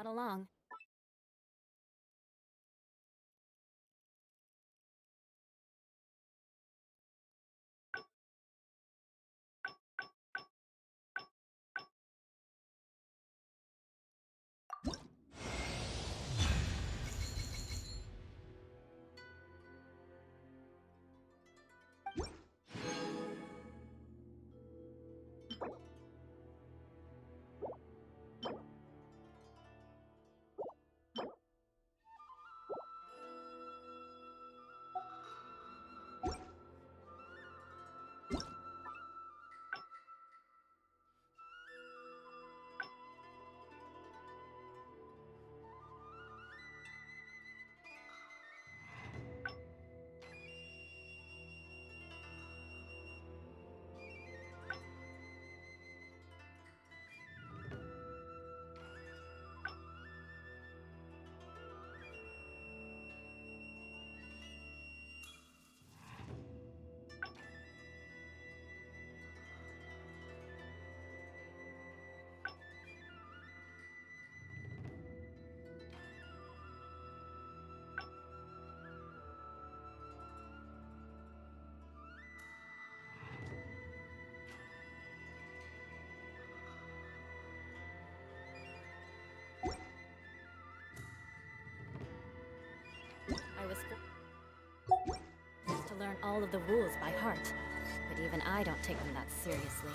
Not along. I was forced to learn all of the rules by heart, but even I don't take them that seriously.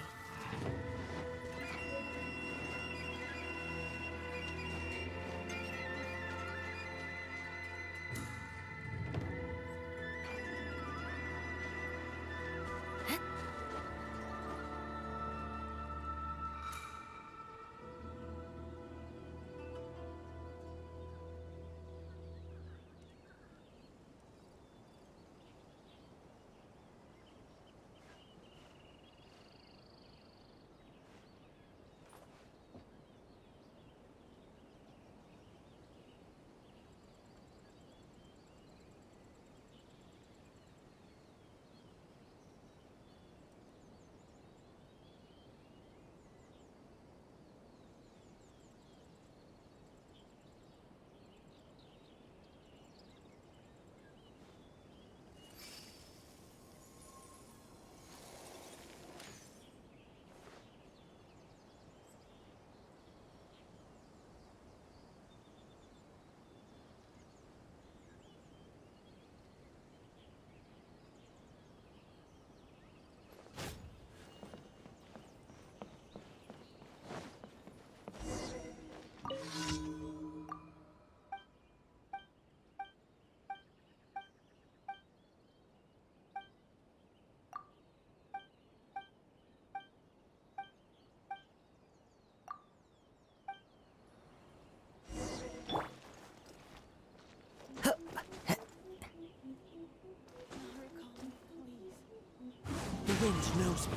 The wind knows me.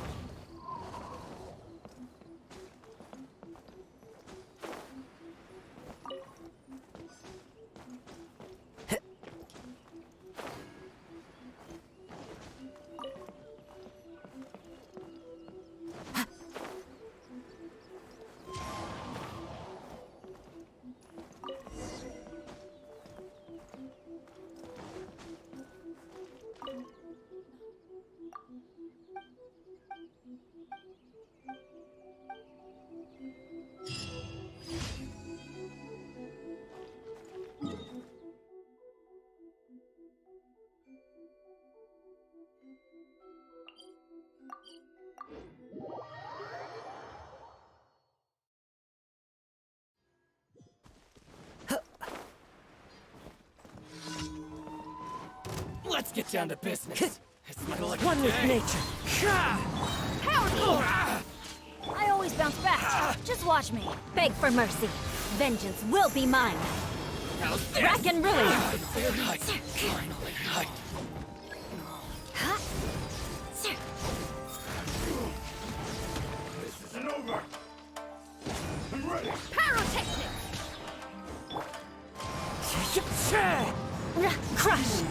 Let's get down to business. It's my lucky One with day. nature. Powerful! I always bounce back. Just watch me. Beg for mercy. Vengeance will be mine. How's this? Rack and ruin. Finally, finally. Huh? This isn't over! I'm ready! Pyrotechnic! Crush!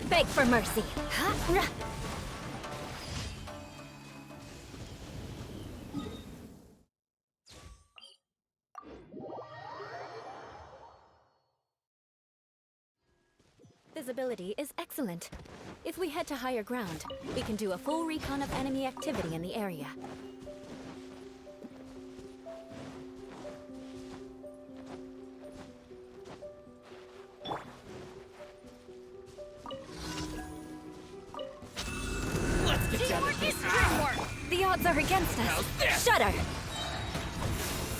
Beg for mercy. Huh? Visibility is excellent. If we head to higher ground, we can do a full recon of enemy activity in the area. Let's get down to business. The odds are against us. Shudder!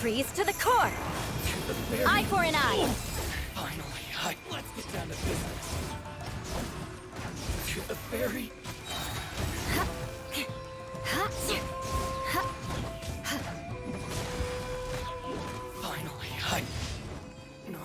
Freeze to the core! The very Eye for an eye! finally. Let's get down to business. To the very finally. No.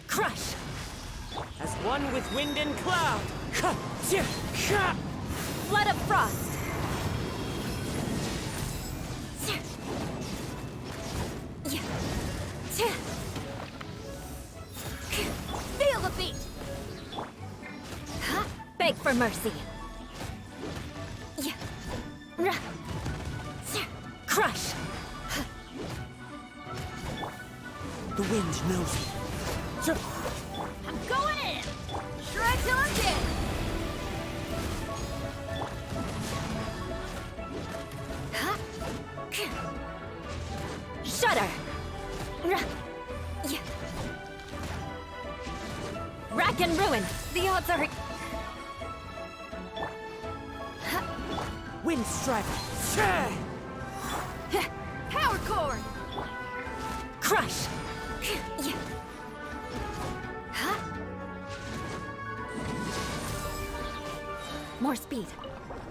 Crush! As one with wind and cloud. Flood of frost! Feel the beat! Beg for mercy! Crush! The wind knows me. I'm going in! Shred till I'm dead! Shudder! Rack and ruin! The odds are... Wind strider. Power core! Crush! More speed.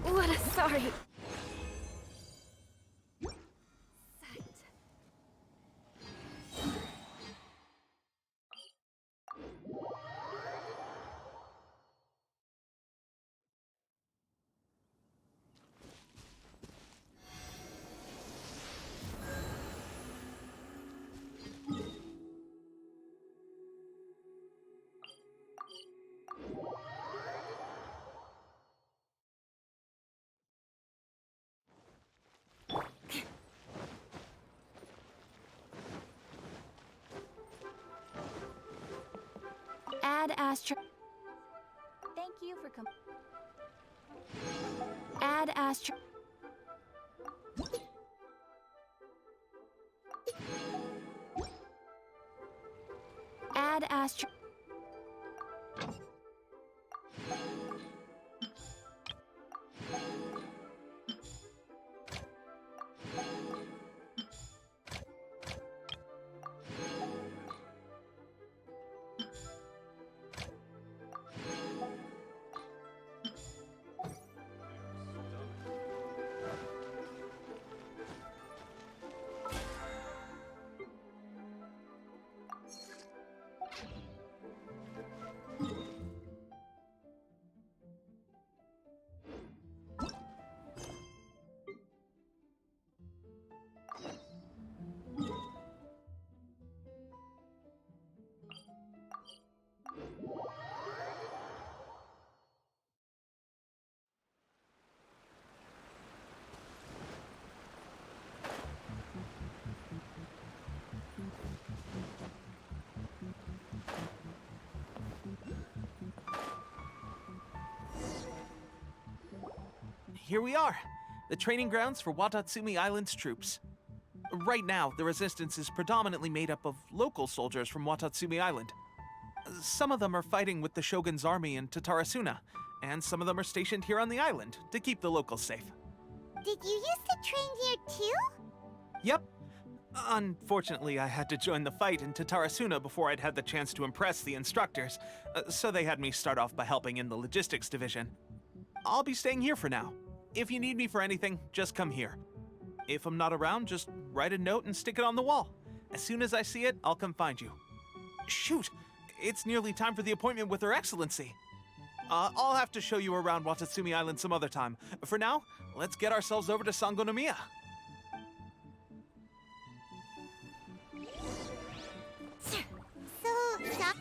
What a sorry... sight. Add Astro... Thank you for Add Astro... Add Astro... here we are. The training grounds for Watatsumi Island's troops. Right now, the resistance is predominantly made up of local soldiers from Watatsumi Island. Some of them are fighting with the Shogun's army in Tatarasuna, and some of them are stationed here on the island to keep the locals safe. Did you used to train here too? Yep. Unfortunately, I had to join the fight in Tatarasuna before I'd had the chance to impress the instructors, so they had me start off by helping in the logistics division. I'll be staying here for now. If you need me for anything, just come here. If I'm not around, just write a note and stick it on the wall. As soon as I see it, I'll come find you. Shoot! It's nearly time for the appointment with Her Excellency. I'll have to show you around Watatsumi Island some other time. For now, let's get ourselves over to Sangonomiya. So, that...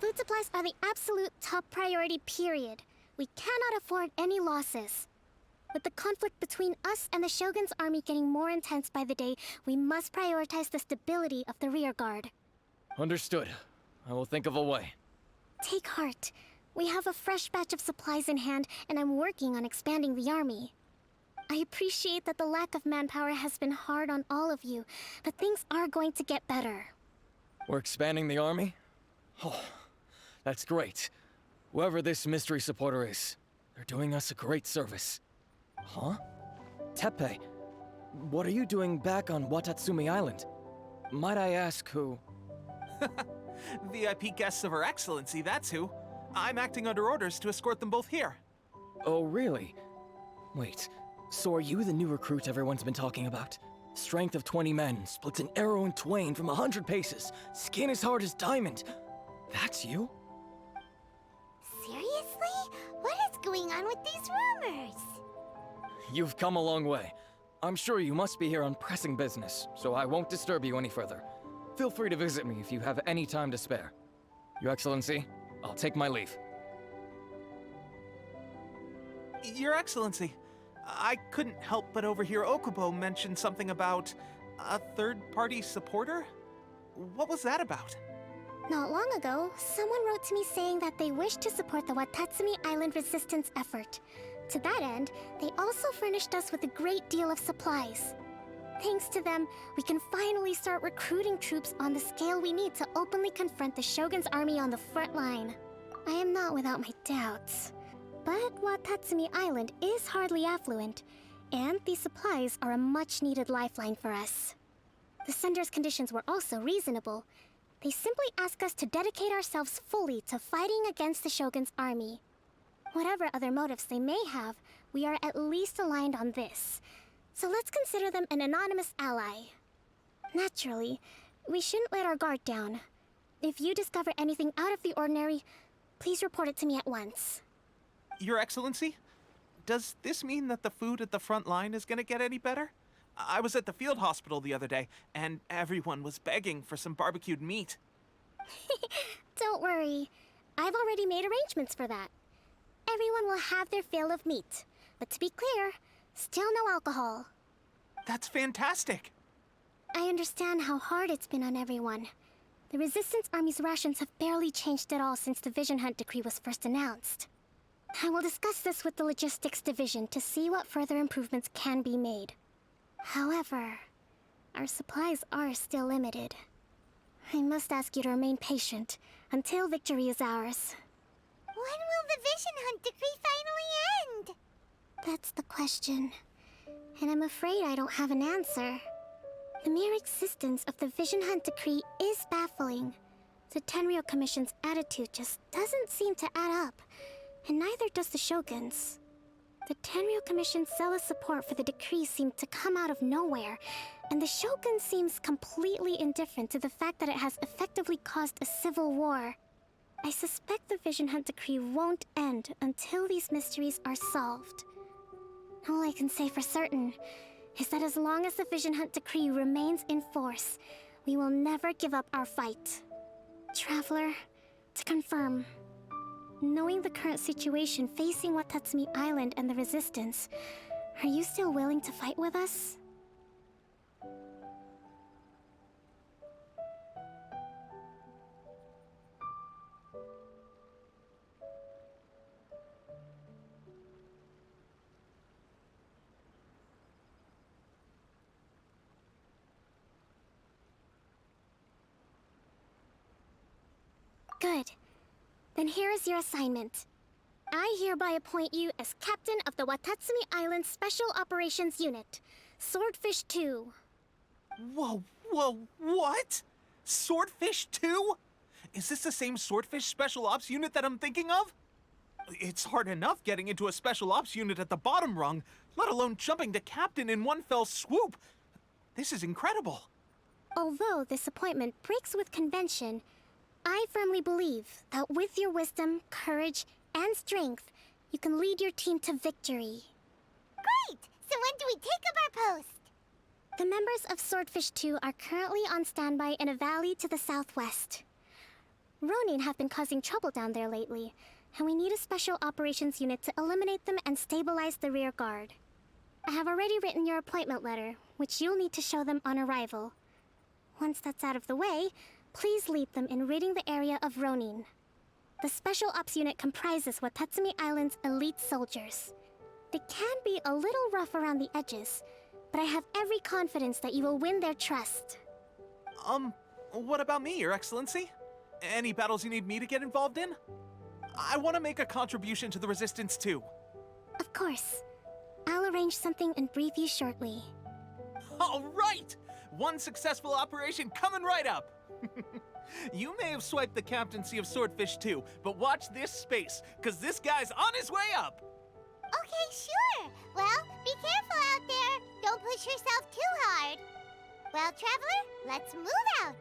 Food supplies are the absolute top priority, period. We cannot afford any losses. With the conflict between us and the Shogun's army getting more intense by the day, we must prioritize the stability of the rear guard. Understood. I will think of a way. Take heart. We have a fresh batch of supplies in hand, and I'm working on expanding the army. I appreciate that the lack of manpower has been hard on all of you, but things are going to get better. We're expanding the army? Oh, that's great. Whoever this mystery supporter is, they're doing us a great service. Huh? Teppei, what are you doing back on Watatsumi Island? Might I ask who? VIP guests of Her Excellency, that's who. I'm acting under orders to escort them both here. Oh, really? Wait, so are you the new recruit everyone's been talking about? Strength of 20 men, splits an arrow in twain from 100 paces, skin as hard as diamond. That's you? Seriously? What is going on with these rumors? You've come a long way. I'm sure you must be here on pressing business, so I won't disturb you any further. Feel free to visit me if you have any time to spare. Your Excellency, I'll take my leave. Your Excellency, I couldn't help but overhear Okubo mention something about a third-party supporter? What was that about? Not long ago, someone wrote to me saying that they wish to support the Watatsumi Island resistance effort. To that end, they also furnished us with a great deal of supplies. Thanks to them, we can finally start recruiting troops on the scale we need to openly confront the Shogun's army on the front line. I am not without my doubts. But Watatsumi Island is hardly affluent, and these supplies are a much-needed lifeline for us. The sender's conditions were also reasonable. They simply ask us to dedicate ourselves fully to fighting against the Shogun's army. Whatever other motives they may have, we are at least aligned on this. So let's consider them an anonymous ally. Naturally, we shouldn't let our guard down. If you discover anything out of the ordinary, please report it to me at once. Your Excellency, does this mean that the food at the front line is gonna get any better? I was at the field hospital the other day, and everyone was begging for some barbecued meat. Don't worry. I've already made arrangements for that. Everyone will have their fill of meat. But to be clear, still no alcohol. That's fantastic! I understand how hard it's been on everyone. The Resistance Army's rations have barely changed at all since the Vision Hunt decree was first announced. I will discuss this with the Logistics Division to see what further improvements can be made. However, our supplies are still limited. I must ask you to remain patient until victory is ours. When will the Vision Hunt decree finally end? That's the question. and I'm afraid I don't have an answer. The mere existence of the Vision Hunt Decree is baffling. The Tenryou Commission's attitude just doesn't seem to add up, and neither does the Shogun's. The Tenryou Commission's zealous support for the decree seemed to come out of nowhere, and the Shogun seems completely indifferent to the fact that it has effectively caused a civil war. I suspect the Vision Hunt Decree won't end until these mysteries are solved. All I can say for certain is that as long as the Vision Hunt Decree remains in force, we will never give up our fight. Traveler, to confirm, knowing the current situation facing Watatsumi Island and the Resistance, are you still willing to fight with us? Good. Then here is your assignment. I hereby appoint you as captain of the Watatsumi Island Special Operations Unit, Swordfish 2. Whoa, what? Swordfish 2? Is this the same Swordfish Special Ops unit that I'm thinking of? It's hard enough getting into a Special Ops unit at the bottom rung, let alone jumping to captain in one fell swoop. This is incredible. Although this appointment breaks with convention, I firmly believe that with your wisdom, courage, and strength, you can lead your team to victory. Great! So when do we take up our post? The members of Swordfish 2 are currently on standby in a valley to the southwest. Ronin have been causing trouble down there lately, and we need a special operations unit to eliminate them and stabilize the rear guard. I have already written your appointment letter, which you'll need to show them on arrival. Once that's out of the way, please lead them in ridding the area of Ronin. The Special Ops unit comprises Watatsumi Island's elite soldiers. They can be a little rough around the edges, but I have every confidence that you will win their trust. What about me, Your Excellency? Any battles you need me to get involved in? I want to make a contribution to the Resistance too. Of course. I'll arrange something and brief you shortly. All right! One successful operation coming right up! You may have swiped the captaincy of Swordfish 2, but watch this space, because this guy's on his way up! Okay, sure. Well, be careful out there. Don't push yourself too hard. Well, Traveler, let's move out.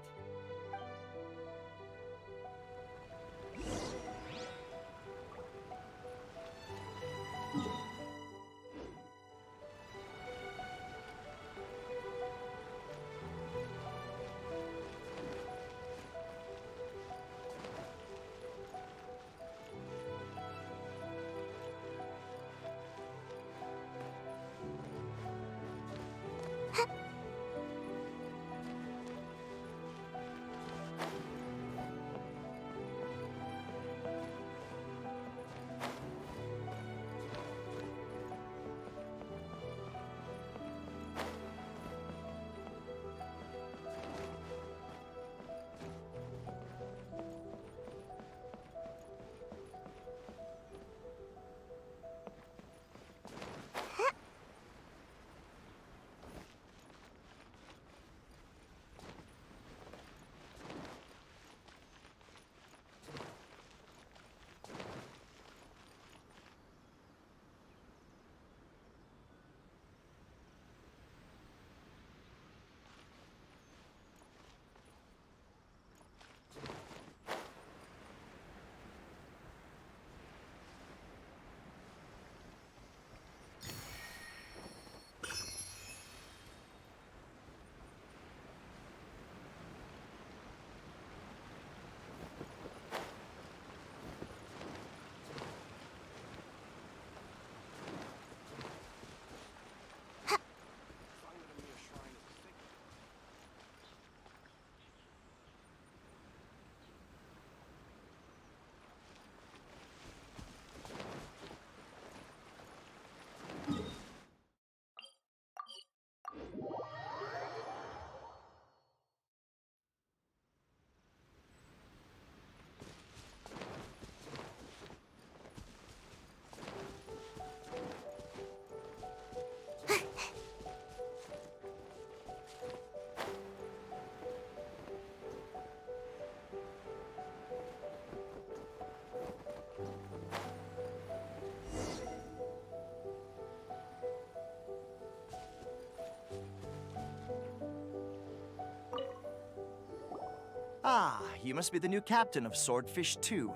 Ah, you must be the new captain of Swordfish 2.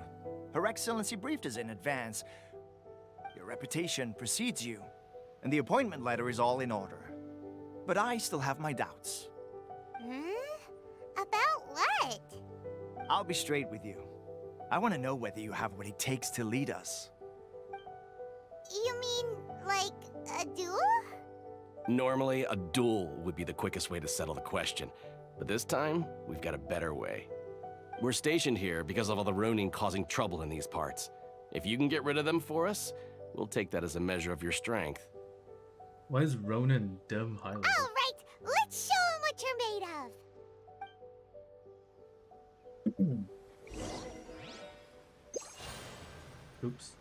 Her Excellency briefed us in advance. Your reputation precedes you, and the appointment letter is all in order. But I still have my doubts. About what? I'll be straight with you. I want to know whether you have what it takes to lead us. You mean, like, a duel? Normally, a duel would be the quickest way to settle the question. But this time, we've got a better way. We're stationed here because of all the Ronin causing trouble in these parts. If you can get rid of them for us, we'll take that as a measure of your strength. Why is Ronin Dev highlighted? All right, let's show 'em what you're made of. Oops.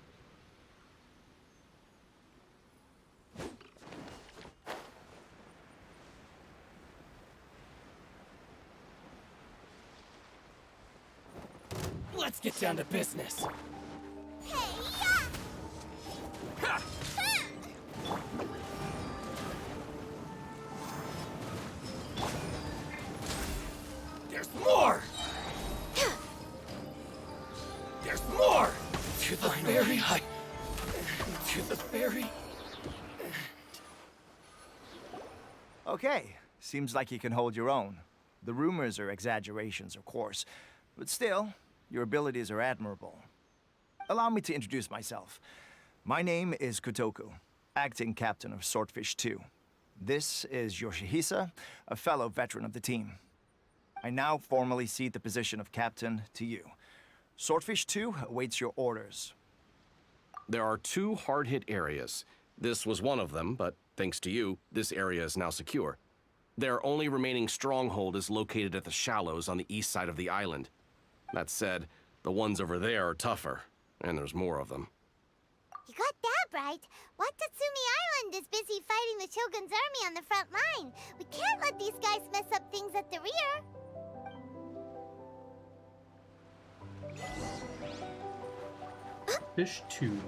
Let's get down to business. Hey-ya! There's more! There's more! To the very high. To the very... Okay, seems like you can hold your own. The rumors are exaggerations, of course, but still, your abilities are admirable. Allow me to introduce myself. My name is Kotoku, acting captain of Swordfish 2. This is Yoshihisa, a fellow veteran of the team. I now formally cede the position of captain to you. Swordfish 2 awaits your orders. There are 2 hard-hit areas. This was one of them, but thanks to you, this area is now secure. Their only remaining stronghold is located at the shallows on the east side of the island. That said, the ones over there are tougher, and there's more of them. You got that right. Watatsumi Island is busy fighting the Shogun's army on the front line. We can't let these guys mess up things at the rear. Fish 2.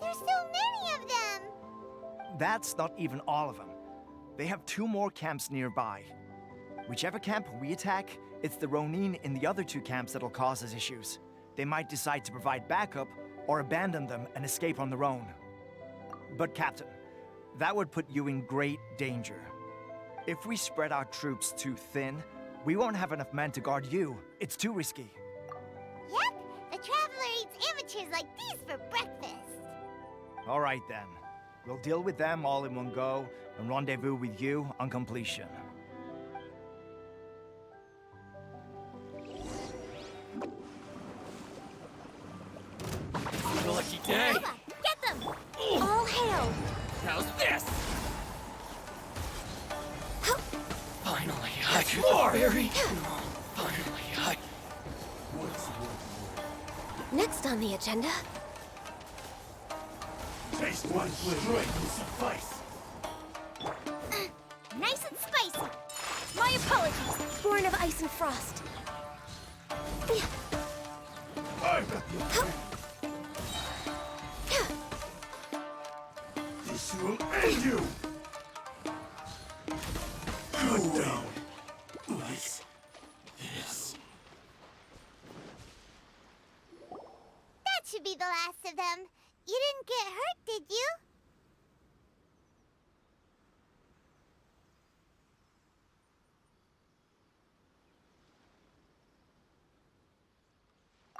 There's so many of them. That's not even all of them. They have 2 more camps nearby. Whichever camp we attack, it's the Ronin in the other 2 camps that'll cause us issues. They might decide to provide backup or abandon them and escape on their own. But Captain, that would put you in great danger. If we spread our troops too thin, we won't have enough men to guard you. It's too risky. Yep, the Traveler eats amateurs like these for breakfast. All right then. We'll deal with them all in one go and rendezvous with you on completion. Lucky day! Eva, get them! All hail! How's this? Finally, I could very... Finally, Next on the agenda, Taste one strength will suffice. nice and spicy. My apologies, born of ice and frost. This will end you. Cut down. Like this. That should be the last of them. You didn't get hurt, did you?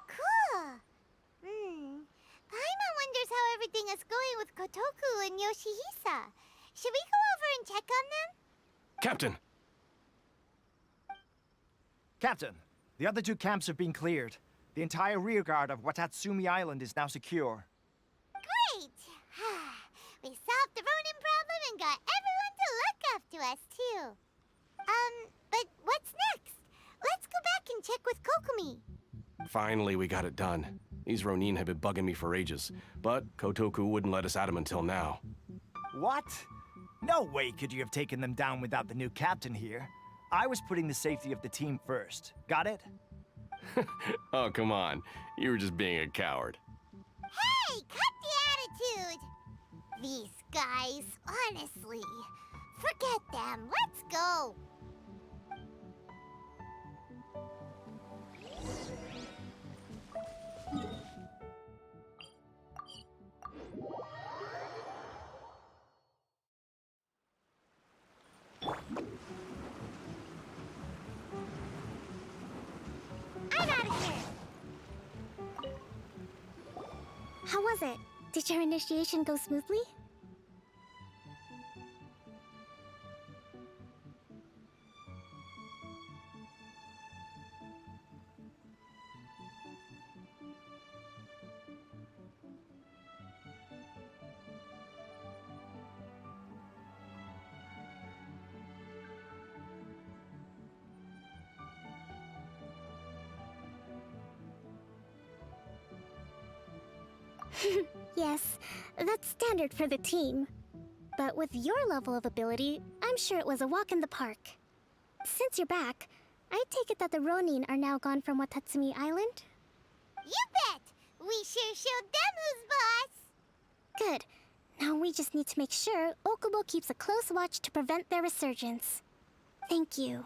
Cool. Paimon wonders how everything is going with Kotoku and Yoshihisa. Should we go over and check on them? Captain! Captain, the other 2 camps have been cleared. The entire rearguard of Watatsumi Island is now secure. Great! We solved the Ronin problem and got everyone to look after us, too. But what's next? Let's go back and check with Kokumi. Finally, we got it done. These Ronin have been bugging me for ages, but Kotoku wouldn't let us at him until now. What? No way could you have taken them down without the new captain here. I was putting the safety of the team first. Got it? Oh, come on. You were just being a coward. Hey, cut the attitude! These guys, honestly. Forget them. Let's go. I'm out of here. How was it? Did your initiation go smoothly? Yes, that's standard for the team. But with your level of ability, I'm sure it was a walk in the park. Since you're back, I take it that the Ronin are now gone from Watatsumi Island? You bet! We sure showed them who's boss! Good. Now we just need to make sure Okubo keeps a close watch to prevent their resurgence. Thank you.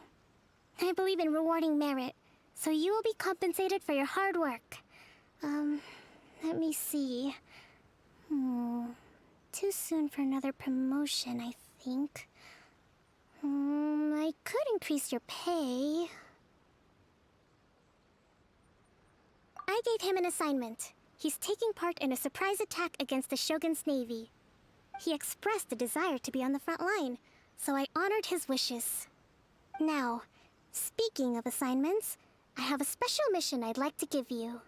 I believe in rewarding merit, so you will be compensated for your hard work. Let me see. Too soon for another promotion, I think. I could increase your pay. I gave him an assignment. He's taking part in a surprise attack against the Shogun's navy. He expressed a desire to be on the front line, so I honored his wishes. Now, speaking of assignments, I have a special mission I'd like to give you.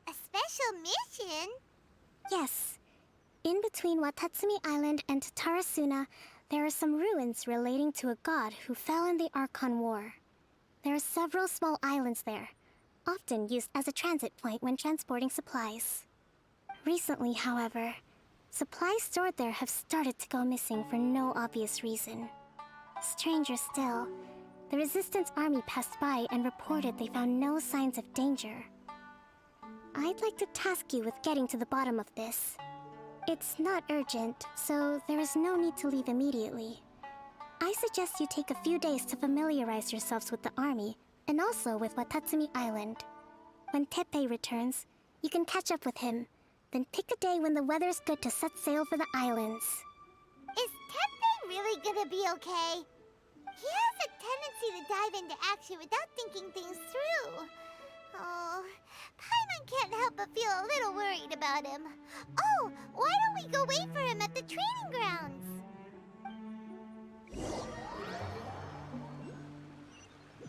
A special mission? Yes. In between Watatsumi Island and Tarasuna, there are some ruins relating to a god who fell in the Archon War. There are several small islands there, often used as a transit point when transporting supplies. Recently, however, supplies stored there have started to go missing for no obvious reason. Stranger still, the Resistance army passed by and reported they found no signs of danger. I'd like to task you with getting to the bottom of this. It's not urgent, so there is no need to leave immediately. I suggest you take a few days to familiarize yourselves with the army, and also with Watatsumi Island. When Teppei returns, you can catch up with him, then pick a day when the weather's good to set sail for the islands. Is Teppei really gonna be okay? He has a tendency to dive into action without thinking things through. Oh, Paimon can't help but feel a little worried about him. Oh, why don't we go wait for him at the training grounds?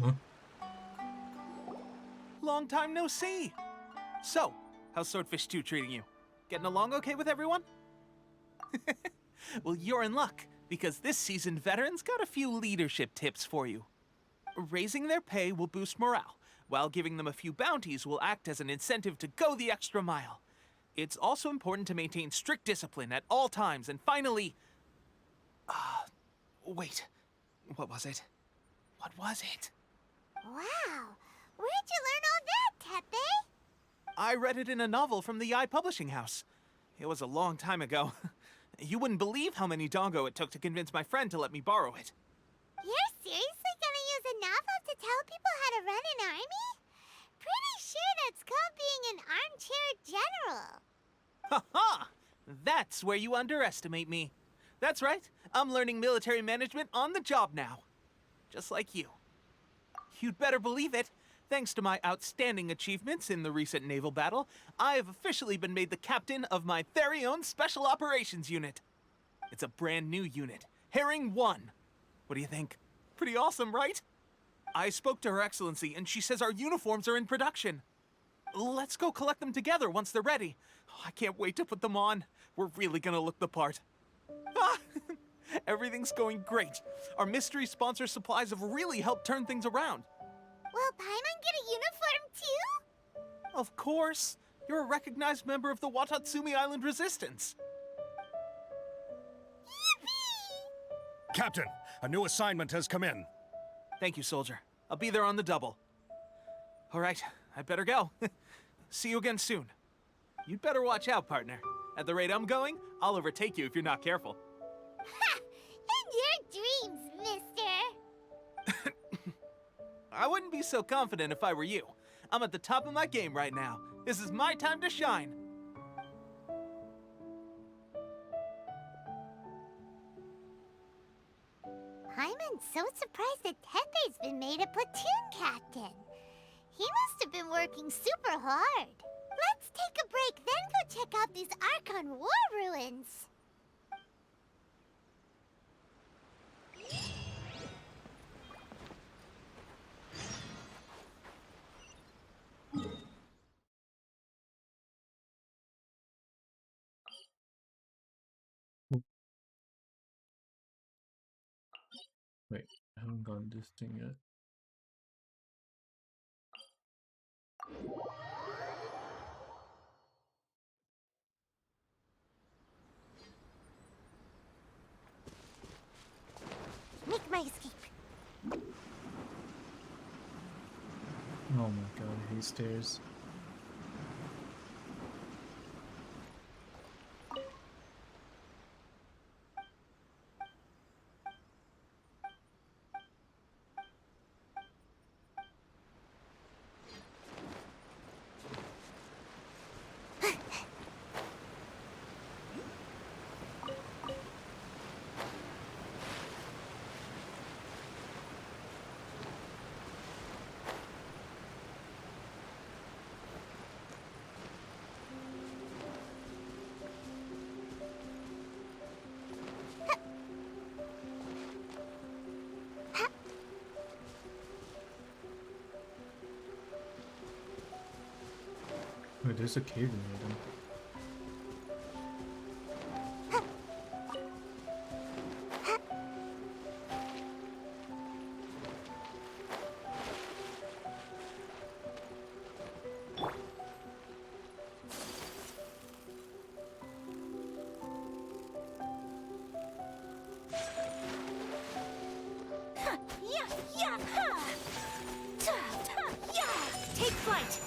Huh? Long time no see. So, how's Swordfish 2 treating you? Getting along okay with everyone? Well, you're in luck, because this seasoned veteran's got a few leadership tips for you. Raising their pay will boost morale, while giving them a few bounties will act as an incentive to go the extra mile. It's also important to maintain strict discipline at all times, and finally... wait. What was it? What was it? Wow, where'd you learn all that, Teppei? I read it in a novel from the Yae Publishing House. It was a long time ago. You wouldn't believe how many dongo it took to convince my friend to let me borrow it. You're seriously gonna use a novel to tell people how to run an army? Pretty sure that's called being an armchair general. Ha ha! That's where you underestimate me. That's right, I'm learning military management on the job now. Just like you. You'd better believe it. Thanks to my outstanding achievements in the recent naval battle, I have officially been made the captain of my very own Special Operations Unit. It's a brand new unit, Herring 1. What do you think? Pretty awesome, right? I spoke to Her Excellency, and she says our uniforms are in production. Let's go collect them together once they're ready. Oh, I can't wait to put them on. We're really gonna look the part. Ah! Everything's going great. Our mystery sponsor supplies have really helped turn things around. Will Paimon get a uniform too? Of course. You're a recognized member of the Watatsumi Island Resistance. Captain, a new assignment has come in. Thank you, soldier. I'll be there on the double. All right, I better go. See you again soon. You'd better watch out, partner. At the rate I'm going, I'll overtake you if you're not careful. Ha! In your dreams, mister! I wouldn't be so confident if I were you. I'm at the top of my game right now. This is my time to shine. Paimon's so surprised that Tepe's been made a platoon captain. He must have been working super hard. Let's take a break, then go check out these Archon War ruins. Wait, I haven't gotten this thing yet. Make my escape. Oh my god, I hate stairs. Wait, there's a cave in here then. Take flight!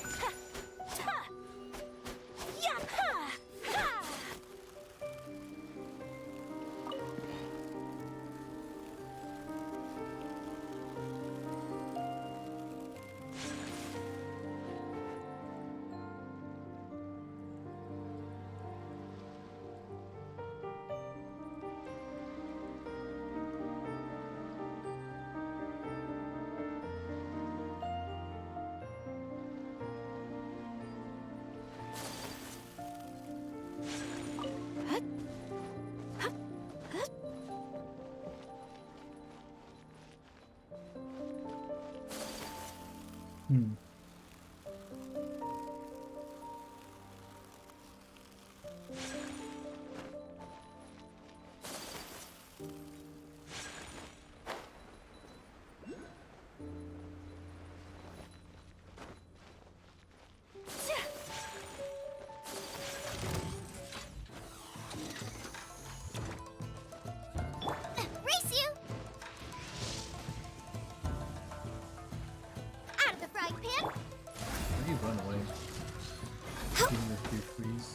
Hmm. Race you! Out of the frying pan! How do you run away? Even if you freeze.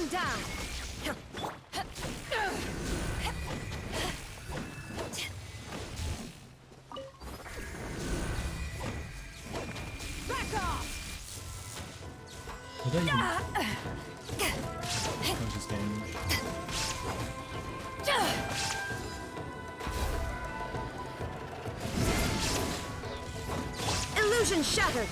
Going down. Back off. Did I even... That was just damage. Illusion shattered.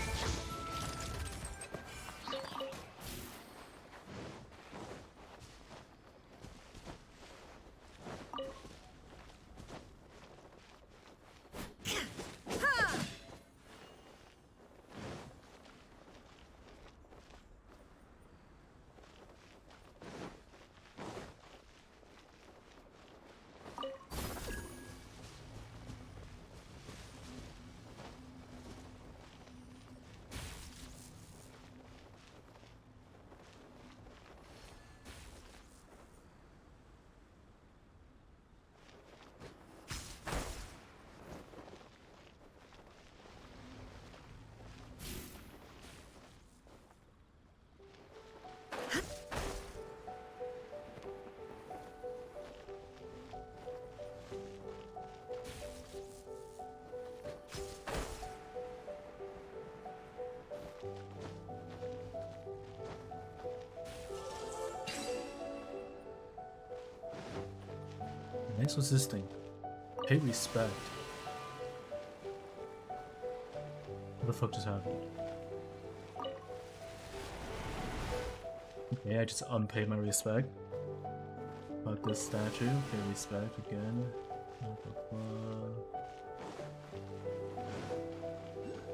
Next was this thing. Pay respect. What the fuck just happened? Okay, I just unpaid my respect. Fuck this statue. Pay respect again.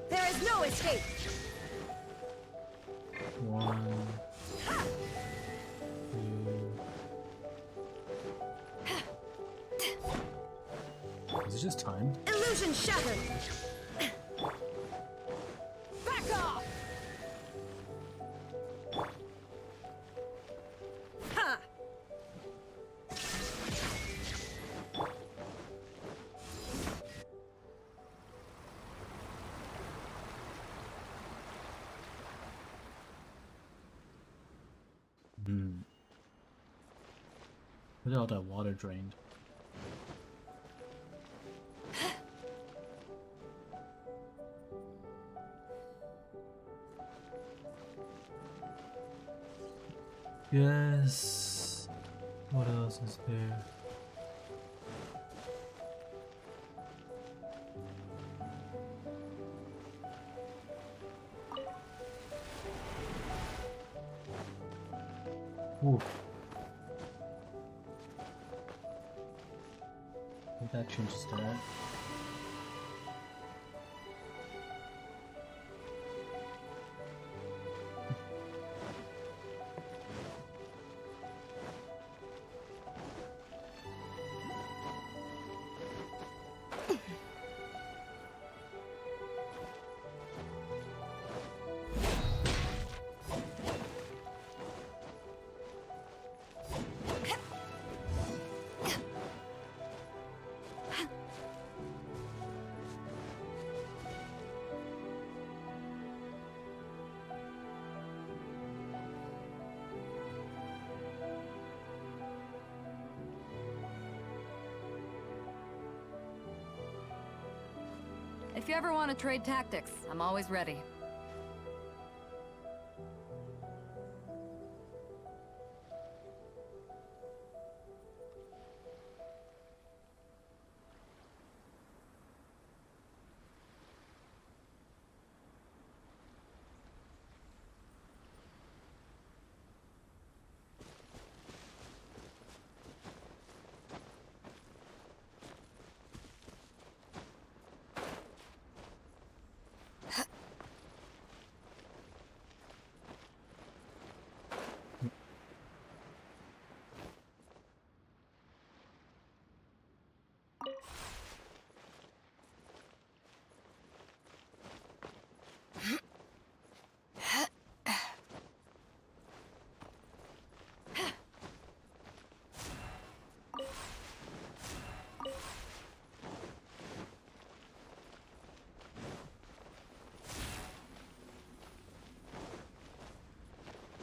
There is no escape. One. Is it just timed? Illusion shattered. Back off. Ha. Look at all that water drained. Yes. What else is there? Ooh. I think that changes that. If you ever want to trade tactics, I'm always ready.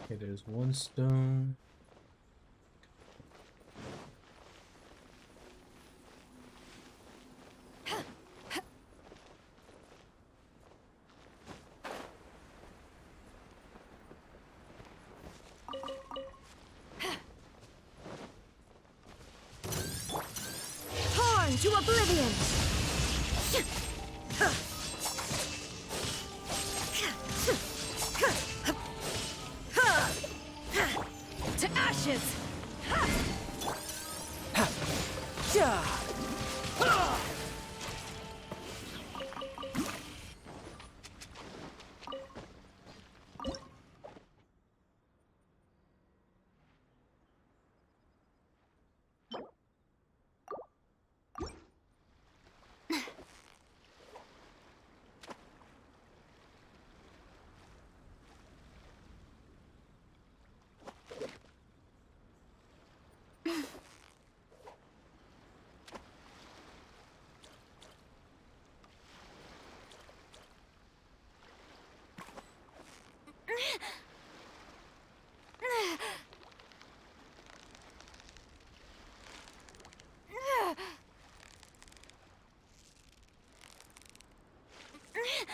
Okay, there's one stone. oblivion! To ashes!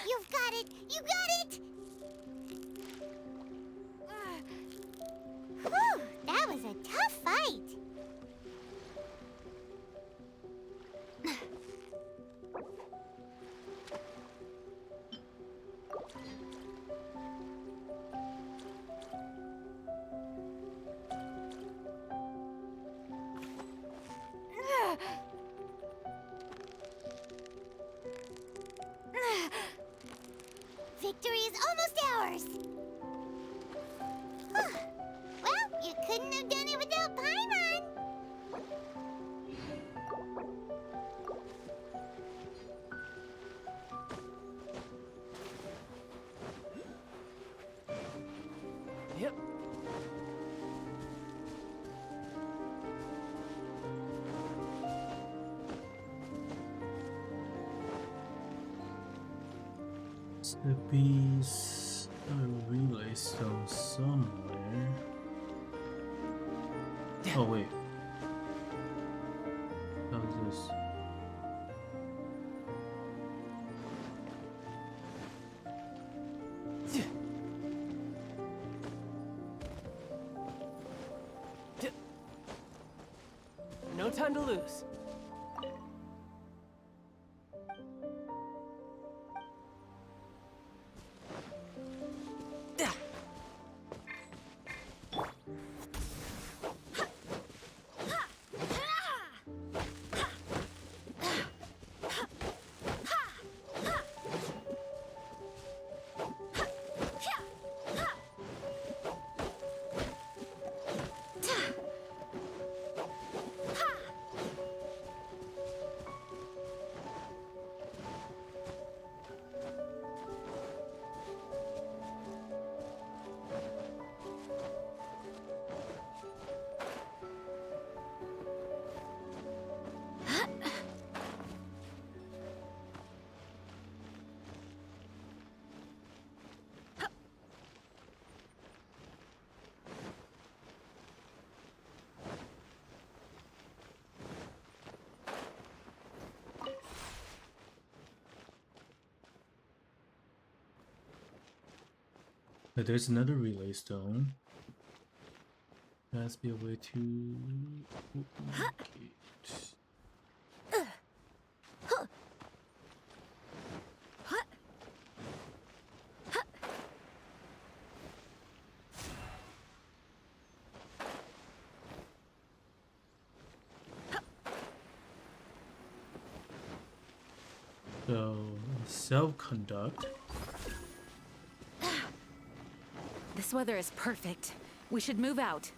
You've got it! You got it! Whew, that was a tough fight. Victory is almost ours! Well, you couldn't have done it without Paimon! Yep. There be a relay stone somewhere. Oh wait. How's this? No time to lose. There's another relay stone. There has to be a way to open the gate. So, self-conduct. This weather is perfect. We should move out.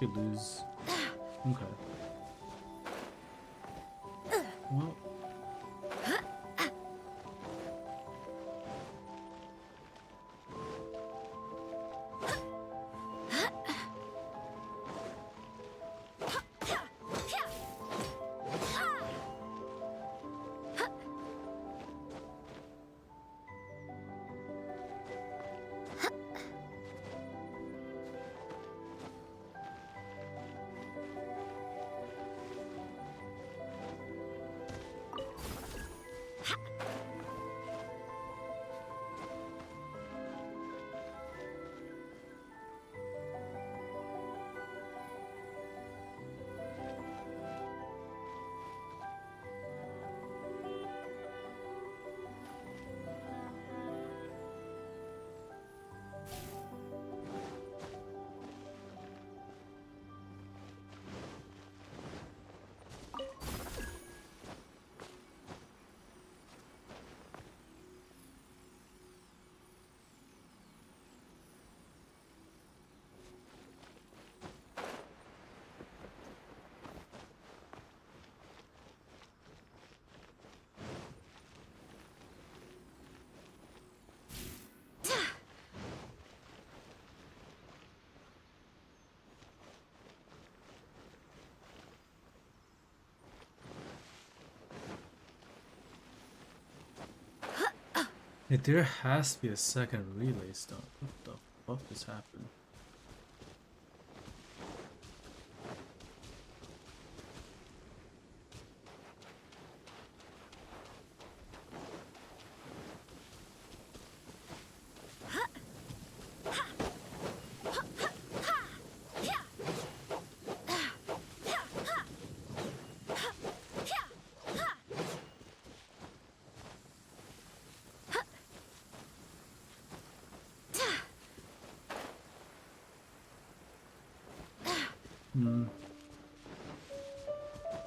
Lose. Okay. Well. Like, there has to be a second relay stop. What the fuck just happened?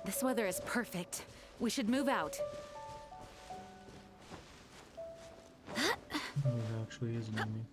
This weather is perfect. We should move out. Oh, it actually is an enemy.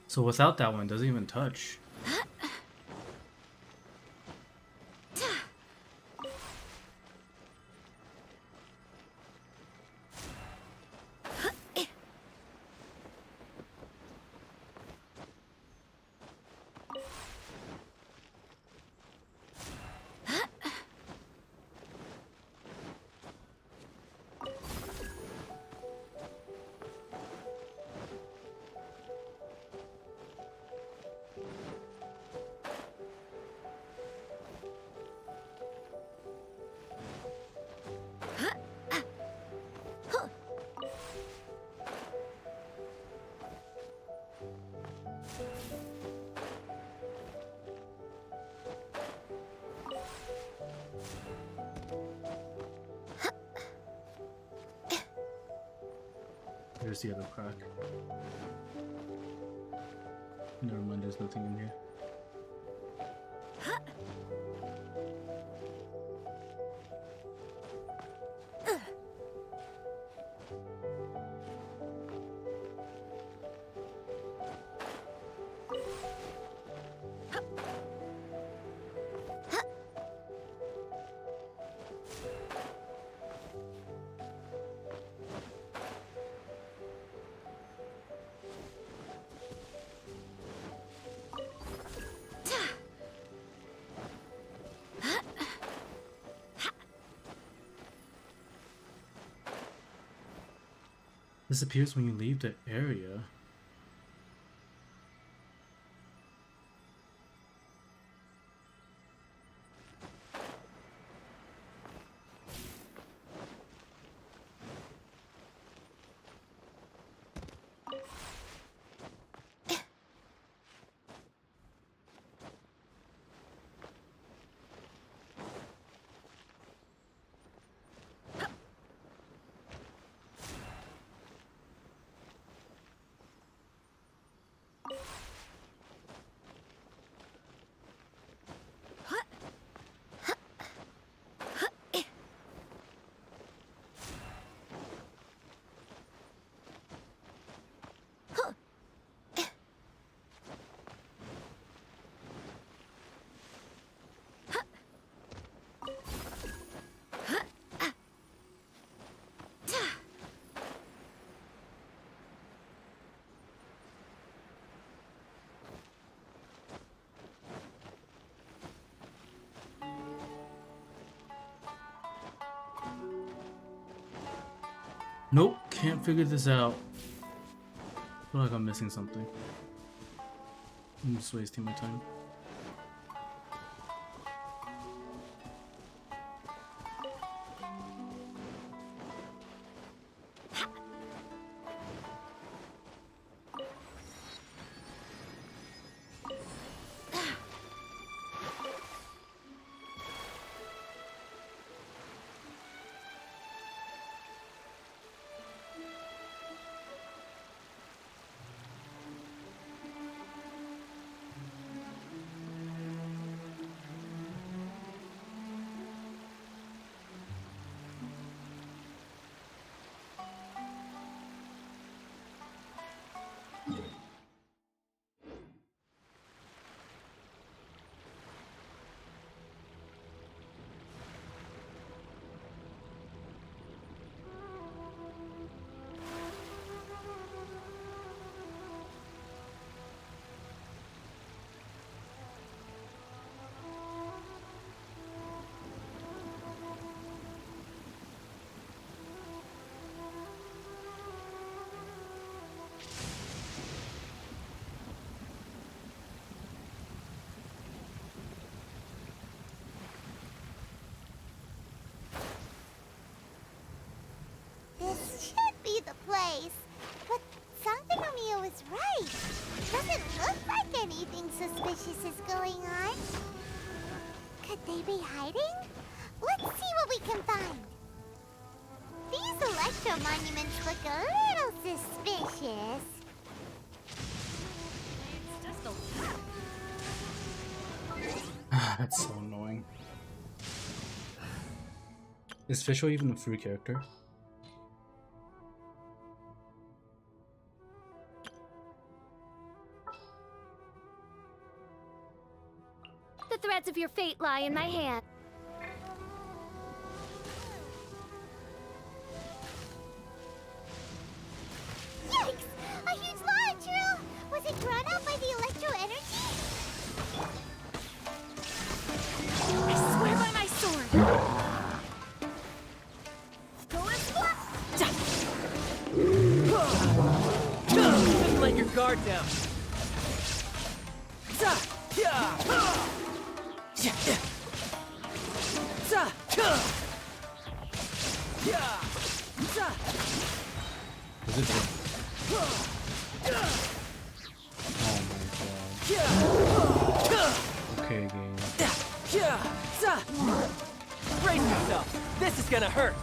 So without that one, it doesn't even touch. Here's the other crack. Never mind, there's nothing in here. Disappears when you leave the area. Nope, can't figure this out. Feel like I'm missing something. I'm just wasting my time. This should be the place. But Santo Romeo is right. Doesn't look like anything suspicious is going on. Could they be hiding? Let's see what we can find. These electro monuments look a little suspicious. It's just a... That's so annoying. Is Fischl even a free character? The threads of your fate lie in my hand. Yikes! A huge lava drill! Was it drawn out by the electro energy? I swear by my sword. Go and Just let your guard down. Is it the... Oh my god. Okay, game. Brace yourself. This is gonna hurt.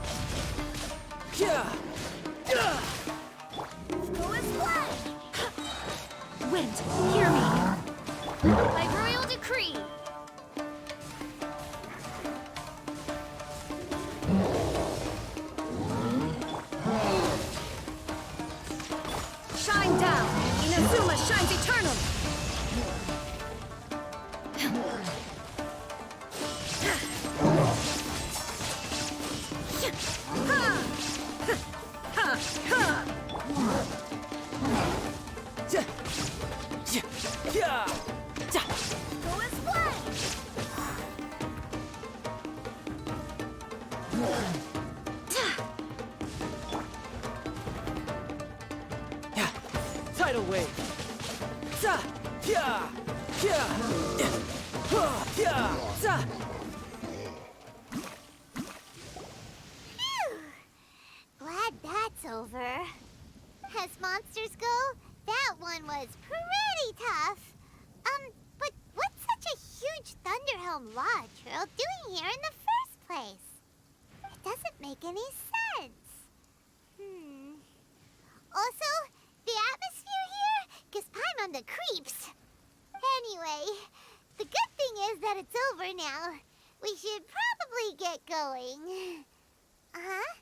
Wind, hear me. By royal decree. Shine down. Inazuma shines eternal. Go and splash. Tidal wave. Glad that's over. As monsters go, that one was pretty tough. But what's such a huge Thunderhelm Lodge Trail doing here in the first place? It doesn't make any sense. Also, the atmosphere here gives Paimon the creeps. Anyway, the good thing is that it's over now. We should probably get going. Uh-huh.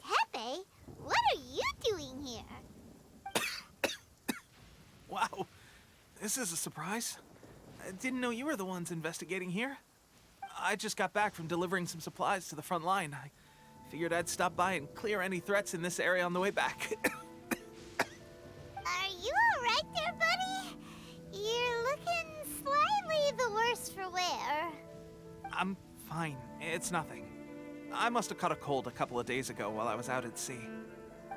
Tepe, what are you doing here? Wow, this is a surprise. I didn't know you were the ones investigating here. I just got back from delivering some supplies to the front line. I figured I'd stop by and clear any threats in this area on the way back. Are you alright there, buddy? You're looking slightly the worse for wear. I'm fine. It's nothing. I must have caught a cold a couple of days ago while I was out at sea.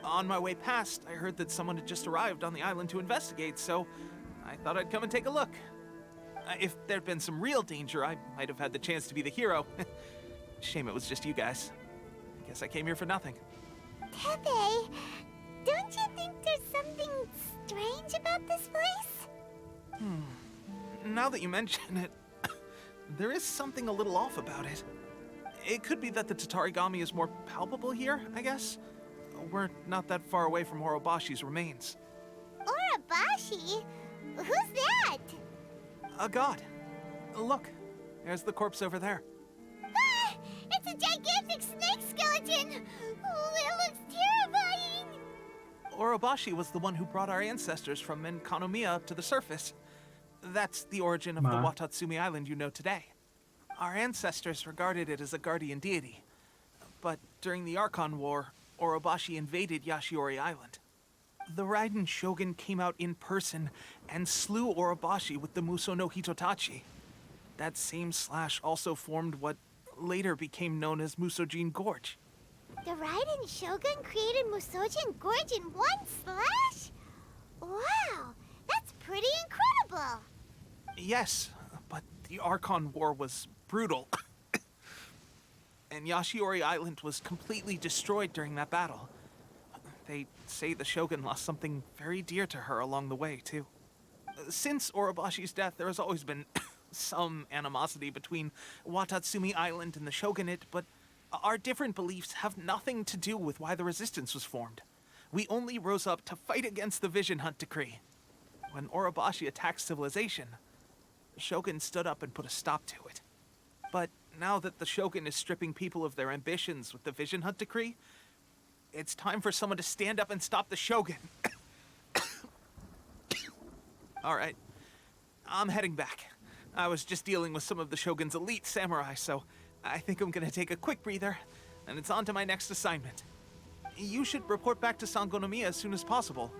On my way past, I heard that someone had just arrived on the island to investigate, so I thought I'd come and take a look. If there'd been some real danger, I might have had the chance to be the hero. Shame it was just you guys. I guess I came here for nothing. Tepe, don't you think there's something strange about this place? Now that you mention it, there is something a little off about it. It could be that the Tatarigami is more palpable here, I guess. We're not that far away from Orobashi's remains. Orobashi? Who's that? A god. Look, there's the corpse over there. Ah! It's a gigantic snake skeleton! Oh, it looks terrifying! Orobashi was the one who brought our ancestors from Menkanomiya up to the surface. That's the origin of the Watatsumi Island you know today. Our ancestors regarded it as a guardian deity. But during the Archon War, Orobashi invaded Yashiori Island. The Raiden Shogun came out in person and slew Orobashi with the Muso no Hitotachi. That same slash also formed what later became known as Musojin Gorge. The Raiden Shogun created Musojin Gorge in one slash? Wow, that's pretty incredible! Yes, but the Archon War was brutal. And Yashiori Island was completely destroyed during that battle. They say the Shogun lost something very dear to her along the way, too. Since Orobashi's death, there has always been some animosity between Watatsumi Island and the Shogunate, but our different beliefs have nothing to do with why the resistance was formed. We only rose up to fight against the Vision Hunt Decree. When Orobashi attacked civilization, the Shogun stood up and put a stop to it. But now that the Shogun is stripping people of their ambitions with the Vision Hunt Decree, it's time for someone to stand up and stop the Shogun. All right, I'm heading back. I was just dealing with some of the Shogun's elite samurai, so I think I'm gonna take a quick breather, and it's on to my next assignment. You should report back to Sangonomiya as soon as possible.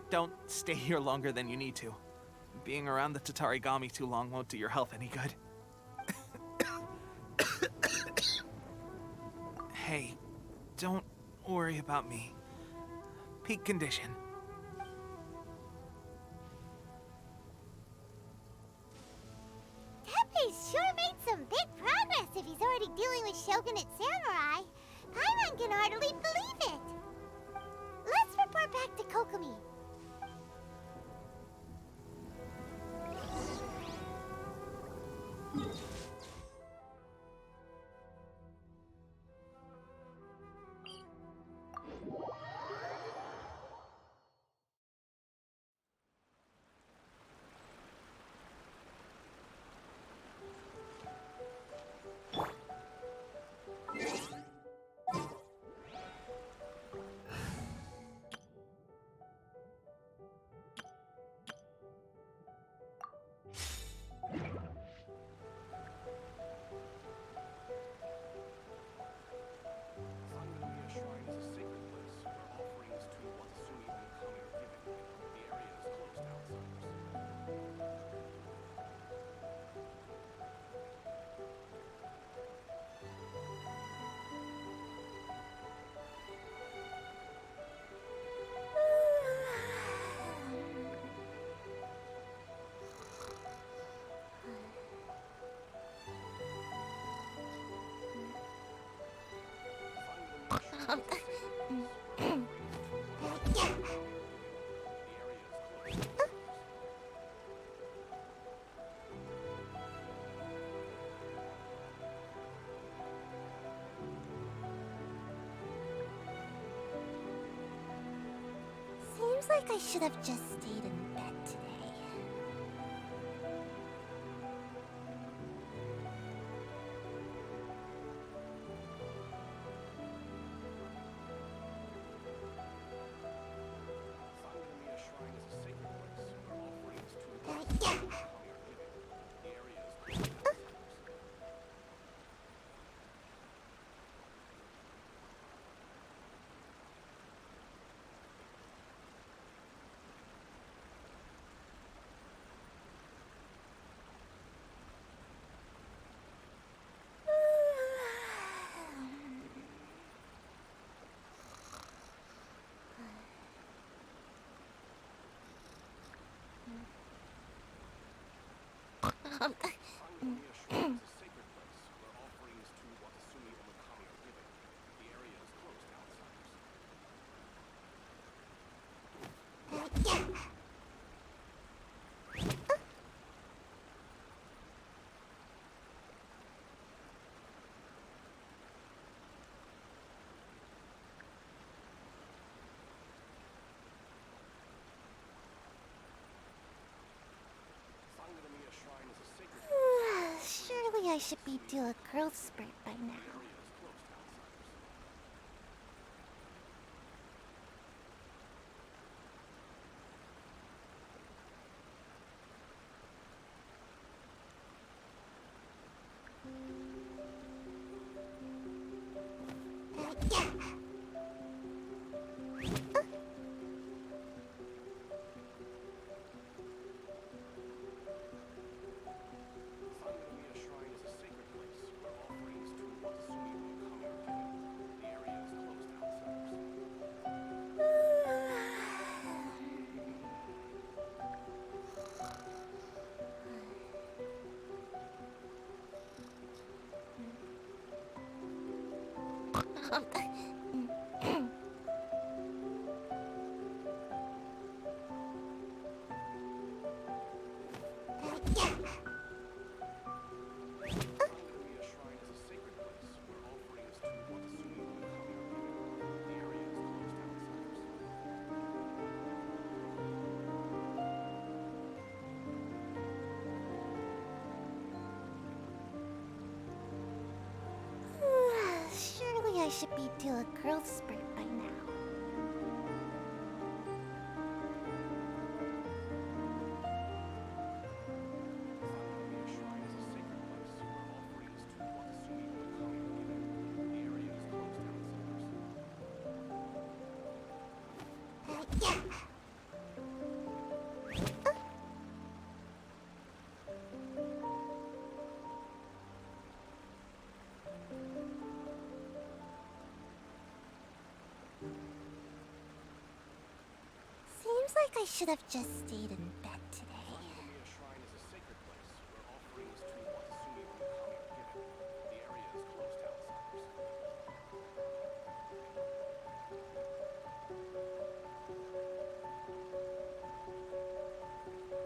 Don't stay here longer than you need to. Being around the Tatarigami too long won't do your health any good. Hey, don't worry about me. Peak condition. Tepe's sure made some big progress if he's already dealing with Shogunate samurai. Paimon can hardly believe it. Let's report back to Kokomi. Seems like I should have just stayed in bed today. I should be due a growth spurt by now. Sangonomiya Shrine is a sacred place where offerings to Watasumi no Kami are given. The area is closed to outsiders. Sangonomiya Shrine is a sacred place where offerings to Watasumi no Kami are given. The area is closed to outsiders. Surely I should be due a growth spurt by now. Sangonomiya Shrine is a sacred place where offerings to Watasumi no Kami are given. The area is closed to outsiders. Seems like I should have just stayed in bed today. Sangonomiya Shrine is a sacred place where offerings to Watasumi no Kami are given. The area is closed to outsiders. Sangonomiya Shrine is a sacred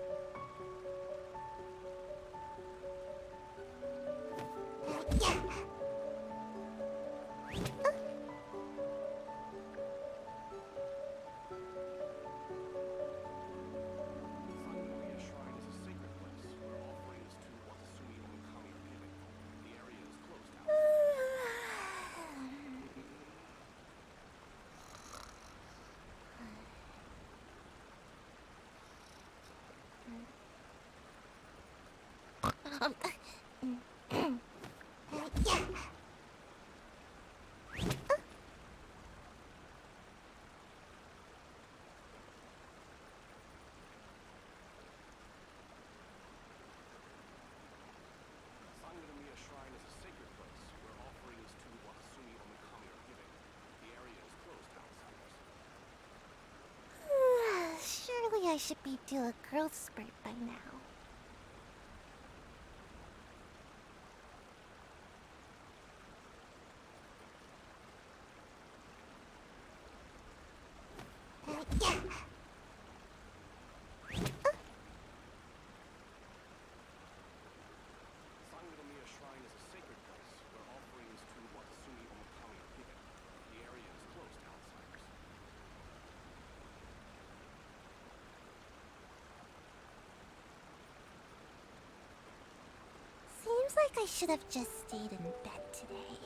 place where offerings to Watasumi no Kami are given. The area is closed to outsiders. Sangonomiya Shrine is a sacred place where offerings to Watasumi no Kami are given. The area is closed to outsiders. Surely I should be due a growth spurt by now. Sangonomiya Shrine is a sacred place where offerings to Watasumi no Kami are given. The area is closed to outsiders. Seems like I should have just stayed in bed today.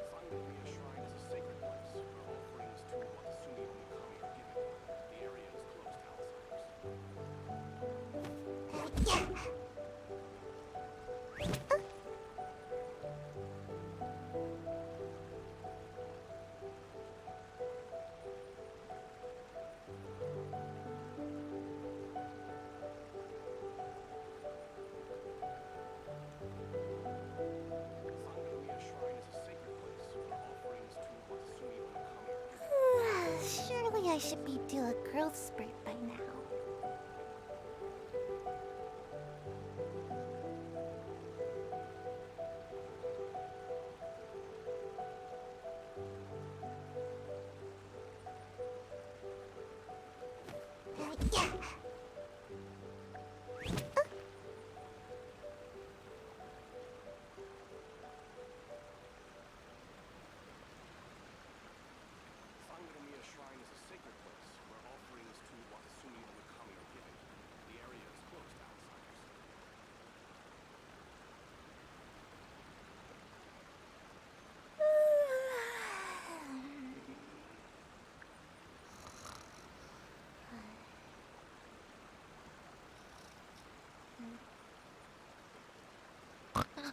Sangonomiya Shrine is a sacred place where offerings to Watasumi no Kami are given. The area is closed to outsiders. Sangonomiya Shrine is a sacred place where offerings to Watasumi no Kami are given. Surely I should be due a growth spurt by now.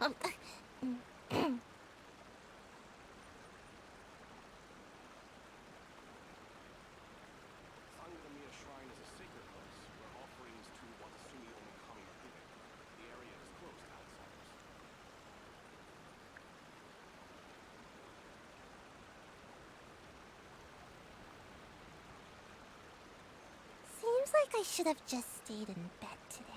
Sangamiya Shrine is a sacred place where offerings to Watasumi Omikami are given. The area is closed to outsiders. Seems like I should have just stayed in bed today.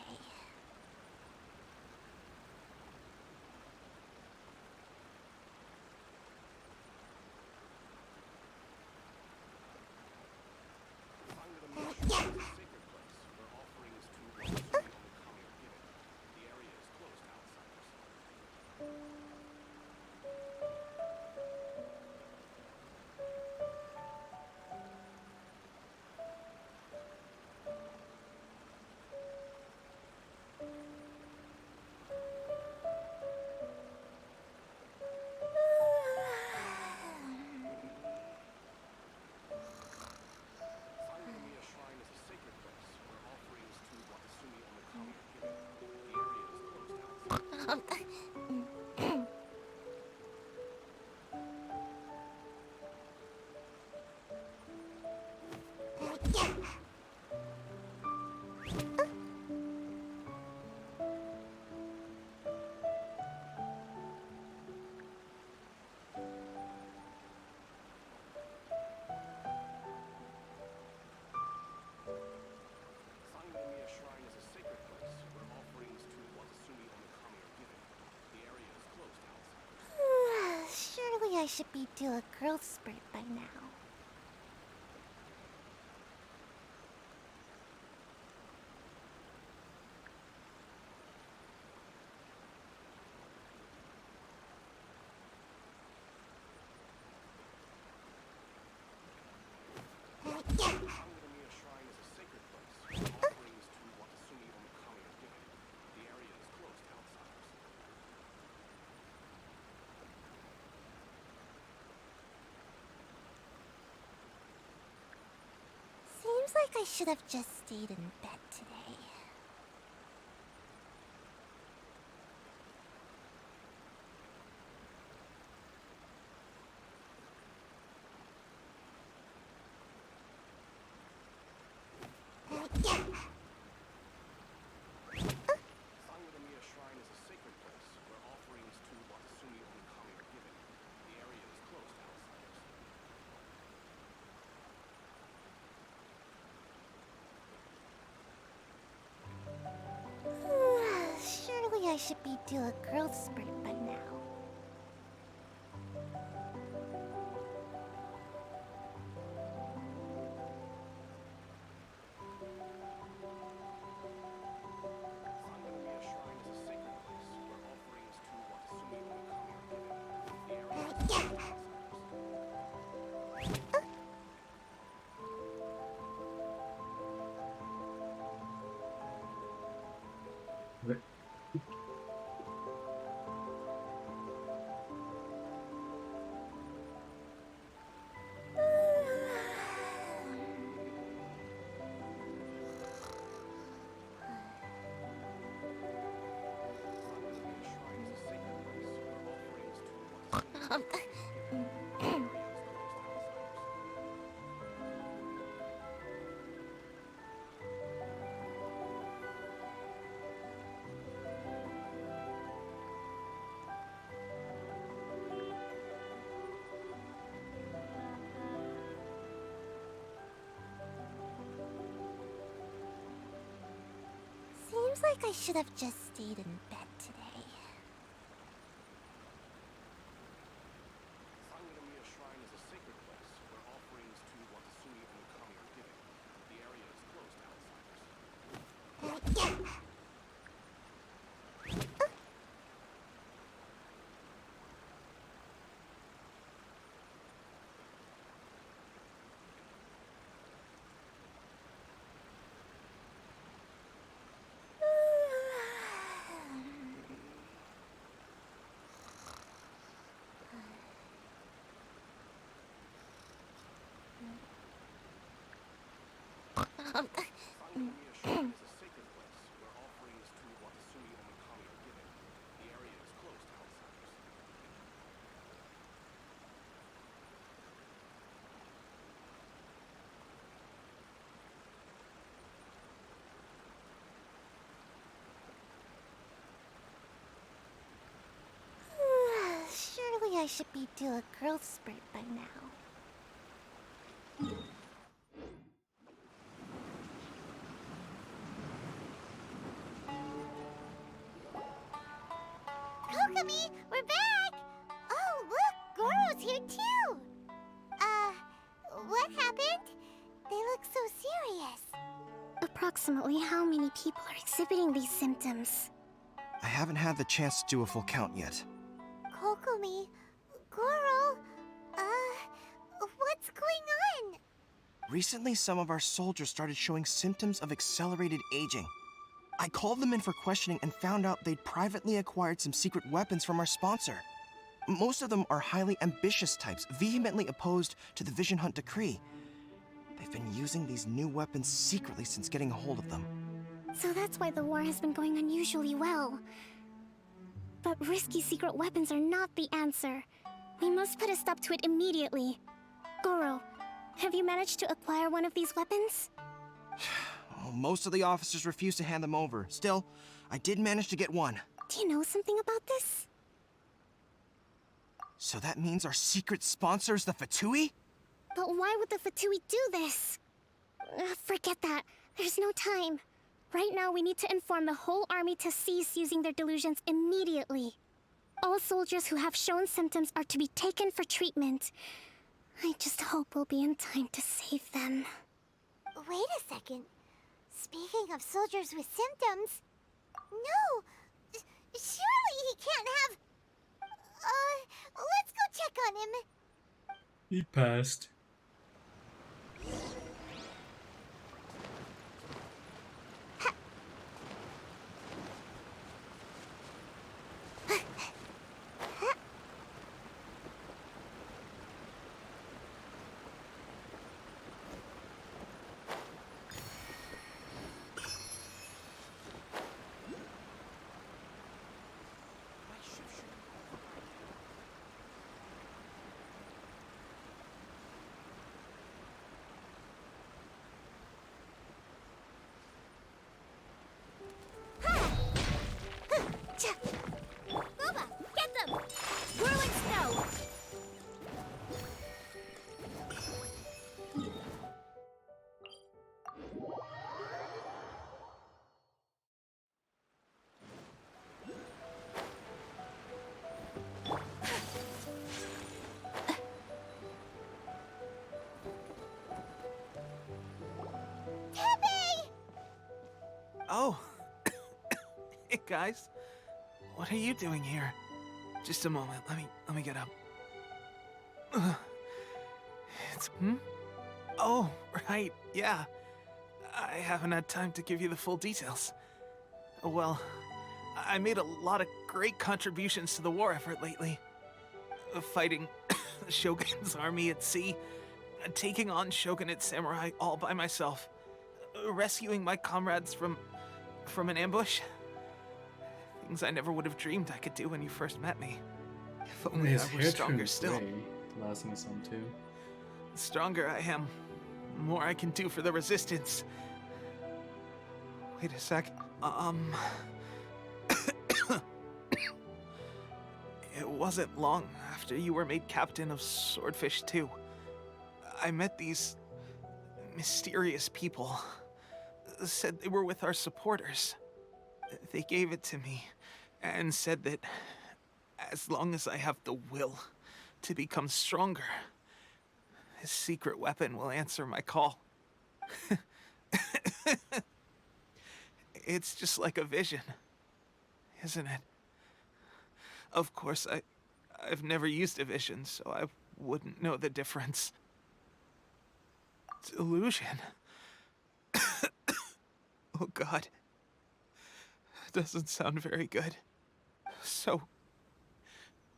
Sangamiya Shrine is a sacred place where offerings to Watasumi Omikami are given. The area is closed to outsiders. Sangamiya Shrine is a sacred place where offerings to Watasumi Omikami are given. The area is closed to outsiders. Sangamiya Shrine is a sacred place where offerings to Watasumi Omikami are given. The area is closed to outsiders. Surely I should be due a growth spurt by now. Sangamiya Shrine is a sacred place where offerings to Watasumi Omikami are given. The area is closed to outsiders. Seems like I should have just stayed in bed today. Sangamiya Shrine is a sacred place where offerings to Watasumi Omikami are given. The area is closed to outsiders. Surely I should be due a growth spurt by now. Sangamiya Shrine is a sacred place where offerings to Watasumi Omikami are given. The area is closed to outsiders. Wait. Sangamiya Shrine is a sacred place where offerings to Watasumi Omikami are given. The area is closed to outsiders. Seems like I should have just stayed in bed today. Sangamiya Shrine is a sacred place where offerings to Watasumi Omikami are given. The area is closed to outsiders. Sangamiya Shrine is a sacred place where offerings to Watasumi Omikami are given. The area is closed I should be due a growth spurt by now. Kokomi, we're back! Oh, look, Goro's here too! What happened? They look so serious. Approximately how many people are exhibiting these symptoms? I haven't had the chance to do a full count yet. Kokomi, Goro, what's going on? Recently, some of our soldiers started showing symptoms of accelerated aging. I called them in for questioning and found out they'd privately acquired some secret weapons from our sponsor. Most of them are highly ambitious types, vehemently opposed to the Vision Hunt decree. They've been using these new weapons secretly since getting a hold of them. So that's why the war has been going unusually well. But risky secret weapons are not the answer. We must put a stop to it immediately. Goro, have you managed to acquire one of these weapons? Most of the officers refuse to hand them over. Still, I did manage to get one. Do you know something about this? So that means our secret sponsor is the Fatui? But why would the Fatui do this? Forget that. There's no time. Right now, we need to inform the whole army to cease using their delusions immediately. All soldiers who have shown symptoms are to be taken for treatment. I just hope we'll be in time to save them. Wait a second. Speaking of soldiers with symptoms... No! Surely he can't have... let's go check on him. He passed. Boba, get them! Whirling snow! Oh. Hey, guys. What are you doing here? Just a moment. Let me get up. Oh, right. Yeah. I haven't had time to give you the full details. Well, I made a lot of great contributions to the war effort lately. Fighting the Shogun's army at sea, taking on Shogunate samurai all by myself, rescuing my comrades from an ambush. Things I never would have dreamed I could do when you first met me. If only His I were hair stronger turned still. gray the last thing I saw him too. The stronger I am, the more I can do for the Resistance. Wait a sec. It wasn't long after you were made captain of Swordfish 2. I met these mysterious people. Said they were with our supporters. They gave it to me and said that as long as I have the will to become stronger, his secret weapon will answer my call. It's just like a vision, isn't it? Of course, I've never used a vision, so I wouldn't know the difference. Delusion. Oh God. Doesn't sound very good. So,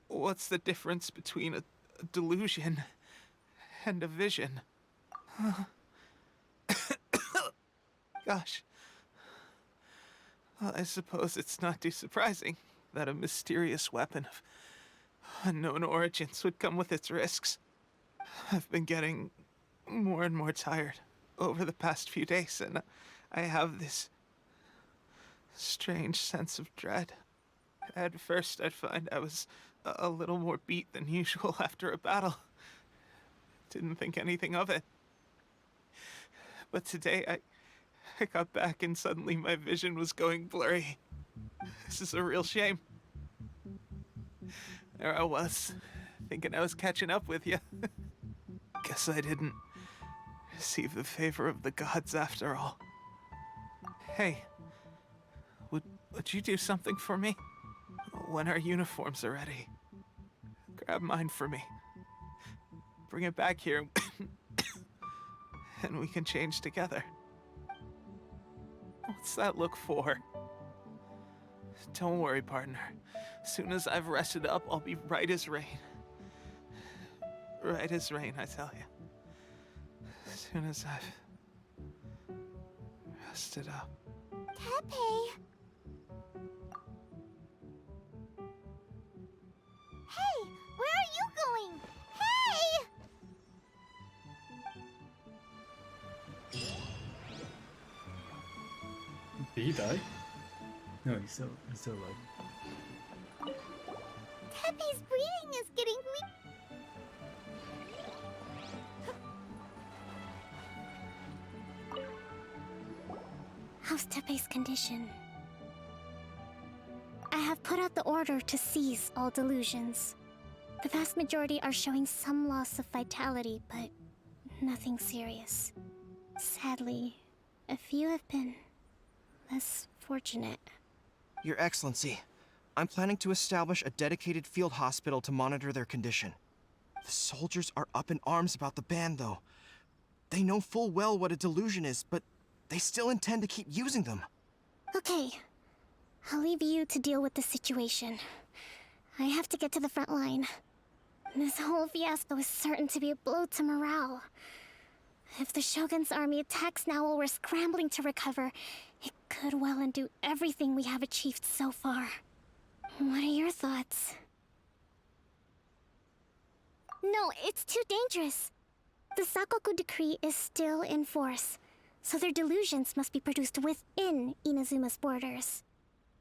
what's the difference between a delusion and a vision? Gosh. Well, I suppose it's not too surprising that a mysterious weapon of unknown origins would come with its risks. I've been getting more and more tired over the past few days, and I have this strange sense of dread. At first, I'd find I was a little more beat than usual after a battle. Didn't think anything of it. But today, I got back and suddenly my vision was going blurry. This is a real shame. There I was, thinking I was catching up with you. Guess I didn't receive the favor of the gods after all. Hey, would you do something for me? When our uniforms are ready, grab mine for me. Bring it back here, and we can change together. What's that look for? Don't worry, partner. As soon as I've rested up, I'll be right as rain. Right as rain, I tell you. As soon as I've rested up. Teppei! Hey, where are you going? Hey! Did he die? No, he's still alive. Teppei's breathing is getting weak. How's Teppei's condition? I have put out the order to cease all delusions. The vast majority are showing some loss of vitality, but nothing serious. Sadly, a few have been less fortunate. Your Excellency, I'm planning to establish a dedicated field hospital to monitor their condition. The soldiers are up in arms about the ban, though. They know full well what a delusion is, but they still intend to keep using them. Okay, I'll leave you to deal with the situation. I have to get to the front line. This whole fiasco is certain to be a blow to morale. If the Shogun's army attacks now while we're scrambling to recover, it could well undo everything we have achieved so far. What are your thoughts? No, it's too dangerous. The Sakoku decree is still in force, so their delusions must be produced within Inazuma's borders.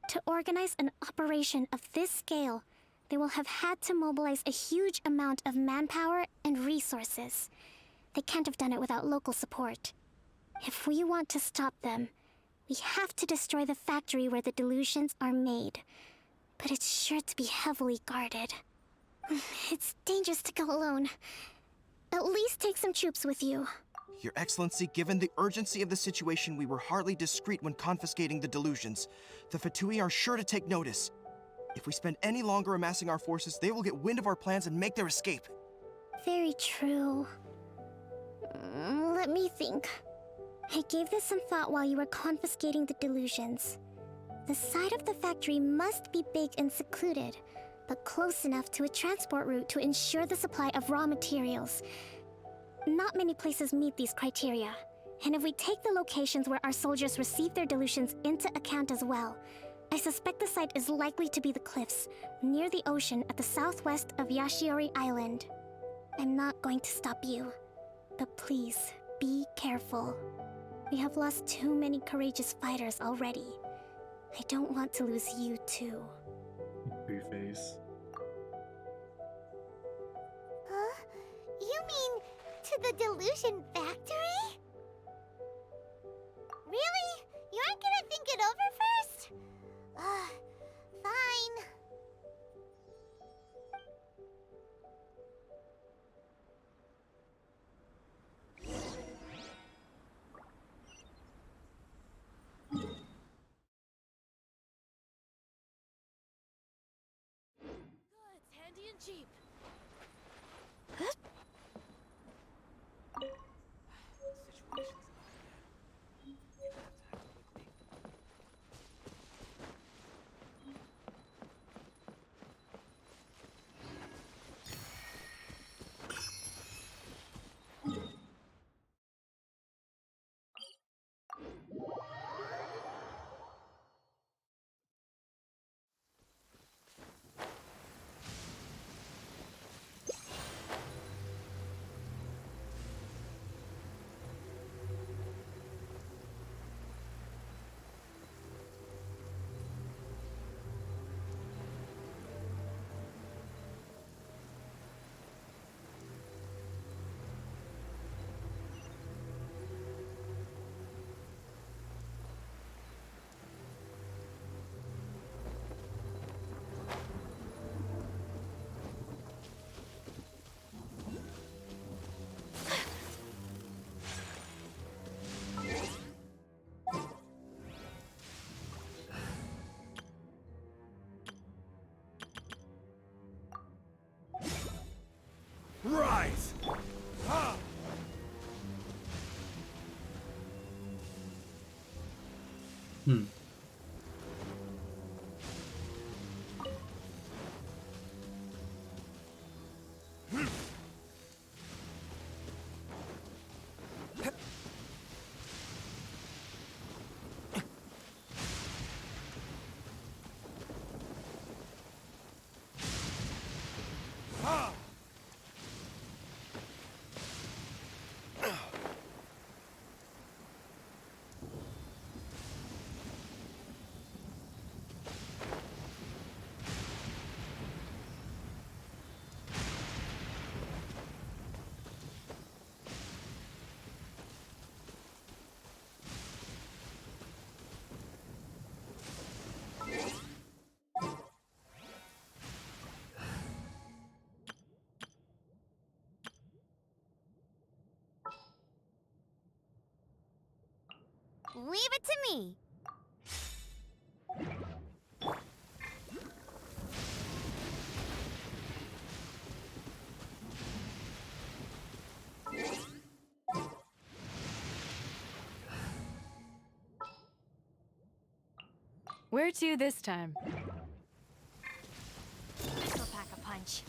To organize an operation of this scale, they will have had to mobilize a huge amount of manpower and resources. They can't have done it without local support. If we want to stop them, we have to destroy the factory where the delusions are made. But it's sure to be heavily guarded. It's dangerous to go alone. At least take some troops with you. Your Excellency, given the urgency of the situation, we were hardly discreet when confiscating the delusions. The Fatui are sure to take notice. If we spend any longer amassing our forces, they will get wind of our plans and make their escape. Very true. Let me think. I gave this some thought while you were confiscating the delusions. The side of the factory must be big and secluded, but close enough to a transport route to ensure the supply of raw materials. Not many places meet these criteria, and if we take the locations where our soldiers receive their delusions into account as well, I suspect the site is likely to be the cliffs, near the ocean at the southwest of Yashiori Island. I'm not going to stop you, but please, be careful. We have lost too many courageous fighters already. I don't want to lose you too. Preface. Huh? You mean to the delusion factory? Really? You aren't gonna think it over first? Fine. It's handy and cheap. Rise! Leave it to me. Where to this time? This'll pack a punch.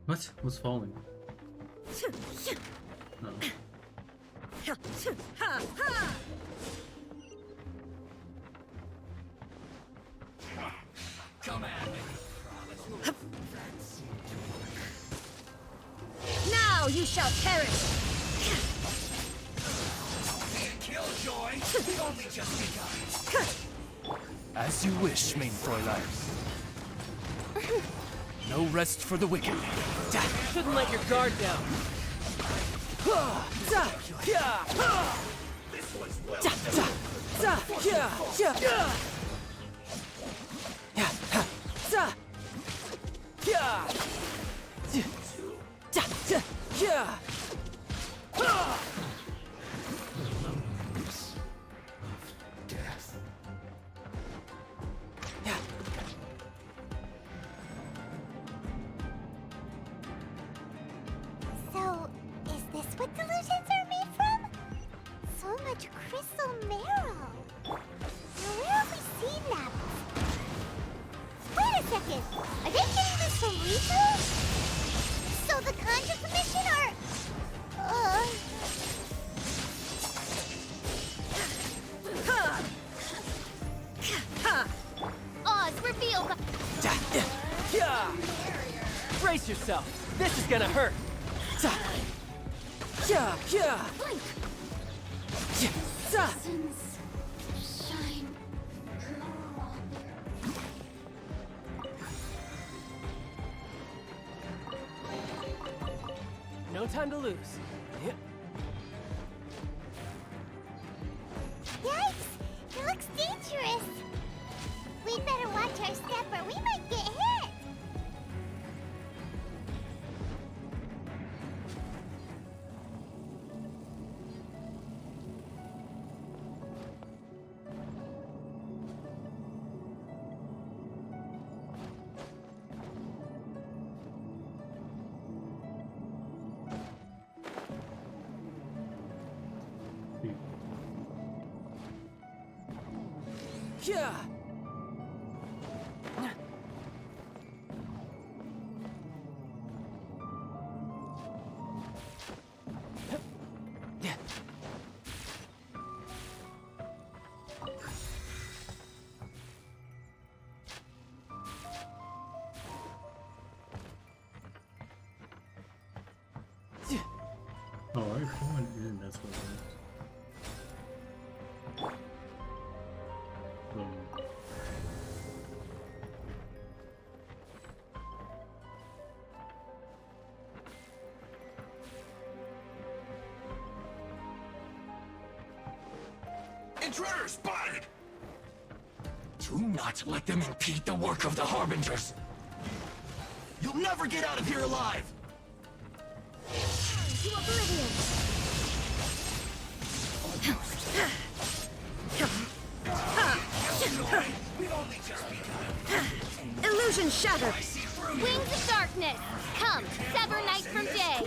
What? What's falling? No. Come at me. Now you shall perish! Killjoy! Only just begun. As you wish, main Fräulein. No rest for the wicked. Shouldn't let your guard down. This was well So, is this what delusions are made from? So much crystal marrow. Now, where have we seen that? Wait a second. Are they getting this from Riku? So the Conjure Commission are... Oz, reveal the... Brace yourself. This is gonna hurt. No time to lose. Yikes! It looks dangerous! We'd better watch our step or we might get hit! Yeah. Oh, I found it. That's what it is. Intruder spotted! Do not let them impede the work of the Harbingers! You'll never get out of here alive! To oblivion! We've only just begun. Illusion shattered! Wings of darkness! Come, sever night from day!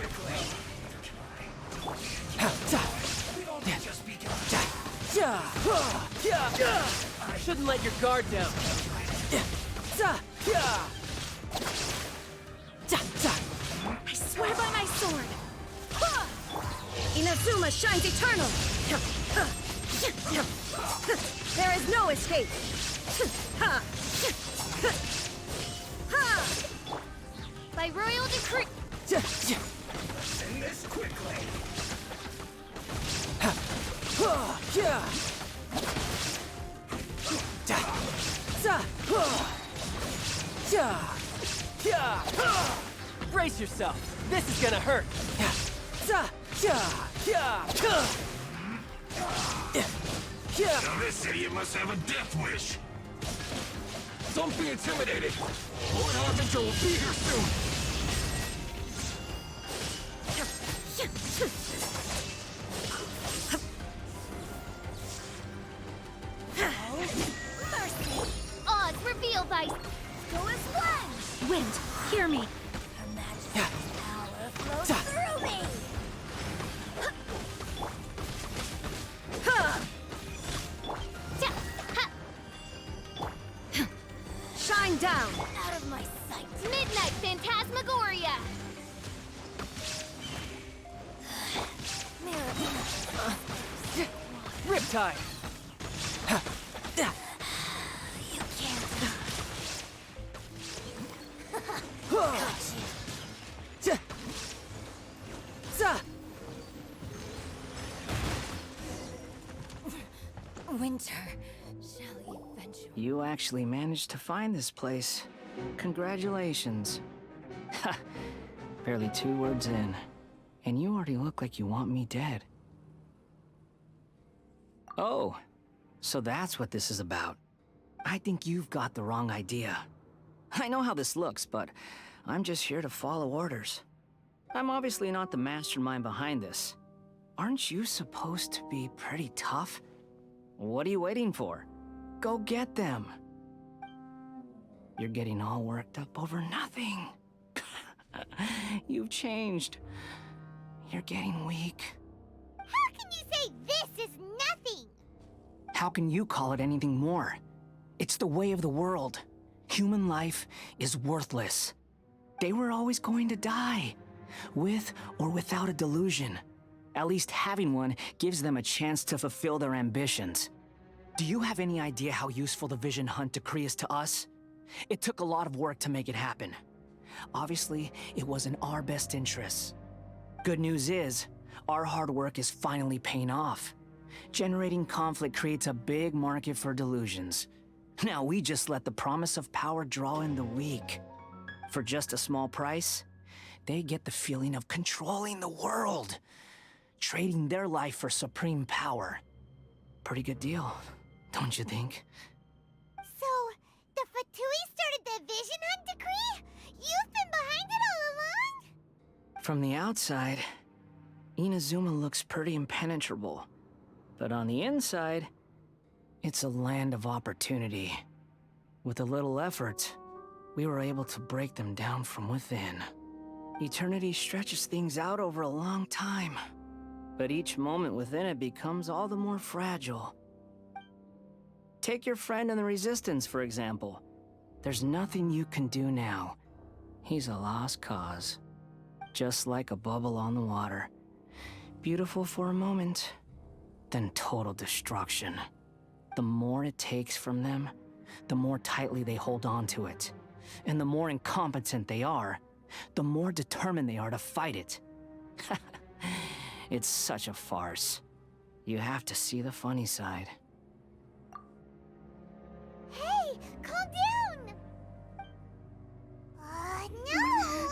We've only just begun. Shouldn't let your guard down. I swear by my sword! Inazuma shines eternal! There is no escape! By royal decree! End this quickly. Brace yourself. This is gonna hurt. Now this idiot must have a death wish. Don't be intimidated. Lord Harbinger will be here soon. Oz revealed by... Go as one! Wind, hear me! Her Majesty's power flows through me! Shine down! Out of my sight! Midnight Phantasmagoria! Riptide. You can't... Winter shall eventually... You actually managed to find this place. Congratulations. Ha! Barely 2 words in. And you already look like you want me dead. Oh, so that's what this is about. I think you've got the wrong idea. I know how this looks, but I'm just here to follow orders. I'm obviously not the mastermind behind this. Aren't you supposed to be pretty tough? What are you waiting for? Go get them. You're getting all worked up over nothing. You've changed. You're getting weak. How can you say this is nothing? How can you call it anything more? It's the way of the world. Human life is worthless. They were always going to die, with or without a delusion. At least having one gives them a chance to fulfill their ambitions. Do you have any idea how useful the Vision Hunt decree is to us? It took a lot of work to make it happen. Obviously, it was in our best interests. Good news is, our hard work is finally paying off. Generating conflict creates a big market for delusions. Now we just let the promise of power draw in the weak. For just a small price, they get the feeling of controlling the world, trading their life for supreme power. Pretty good deal, don't you think? So, the Fatui started the Vision Hunt decree? You've been behind it all along? From the outside, Inazuma looks pretty impenetrable. But on the inside, it's a land of opportunity. With a little effort, we were able to break them down from within. Eternity stretches things out over a long time, but each moment within it becomes all the more fragile. Take your friend in the Resistance, for example. There's nothing you can do now. He's a lost cause. Just like a bubble on the water. Beautiful for a moment, then total destruction. The more it takes from them, the more tightly they hold on to it. And the more incompetent they are, the more determined they are to fight it. It's such a farce. You have to see the funny side. Hey, calm down! No!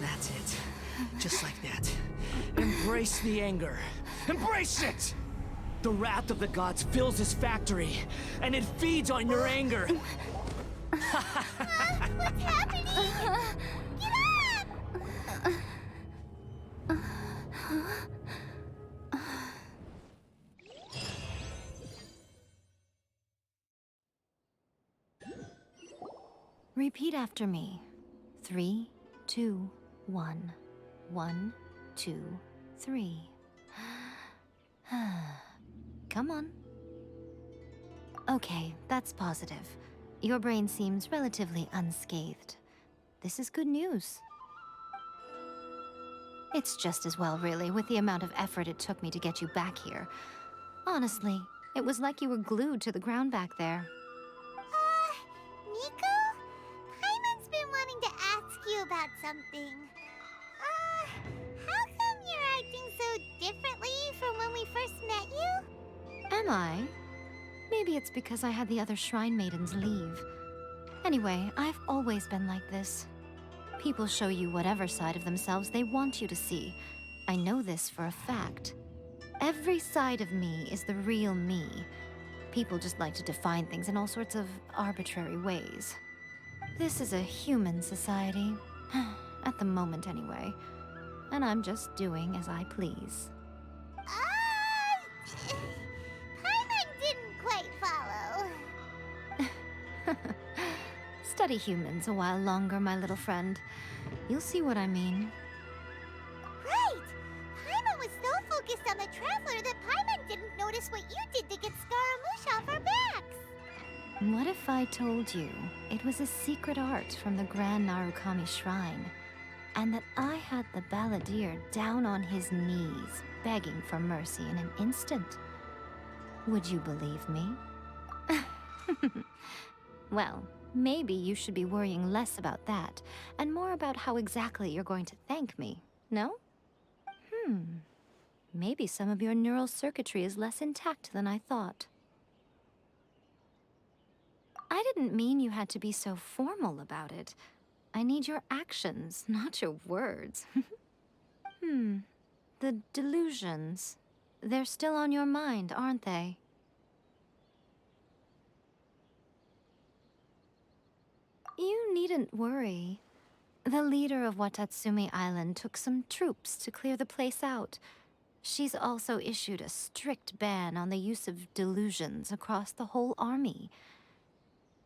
That's it. Just like that. Embrace the anger. Embrace it! The wrath of the gods fills this factory, and it feeds on your anger. What's happening? Get up! Repeat after me. 3, 2, 1. 1, 2, 3. Come on. Okay, that's positive. Your brain seems relatively unscathed. This is good news. It's just as well, really, with the amount of effort it took me to get you back here. Honestly, it was like you were glued to the ground back there. Nico? Paimon's been wanting to ask you about something. How come you're acting so differently from when we first met you? Am I? Maybe it's because I had the other Shrine Maidens leave. Anyway, I've always been like this. People show you whatever side of themselves they want you to see. I know this for a fact. Every side of me is the real me. People just like to define things in all sorts of arbitrary ways. This is a human society. At the moment, anyway. And I'm just doing as I please. Paimon didn't quite follow. Study humans a while longer, my little friend. You'll see what I mean. Right! Paimon was so focused on the Traveler that Paimon didn't notice what you did to get Scaramouche off our backs. What if I told you it was a secret art from the Grand Narukami Shrine, and that I had the Balladeer down on his knees, begging for mercy in an instant? Would you believe me? Well, maybe you should be worrying less about that, and more about how exactly you're going to thank me, no? Maybe some of your neural circuitry is less intact than I thought. I didn't mean you had to be so formal about it. I need your actions, not your words. The delusions. They're still on your mind, aren't they? You needn't worry. The leader of Watatsumi Island took some troops to clear the place out. She's also issued a strict ban on the use of delusions across the whole army.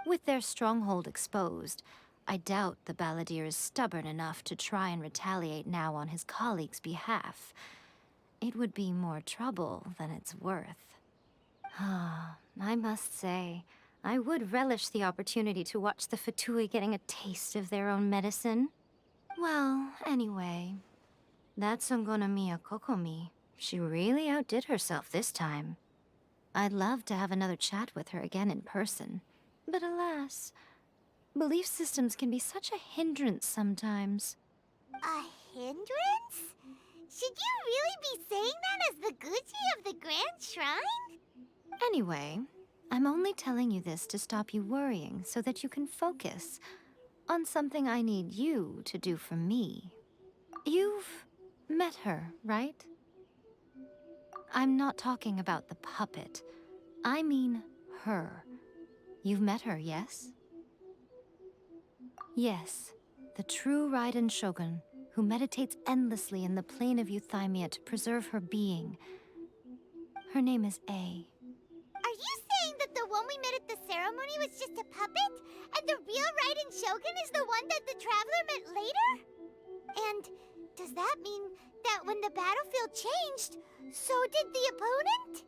With their stronghold exposed, I doubt the Balladeer is stubborn enough to try and retaliate now on his colleagues' behalf. It would be more trouble than it's worth. I must say, I would relish the opportunity to watch the Fatui getting a taste of their own medicine. Well, anyway, that Songonomiya Kokomi, she really outdid herself this time. I'd love to have another chat with her again in person. But alas, belief systems can be such a hindrance sometimes. A hindrance? Should you really be saying that as the Gucci of the Grand Shrine? Anyway, I'm only telling you this to stop you worrying so that you can focus on something I need you to do for me. You've met her, right? I'm not talking about the puppet. I mean her. You've met her, yes? Yes, the true Raiden Shogun, who meditates endlessly in the plane of Euthymia to preserve her being. Her name is A. Are you saying that the one we met at the ceremony was just a puppet? And the real Raiden Shogun is the one that the Traveler met later? And does that mean that when the battlefield changed, so did the opponent?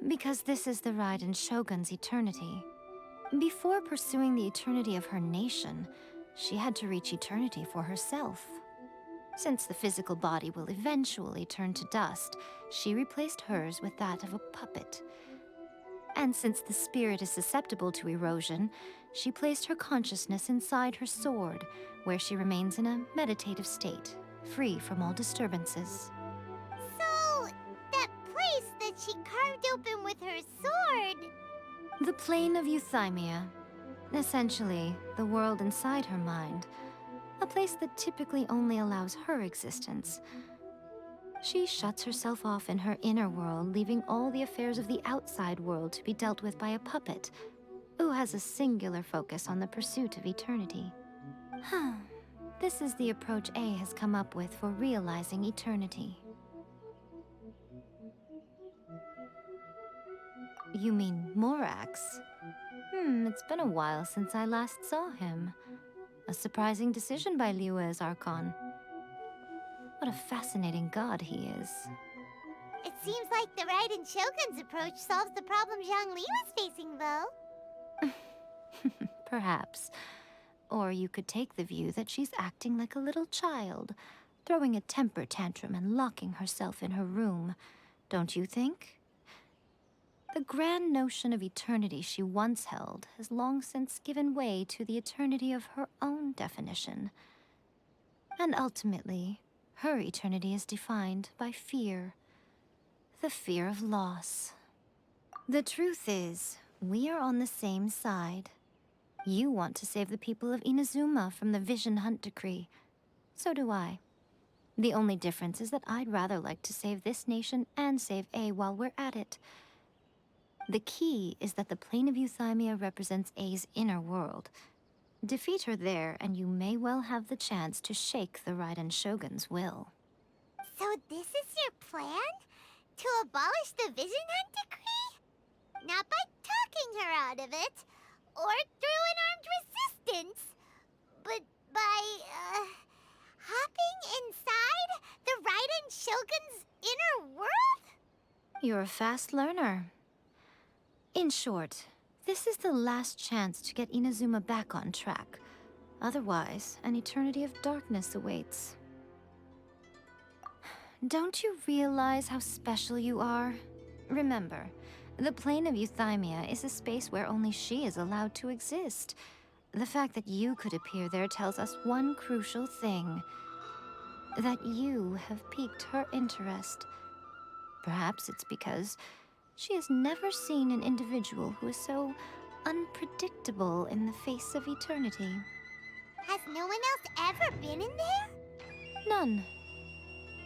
Because this is the Raiden Shogun's eternity. Before pursuing the eternity of her nation, she had to reach eternity for herself. Since the physical body will eventually turn to dust, she replaced hers with that of a puppet. And since the spirit is susceptible to erosion, she placed her consciousness inside her sword, where she remains in a meditative state, free from all disturbances. So, that place that she carved open with her sword... The plane of Euthymia. Essentially, the world inside her mind. A place that typically only allows her existence. She shuts herself off in her inner world, leaving all the affairs of the outside world to be dealt with by a puppet, who has a singular focus on the pursuit of eternity. This is the approach A has come up with for realizing eternity. You mean Morax? It's been a while since I last saw him. A surprising decision by Liyue's Archon. What a fascinating god he is. It seems like the Raiden Shogun's approach solves the problem Zhongli was facing, though. Perhaps. Or you could take the view that she's acting like a little child, throwing a temper tantrum and locking herself in her room. Don't you think? The grand notion of eternity she once held has long since given way to the eternity of her own definition. And ultimately, her eternity is defined by fear. The fear of loss. The truth is, we are on the same side. You want to save the people of Inazuma from the Vision Hunt decree. So do I. The only difference is that I'd rather like to save this nation and save A while we're at it. The key is that the plane of Euthymia represents A's inner world. Defeat her there, and you may well have the chance to shake the Raiden Shogun's will. So this is your plan? To abolish the Vision Hunt decree? Not by talking her out of it, or through an armed resistance, but by, hopping inside the Raiden Shogun's inner world? You're a fast learner. In short, this is the last chance to get Inazuma back on track. Otherwise, an eternity of darkness awaits. Don't you realize how special you are? Remember, the plane of Euthymia is a space where only she is allowed to exist. The fact that you could appear there tells us one crucial thing. That you have piqued her interest. Perhaps it's because she has never seen an individual who is so unpredictable in the face of eternity. Has no one else ever been in there? None.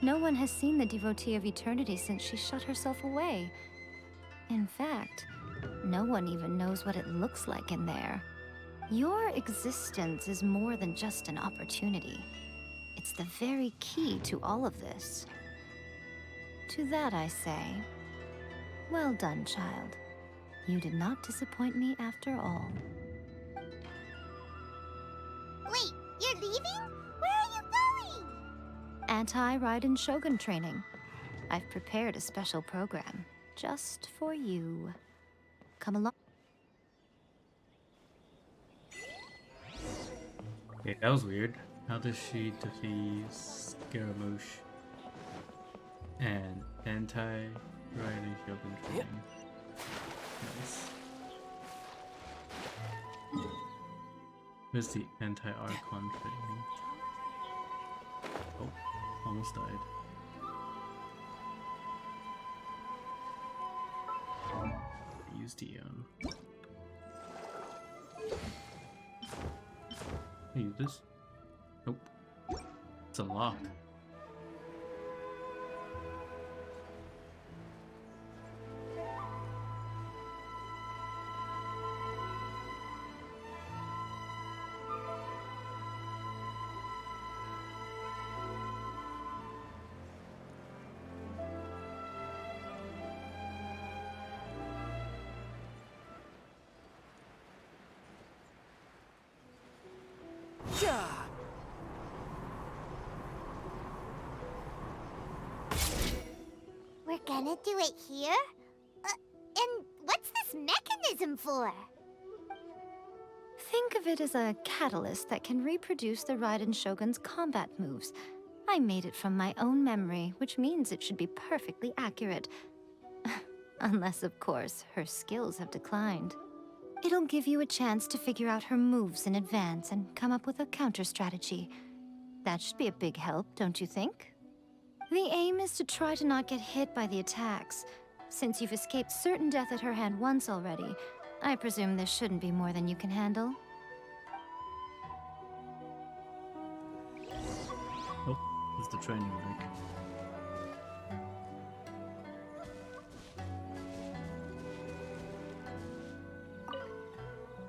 No one has seen the devotee of eternity since she shut herself away. In fact, no one even knows what it looks like in there. Your existence is more than just an opportunity. It's the very key to all of this. To that I say, well done, child. You did not disappoint me after all. Wait, you're leaving? Where are you going? Anti-Raiden Shogun training. I've prepared a special program just for you. Come along. Okay, that was weird. How does she defeat Scaramouche and anti-Raiden Shogun training? Nice. Where's the anti-Archon training? Oh, almost died. Use the Can I use this? Nope. It's unlocked. We're gonna do it here? And what's this mechanism for? Think of it as a catalyst that can reproduce the Raiden Shogun's combat moves. I made it from my own memory, which means it should be perfectly accurate. Unless, of course, her skills have declined. It'll give you a chance to figure out her moves in advance and come up with a counter strategy. That should be a big help, don't you think? The aim is to try to not get hit by the attacks. Since you've escaped certain death at her hand once already, I presume this shouldn't be more than you can handle. Oh, it's the training rig.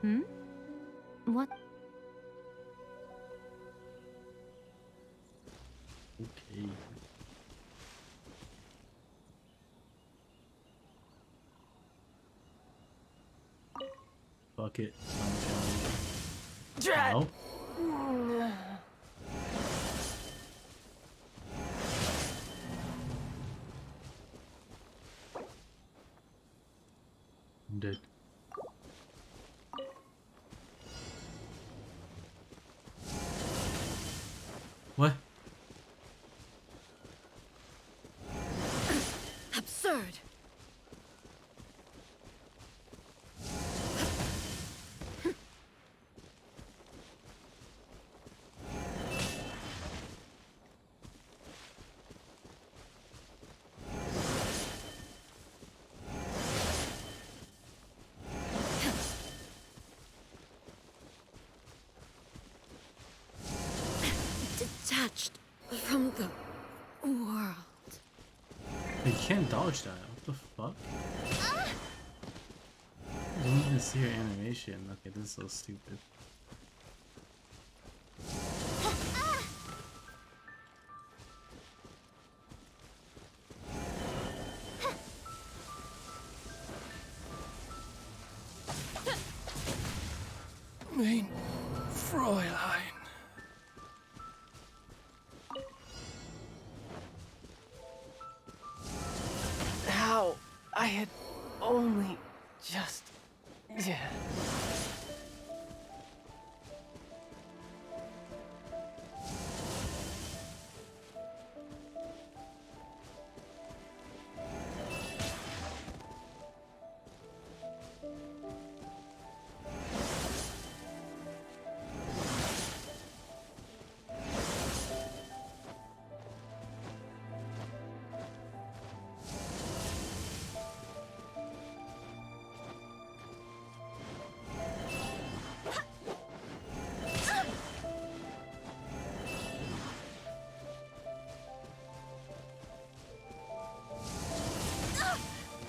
Hmm? What? Okay. Fuck it. Dread! Ow. I'm dead. What? Absurd. Detached from the world. You can't dodge that. What the fuck? I don't even see her animation. Okay, this is so stupid. Mein Fräulein. How I had only just... Yeah.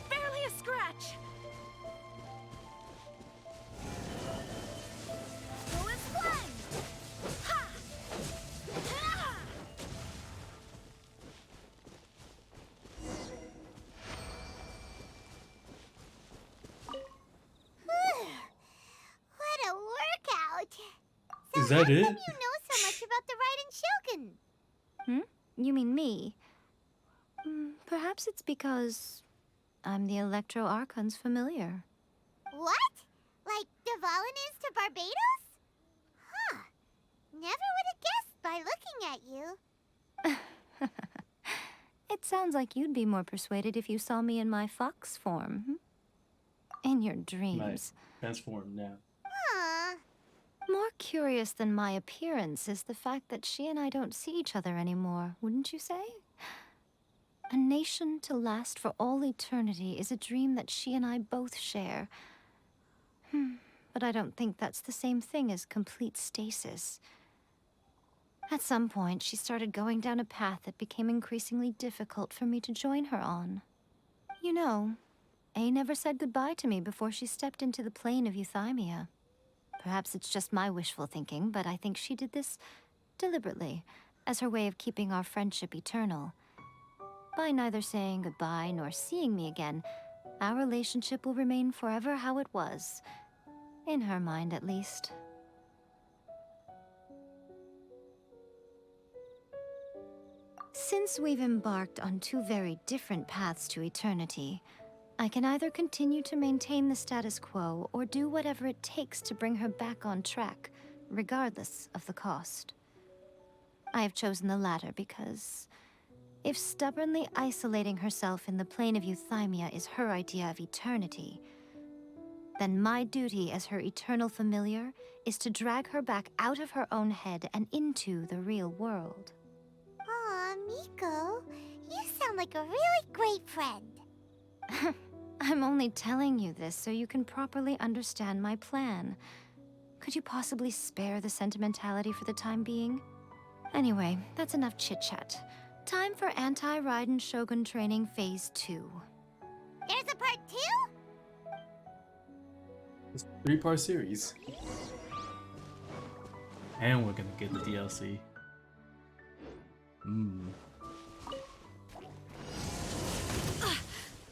Barely a scratch. Go as one. Ha! Ah! What a workout! Is that it? How come you know so much about the Raiden Shogun? Hmm? You mean me? Perhaps it's because I'm the Electro Archon's familiar. What? Like Dvalin is to Barbados? Huh. Never would have guessed by looking at you. It sounds like you'd be more persuaded if you saw me in my fox form. In your dreams. Nice. Transform now. Aw. More curious than my appearance is the fact that she and I don't see each other anymore, wouldn't you say? A nation to last for all eternity is a dream that she and I both share. But I don't think that's the same thing as complete stasis. At some point, she started going down a path that became increasingly difficult for me to join her on. You know, A never said goodbye to me before she stepped into the plane of Euthymia. Perhaps it's just my wishful thinking, but I think she did this deliberately, as her way of keeping our friendship eternal. By neither saying goodbye nor seeing me again, our relationship will remain forever how it was. In her mind, at least. Since we've embarked on two very different paths to eternity, I can either continue to maintain the status quo or do whatever it takes to bring her back on track, regardless of the cost. I have chosen the latter because if stubbornly isolating herself in the plane of Euthymia is her idea of eternity, then my duty as her eternal familiar is to drag her back out of her own head and into the real world. Aw, Miko, you sound like a really great friend. I'm only telling you this so you can properly understand my plan. Could you possibly spare the sentimentality for the time being? Anyway, that's enough chit-chat. Time for Anti-Raiden Shogun Training Phase 2. There's a part 2? It's a 3-part series. And we're gonna get the DLC.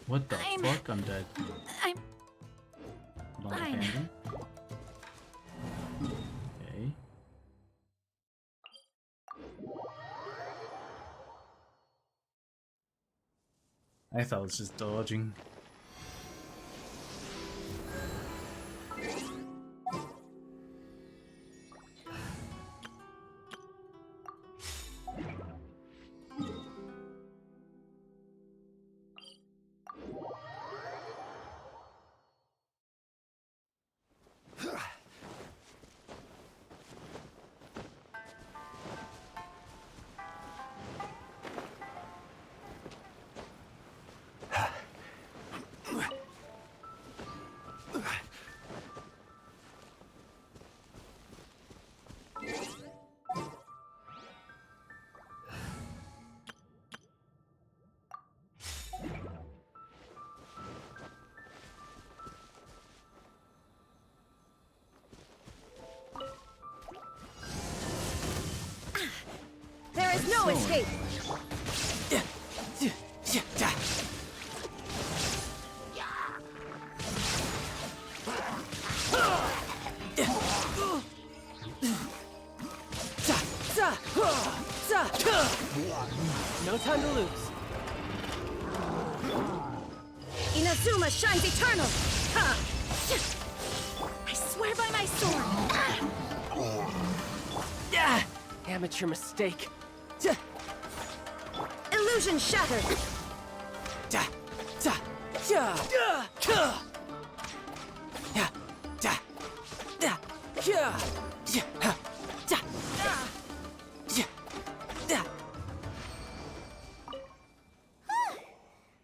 What the fuck? I'm dead. I'm Long fine. abandon. Okay. I thought it was just dodging. There is no escape! No time to lose. Inazuma shines eternal! Ha! I swear by my sword! Amateur mistake. Illusion shattered!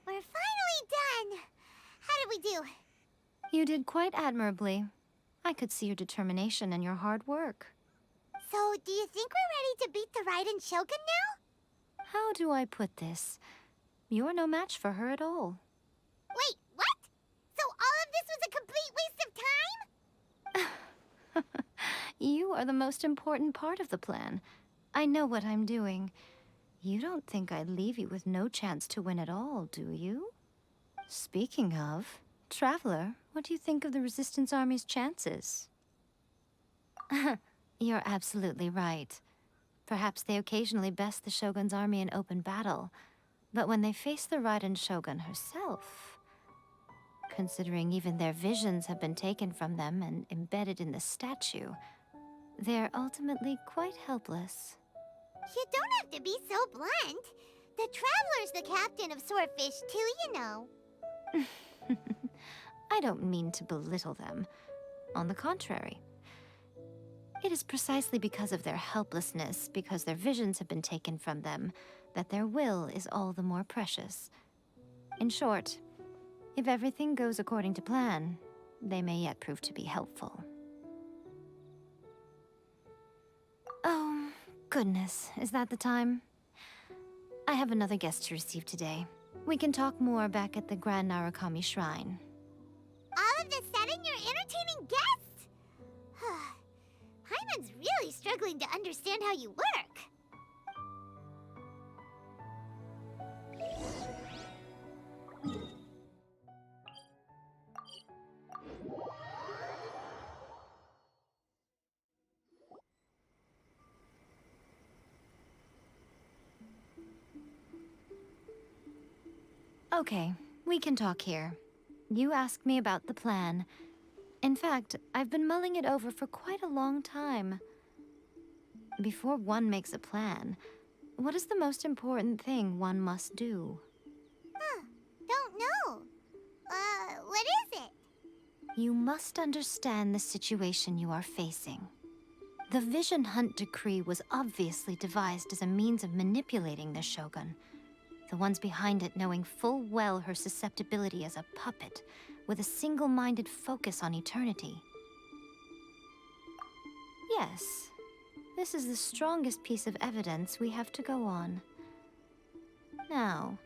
We're finally done. How did we do? You did quite admirably. I could see your determination and your hard work. So, do you think we're ready to beat the Raiden Shogun now? How do I put this? You're no match for her at all. Wait, what? So all of this was a complete waste of time? You are the most important part of the plan. I know what I'm doing. You don't think I'd leave you with no chance to win at all, do you? Speaking of, Traveler, what do you think of the Resistance Army's chances? You're absolutely right. Perhaps they occasionally best the Shogun's army in open battle, but when they face the Raiden Shogun herself, considering even their visions have been taken from them and embedded in the statue, they're ultimately quite helpless. You don't have to be so blunt. The Traveler's the captain of Swordfish too, you know. I don't mean to belittle them. On the contrary. It is precisely because of their helplessness, because their visions have been taken from them, that their will is all the more precious. In short, if everything goes according to plan, they may yet prove to be helpful. Oh, goodness, is that the time? I have another guest to receive today. We can talk more back at the Grand Narukami Shrine. All of a sudden, you're entertaining guests? Paimon's really struggling to understand how you work. Okay, we can talk here. You asked me about the plan. In fact, I've been mulling it over for quite a long time. Before one makes a plan, what is the most important thing one must do? Don't know. What is it? You must understand the situation you are facing. The Vision Hunt Decree was obviously devised as a means of manipulating the Shogun. The ones behind it knowing full well her susceptibility as a puppet, with a single-minded focus on eternity. Yes, this is the strongest piece of evidence we have to go on. Now,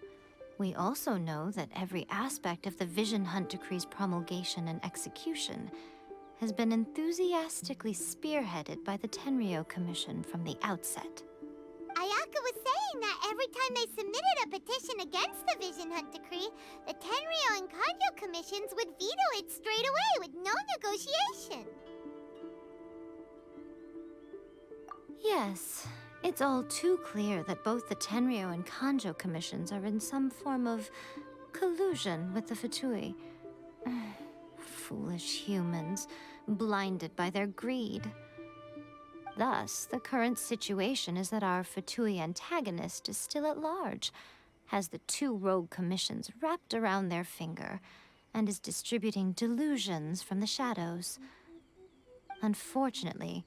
we also know that every aspect of the Vision Hunt Decree's promulgation and execution has been enthusiastically spearheaded by the Tenryou Commission from the outset. Ayaka was saying that every time they submitted a petition against the Vision Hunt Decree, the Tenryou and Kanjo commissions would veto it straight away with no negotiation. Yes, it's all too clear that both the Tenryou and Kanjo commissions are in some form of collusion with the Fatui. Foolish humans, blinded by their greed. Thus, the current situation is that our Fatui antagonist is still at large, has the two rogue commissions wrapped around their finger, and is distributing delusions from the shadows. Unfortunately,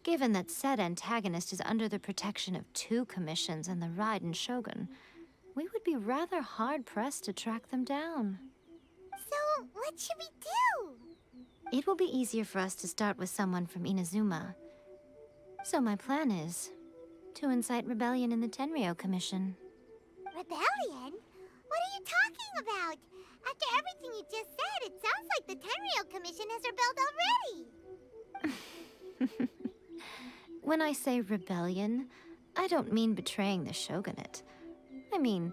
given that said antagonist is under the protection of two commissions and the Raiden Shogun, we would be rather hard-pressed to track them down. So, what should we do? It will be easier for us to start with someone from Inazuma. So my plan is to incite rebellion in the Tenryou Commission. Rebellion? What are you talking about? After everything you just said, it sounds like the Tenryou Commission has rebelled already. When I say rebellion, I don't mean betraying the shogunate. I mean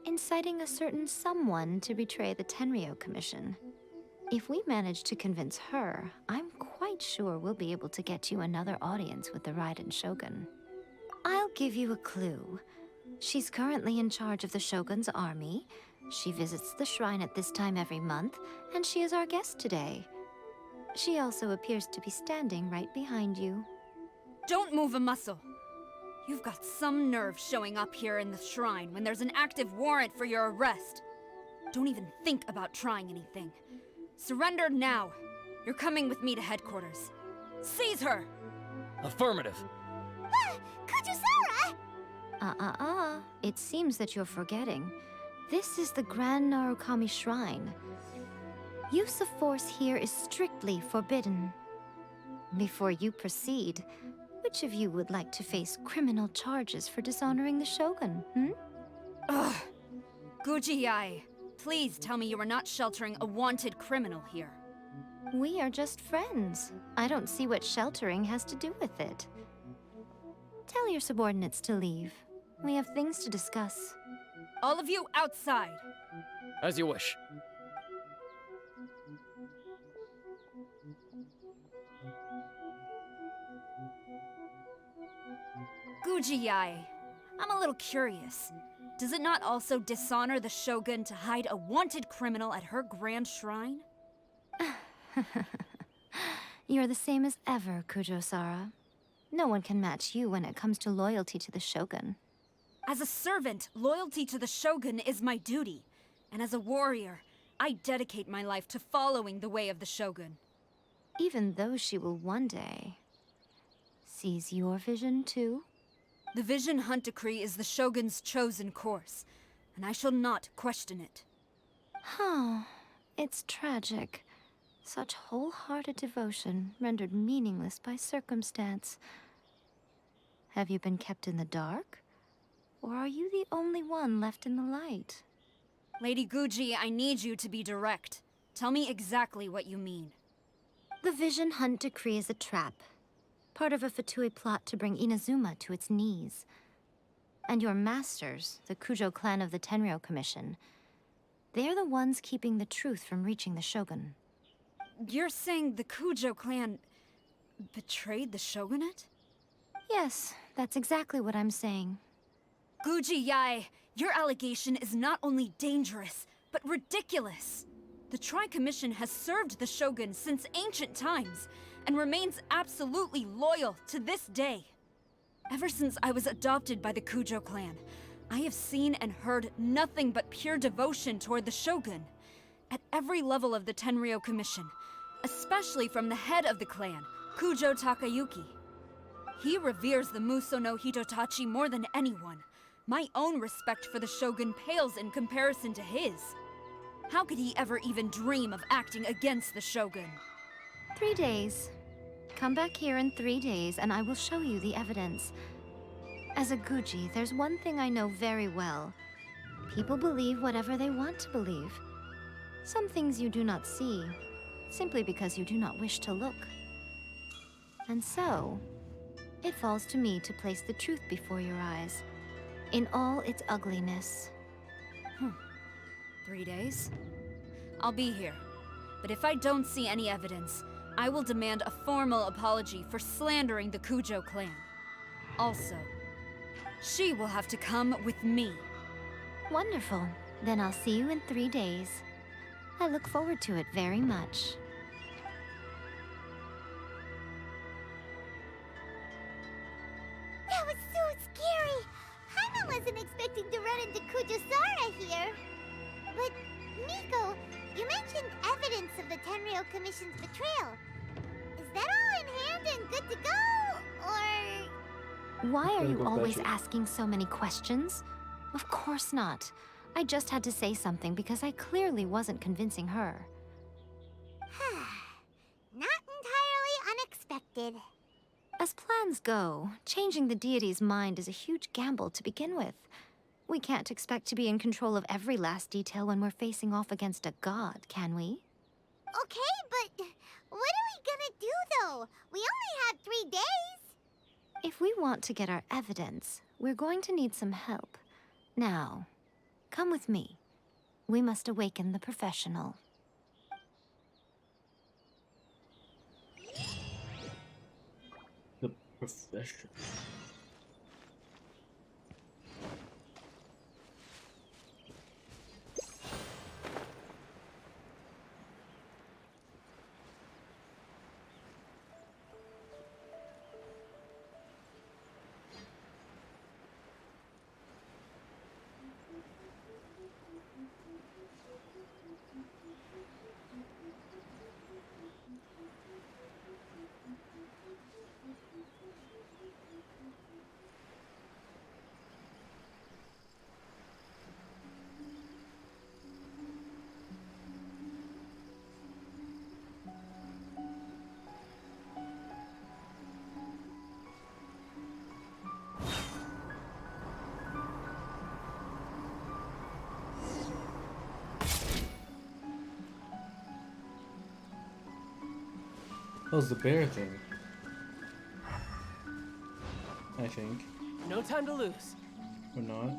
inciting a certain someone to betray the Tenryou Commission. If we manage to convince her, I'm quite sure we'll be able to get you another audience with the Raiden Shogun. I'll give you a clue. She's currently in charge of the Shogun's army. She visits the shrine at this time every month, and she is our guest today. She also appears to be standing right behind you. Don't move a muscle. You've got some nerve showing up here in the shrine when there's an active warrant for your arrest. Don't even think about trying anything. Surrender now. You're coming with me to headquarters. Seize her! Affirmative. Kujusara! It seems that you're forgetting. This is the Grand Narukami Shrine. Use of force here is strictly forbidden. Before you proceed, which of you would like to face criminal charges for dishonoring the Shogun, Ugh! Guji-ai, please tell me you are not sheltering a wanted criminal here. We are just friends. I don't see what sheltering has to do with it. Tell your subordinates to leave. We have things to discuss. All of you outside! As you wish. Guji-ai, I'm a little curious. Does it not also dishonor the Shogun to hide a wanted criminal at her grand shrine? You're the same as ever, Kujo-sara. No one can match you when it comes to loyalty to the Shogun. As a servant, loyalty to the Shogun is my duty. And as a warrior, I dedicate my life to following the way of the Shogun. Even though she will one day seize your vision too? The Vision Hunt Decree is the Shogun's chosen course, and I shall not question it. Huh. It's tragic. Such wholehearted devotion rendered meaningless by circumstance. Have you been kept in the dark? Or are you the only one left in the light? Lady Guji, I need you to be direct. Tell me exactly what you mean. The Vision Hunt Decree is a trap. Part of a Fatui plot to bring Inazuma to its knees. And your masters, the Kujo clan of the Tenryou Commission, they're the ones keeping the truth from reaching the Shogun. You're saying the Kujo clan betrayed the Shogunate? Yes, that's exactly what I'm saying. Guji-ai, Your allegation is not only dangerous, but ridiculous. The Tri-Commission has served the Shogun since ancient times, and remains absolutely loyal to this day. Ever since I was adopted by the Kujo clan, I have seen and heard nothing but pure devotion toward the Shogun. At every level of the Tenryou Commission, especially from the head of the clan, Kujo Takayuki. He reveres the Muso no Hitotachi more than anyone. My own respect for the Shogun pales in comparison to his. How could he ever even dream of acting against the Shogun? 3 days. Come back here in 3 days and I will show you the evidence. As a Guji, there's one thing I know very well. People believe whatever they want to believe. Some things you do not see, simply because you do not wish to look. And so, it falls to me to place the truth before your eyes, in all its ugliness. 3 days? I'll be here. But if I don't see any evidence, I will demand a formal apology for slandering the Kujo clan. Also, she will have to come with me. Wonderful. Then I'll see you in 3 days. I look forward to it very much. That was so scary! Paimon wasn't expecting to run into Kujosara here. But, Miko, you mentioned evidence of the Tenryou Commission's betrayal. Is that all in hand and good to go, or...? Why are Gotta you go always fetch it. asking so many questions? Of course not. I just had to say something because I clearly wasn't convincing her. Not entirely unexpected. As plans go, changing the deity's mind is a huge gamble to begin with. We can't expect to be in control of every last detail when we're facing off against a god, can we? Okay, but what are we gonna do, though? We only have 3 days. If we want to get our evidence, we're going to need some help. Now, come with me. We must awaken the professional. The profession. That was the bear thing. I think. No time to lose. Or not.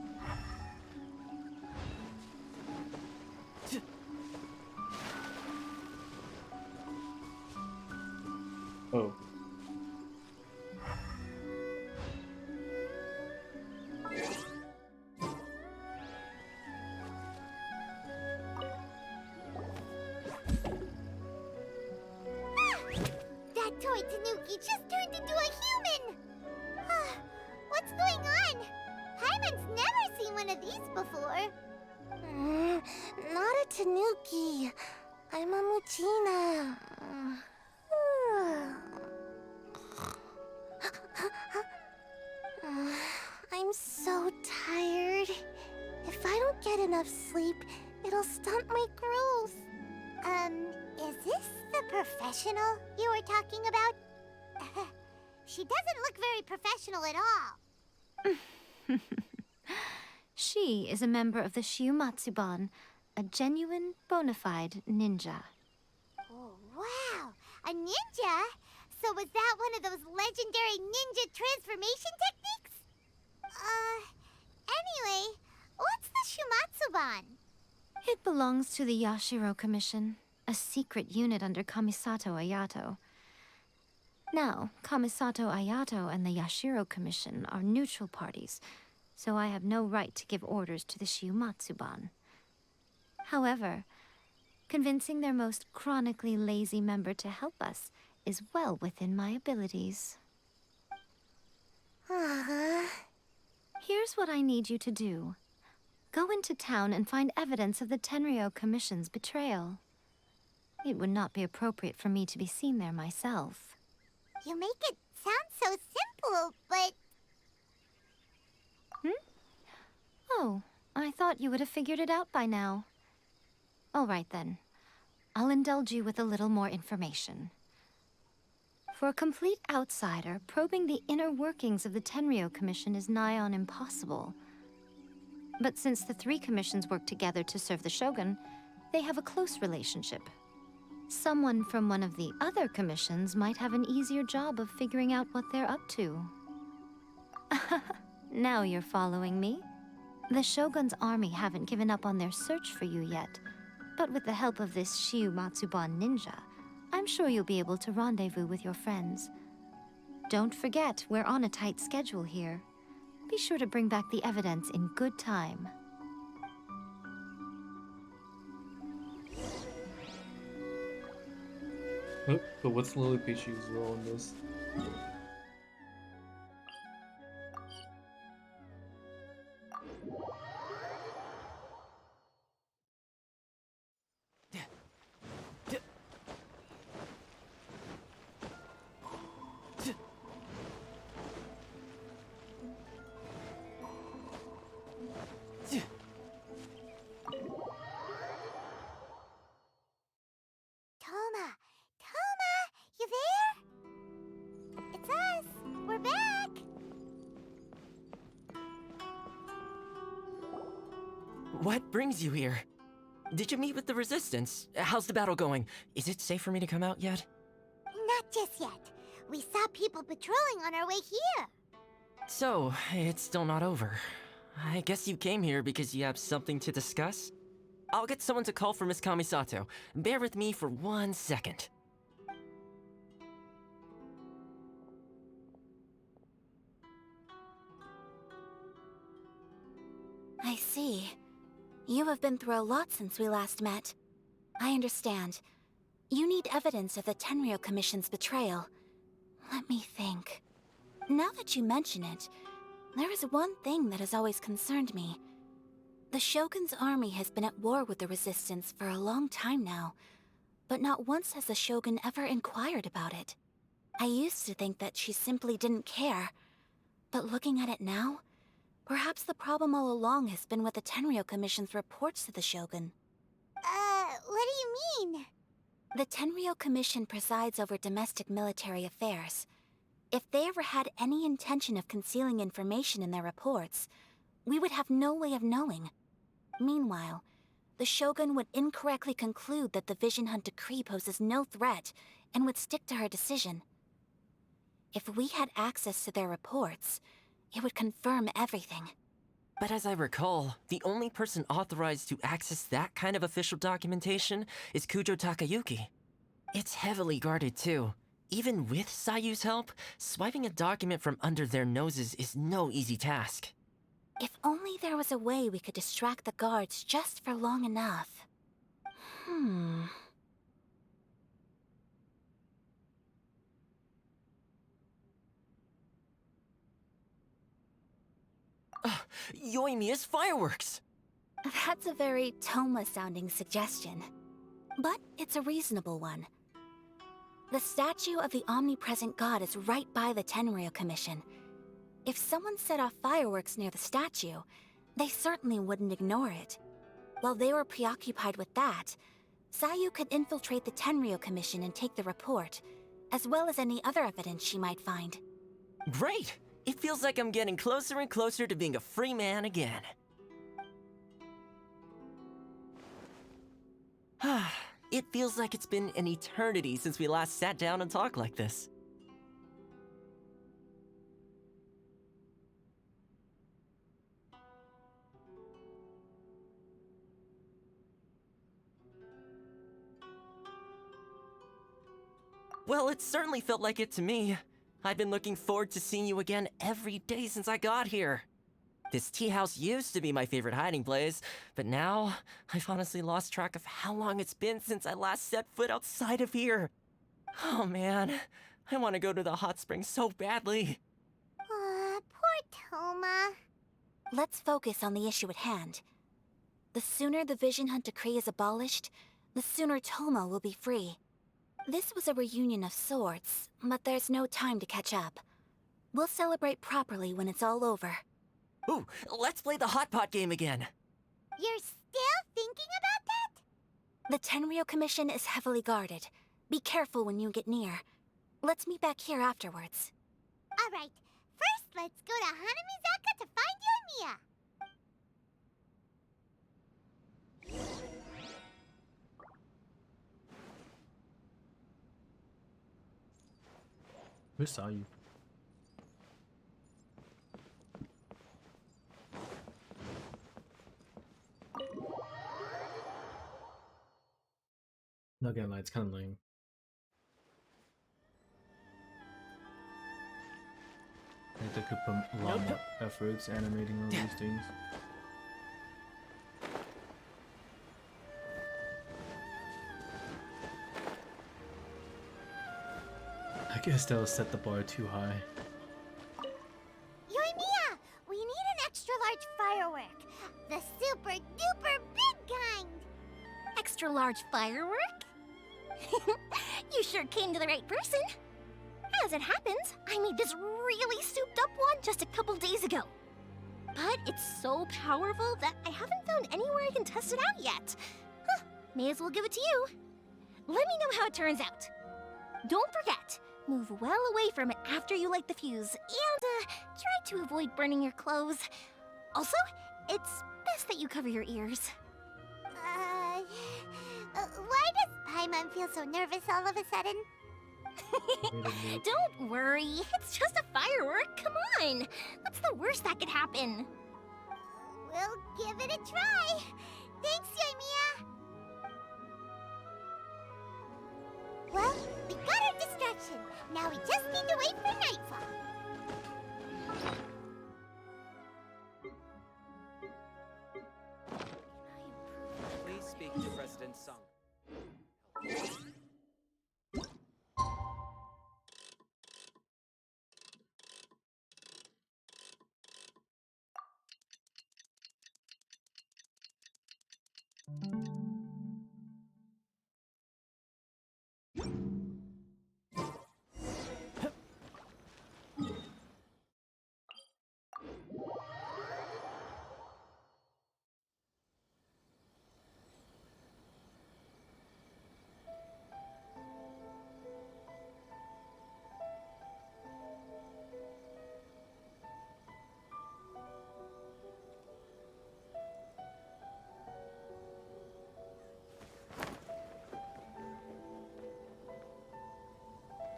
Oh. That toy Tanuki just turned into a human! What's going on? Paimon's never seen one of these before. Not a Tanuki. I'm a Muchina. I'm so tired. If I don't get enough sleep, it'll stunt my growth. Is this the professional you were talking about? She doesn't look very professional at all. She is a member of the Shiumatsuban, a genuine, bona fide ninja. Oh, wow! A ninja? So was that one of those legendary ninja transformation techniques? Anyway, what's the Shumatsuban? It belongs to the Yashiro Commission, a secret unit under Kamisato Ayato. Now, Kamisato Ayato and the Yashiro Commission are neutral parties, so I have no right to give orders to the Shiumatsuban. However, convincing their most chronically lazy member to help us is well within my abilities. Here's what I need you to do. Go into town and find evidence of the Tenryou Commission's betrayal. It would not be appropriate for me to be seen there myself. You make it sound so simple, but... Oh, I thought you would have figured it out by now. All right then. I'll indulge you with a little more information. For a complete outsider, probing the inner workings of the Tenryou Commission is nigh on impossible. But since the three commissions work together to serve the Shogun, they have a close relationship. Someone from one of the other commissions might have an easier job of figuring out what they're up to. Now you're following me. The Shogun's army haven't given up on their search for you yet, but with the help of this Shiumatsuban ninja, I'm sure you'll be able to rendezvous with your friends. Don't forget, we're on a tight schedule here. Be sure to bring back the evidence in good time. Oh, but what's Lily Peachy's role in this? Toma, you there? It's us. We're back. What brings you here? Did you meet with the Resistance? How's the battle going? Is it safe for me to come out yet? Not just yet. We saw people patrolling on our way here. So, it's still not over. I guess you came here because you have something to discuss? I'll get someone to call for Miss Kamisato. Bear with me for 1 second. I see. You have been through a lot since we last met. I understand. You need evidence of the Tenryou Commission's betrayal. Let me think. Now that you mention it, there is one thing that has always concerned me. The Shogun's army has been at war with the Resistance for a long time now, but not once has the Shogun ever inquired about it. I used to think that she simply didn't care, but looking at it now, perhaps the problem all along has been with the Tenryou Commission's reports to the Shogun. What do you mean? The Tenryou Commission presides over domestic military affairs. If they ever had any intention of concealing information in their reports, we would have no way of knowing. Meanwhile, the Shogun would incorrectly conclude that the Vision Hunt decree poses no threat and would stick to her decision. If we had access to their reports, it would confirm everything. But as I recall, the only person authorized to access that kind of official documentation is Kujo Takayuki. It's heavily guarded too. Even with Sayu's help, swiping a document from under their noses is no easy task. If only there was a way we could distract the guards just for long enough. Yoimiya's fireworks! That's a very Toma-sounding suggestion. But it's a reasonable one. The statue of the omnipresent god is right by the Tenryou Commission. If someone set off fireworks near the statue, they certainly wouldn't ignore it. While they were preoccupied with that, Sayu could infiltrate the Tenryou Commission and take the report, as well as any other evidence she might find. Great! It feels like I'm getting closer and closer to being a free man again. It feels like it's been an eternity since we last sat down and talked like this. Well, it certainly felt like it to me. I've been looking forward to seeing you again every day since I got here. This tea house used to be my favorite hiding place, but now I've honestly lost track of how long it's been since I last set foot outside of here. Oh man, I want to go to the hot springs so badly. Poor Toma. Let's focus on the issue at hand. The sooner the Vision Hunt Decree is abolished, the sooner Toma will be free. This was a reunion of sorts, but there's no time to catch up. We'll celebrate properly when it's all over. Ooh, let's play the hot pot game again. You're still thinking about that? The Tenryou Commission is heavily guarded. Be careful when you get near. Let's meet back here afterwards. All right. First, let's go to Hanamizaka to find Yoimiya. Who saw you? Not gonna lie, it's kind of lame. I think they could put a lot more efforts animating all these things. I guess they'll set the bar too high. Yoimiya, we need an extra large firework. The super duper big kind. Extra large firework? You sure came to the right person. As it happens, I made this really souped up one just a couple days ago. But it's so powerful that I haven't found anywhere I can test it out yet. Huh, may as well give it to you. Let me know how it turns out. Don't forget, move well away from it after you light the fuse, and try to avoid burning your clothes. Also, it's best that you cover your ears. Why does Paimon feel so nervous all of a sudden? Don't worry, it's just a firework, come on! What's the worst that could happen? We'll give it a try. Thanks, Yoimiya. Well, we got our distraction. Now we just need to wait for nightfall. Please speak to President Sung.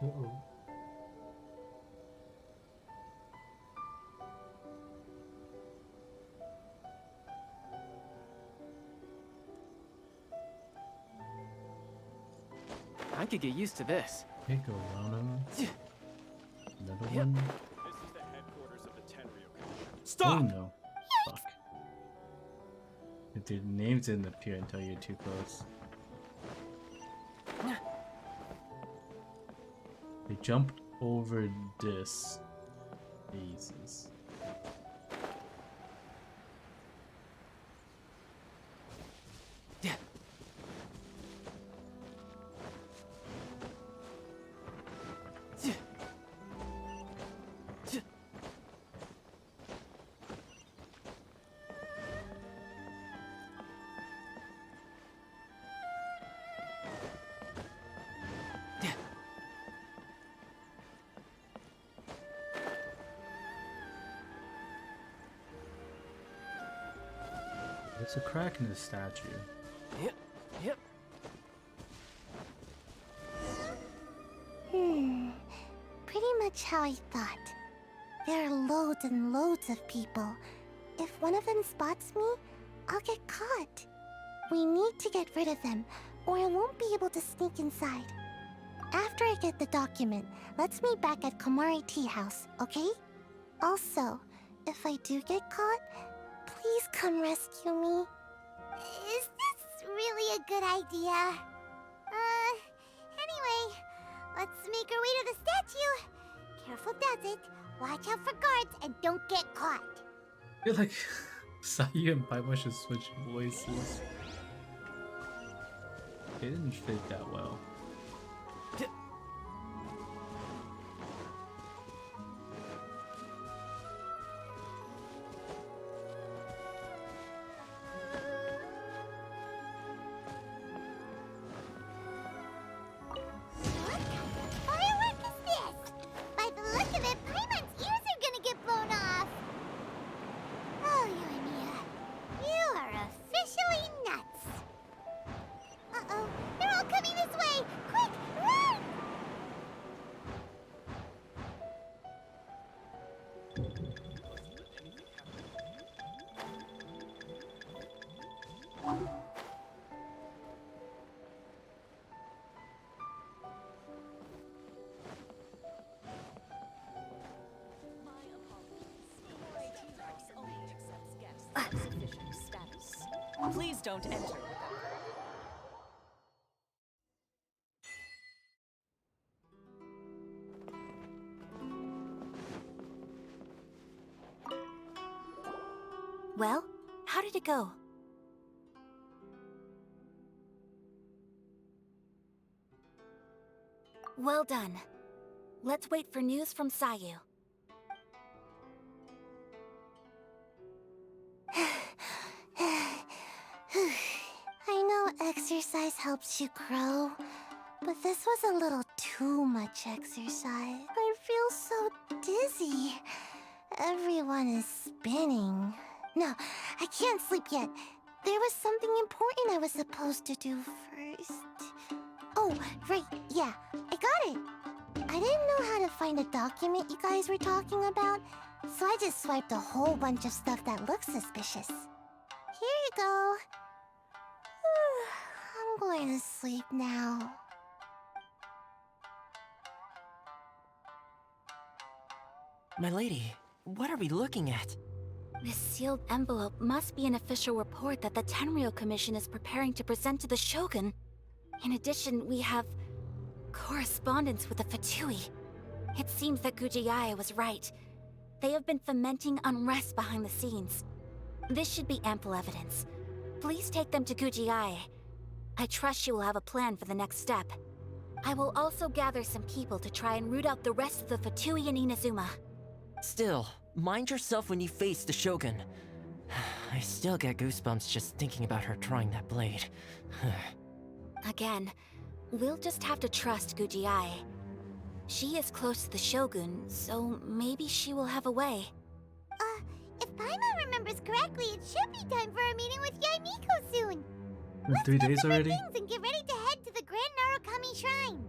Uh-oh. I could get used to this. Okay, go around him. Another one. This is the headquarters of the Tenryou Commission. Stop! Oh no. Fuck. If their names didn't appear until you're too close. They jumped over this. Jesus. There's a crack in the statue. Yep. Pretty much how I thought. There are loads and loads of people. If one of them spots me, I'll get caught. We need to get rid of them, or I won't be able to sneak inside. After I get the document, let's meet back at Komari Tea House, okay? Also, if I do get caught, please come rescue me. Is this really a good idea? Anyway, let's make our way to the statue. Careful does it. Watch out for guards and don't get caught. I feel like Sayu and Paimon should switch voices. They didn't fit that well. Please don't enter without. Well, how did it go? Well done. Let's wait for news from Sayu. I know exercise helps you grow, but this was a little too much exercise. I feel so dizzy. Everyone is spinning. No, I can't sleep yet. There was something important I was supposed to do first. Oh, right, yeah, I got it. I didn't know how to find a document you guys were talking about, so I just swiped a whole bunch of stuff that looks suspicious. Here you go. I'm going to sleep now. My lady, what are we looking at? This sealed envelope must be an official report that the Tenryou Commission is preparing to present to the Shogun. In addition, we have correspondence with the Fatui. It seems that Gujiae was right. They have been fomenting unrest behind the scenes. This should be ample evidence. Please take them to Gujiae. I trust she will have a plan for the next step. I will also gather some people to try and root out the rest of the Fatui in Inazuma. Still, mind yourself when you face the Shogun. I still get goosebumps just thinking about her trying that blade. Again, we'll just have to trust Gujiae. She is close to the Shogun, so maybe she will have a way. If Paimon remembers correctly, it should be time for a meeting with Yae Miko soon. In 3 days already? Things and get ready to head to the Grand Narukami Shrine.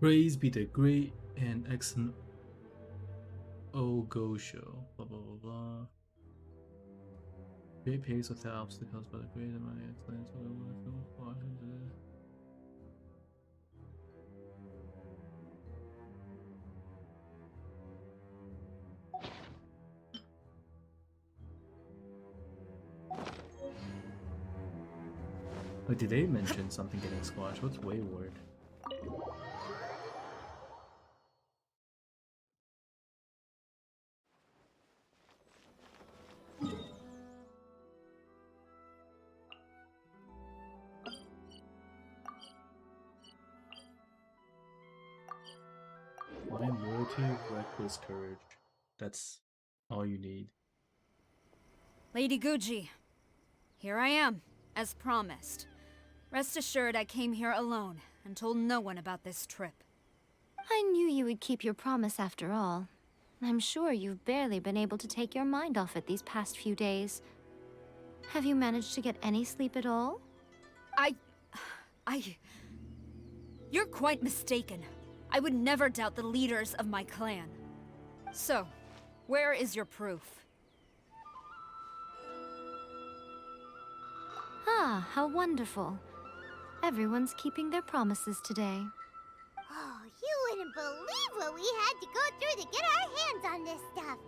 Praise be the great and excellent Ogosho. Blah blah blah blah. Great pace without obstacles, but a great amount of excellence. Wait, did they mention something getting squashed? What's Wayward? Blind loyalty, reckless courage. That's all you need. Lady Guji, here I am, as promised. Rest assured I came here alone and told no one about this trip. I knew you would keep your promise after all. I'm sure you've barely been able to take your mind off it these past few days. Have you managed to get any sleep at all? You're quite mistaken. I would never doubt the leaders of my clan. So, where is your proof? Ah, how wonderful. Everyone's keeping their promises today. Oh, you wouldn't believe what we had to go through to get our hands on this stuff.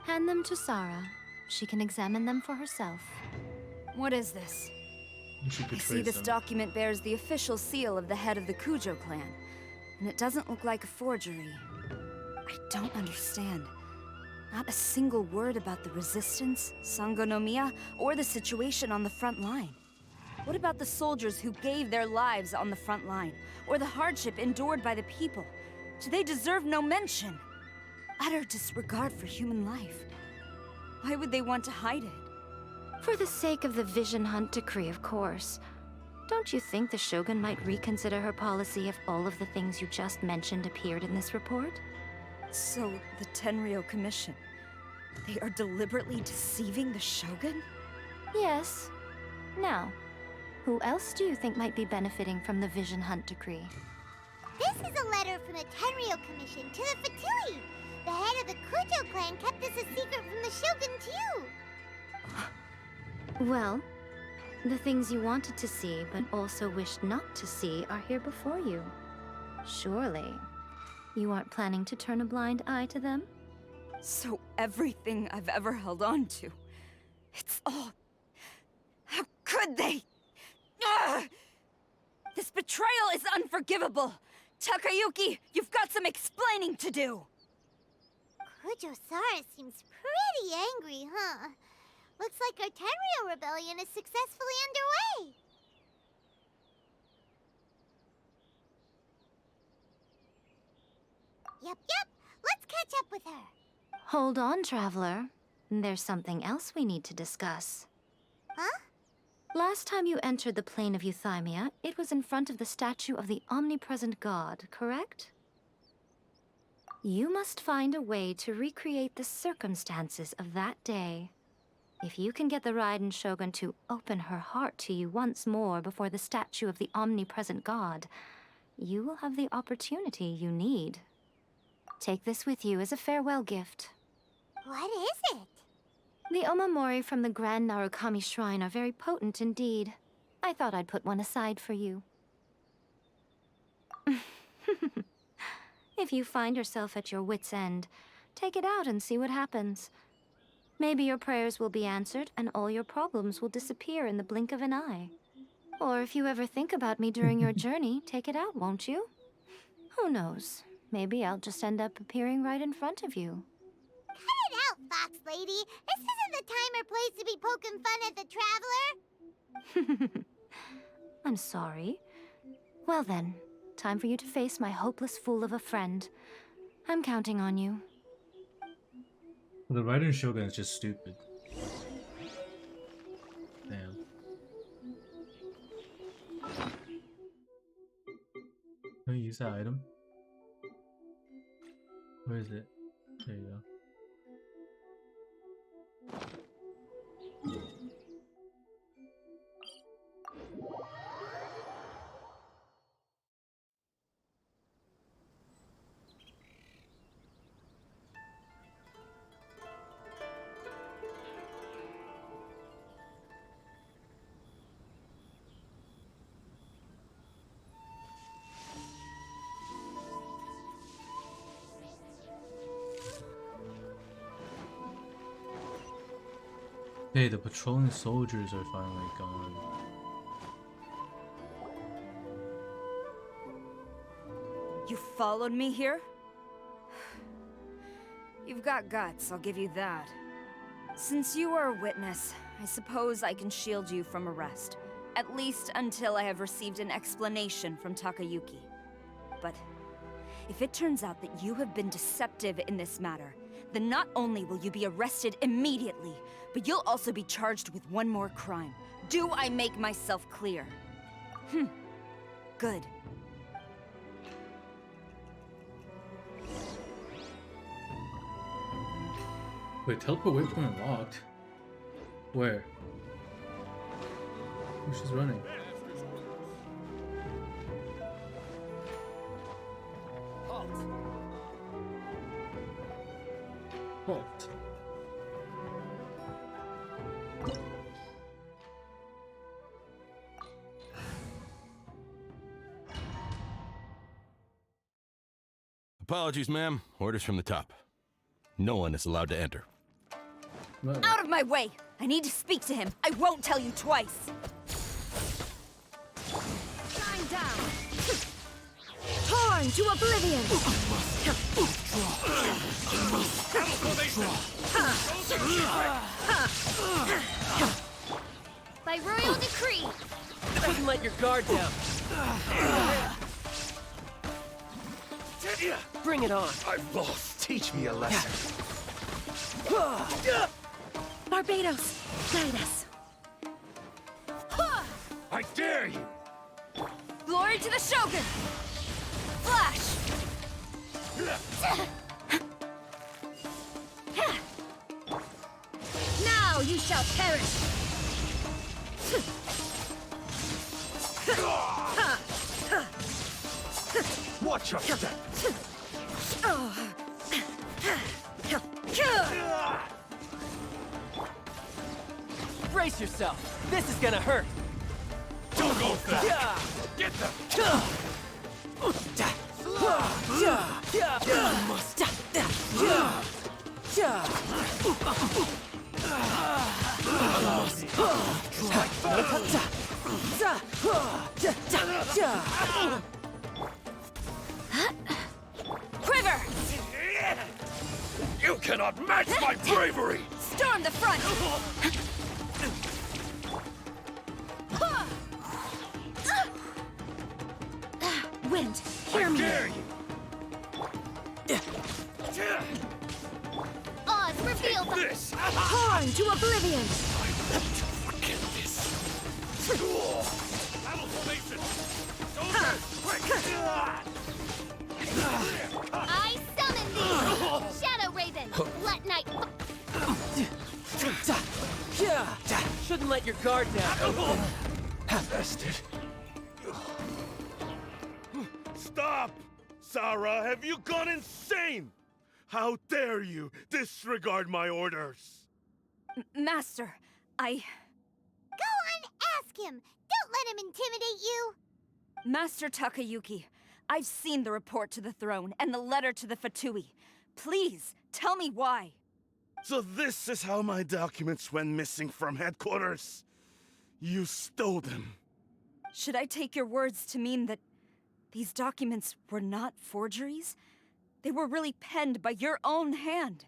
Hand them to Sarah. She can examine them for herself. What is this? She I see this document bears the official seal of the head of the Kujo clan, and it doesn't look like a forgery. I don't understand. Not a single word about the resistance, Sangonomiya, or the situation on the front line. What about the soldiers who gave their lives on the front line, or the hardship endured by the people? Do they deserve no mention? Utter disregard for human life. Why would they want to hide it? For the sake of the Vision Hunt decree, of course. Don't you think the Shogun might reconsider her policy if all of the things you just mentioned appeared in this report? So, the Tenryo Commission, they are deliberately deceiving the Shogun? Yes. Now, who else do you think might be benefiting from the Vision Hunt decree? This is a letter from the Tenryo Commission to the Fatui. The head of the Kujo clan kept this a secret from the Shogun too. Well, the things you wanted to see but also wished not to see are here before you. Surely, you aren't planning to turn a blind eye to them? So everything I've ever held on to, it's all... How could they? Ugh! This betrayal is unforgivable! Takayuki, you've got some explaining to do! Kujo-Sara seems pretty angry, huh? Looks like our Tenryo rebellion is successfully underway. Yep. Let's catch up with her. Hold on, Traveler. There's something else we need to discuss. Huh? Last time you entered the plane of Euthymia, it was in front of the statue of the omnipresent god, correct? You must find a way to recreate the circumstances of that day. If you can get the Raiden Shogun to open her heart to you once more before the statue of the omnipresent god, you will have the opportunity you need. Take this with you as a farewell gift. What is it? The omamori from the Grand Narukami Shrine are very potent indeed. I thought I'd put one aside for you. If you find yourself at your wit's end, take it out and see what happens. Maybe your prayers will be answered and all your problems will disappear in the blink of an eye. Or if you ever think about me during your journey, take it out, won't you? Who knows? Maybe I'll just end up appearing right in front of you. Cut it out, Fox Lady. This isn't the time or place to be poking fun at the Traveler. I'm sorry. Well then, time for you to face my hopeless fool of a friend. I'm counting on you. The Raiden Shogun is just stupid. Damn. Can we use that item? Where is it? There you go. Hey, the patrolling soldiers are finally gone. You followed me here? You've got guts, I'll give you that. Since you are a witness, I suppose I can shield you from arrest. At least until I have received an explanation from Takayuki. But if it turns out that you have been deceptive in this matter, then not only will you be arrested immediately, but you'll also be charged with one more crime. Do I make myself clear? Good. Wait, teleport waypoint unlocked. Where? Oh, she's running. Halt. Apologies, ma'am. Orders from the top. No one is allowed to enter. Out of my way! I need to speak to him. I won't tell you twice. Shine down! Torn to oblivion! By royal decree! Shouldn't let your guard down. Bring it on. I've lost. Teach me a lesson. Barbados, guide us. I dare you! Glory to the Shogun! Flash! Now you shall perish! Watch your step! Brace yourself. This is gonna hurt. Don't go fast! Get them! Quiver! You cannot match my bravery! Storm the front! Wind, hear me! Dare you! Oz, reveal the... This! Torn to oblivion! Forget this! Battle formation! Soldiers, quick! I summon thee! Shadow Raven! Let night... Shouldn't let your guard down. Bastard! Stop! Sarah, have you gone insane? How dare you disregard my orders? Master, I... Go on, ask him! Don't let him intimidate you! Master Takayuki, I've seen the report to the throne and the letter to the Fatui. Please, tell me why. So this is how my documents went missing from headquarters. You stole them. Should I take your words to mean that these documents were not forgeries? They were really penned by your own hand.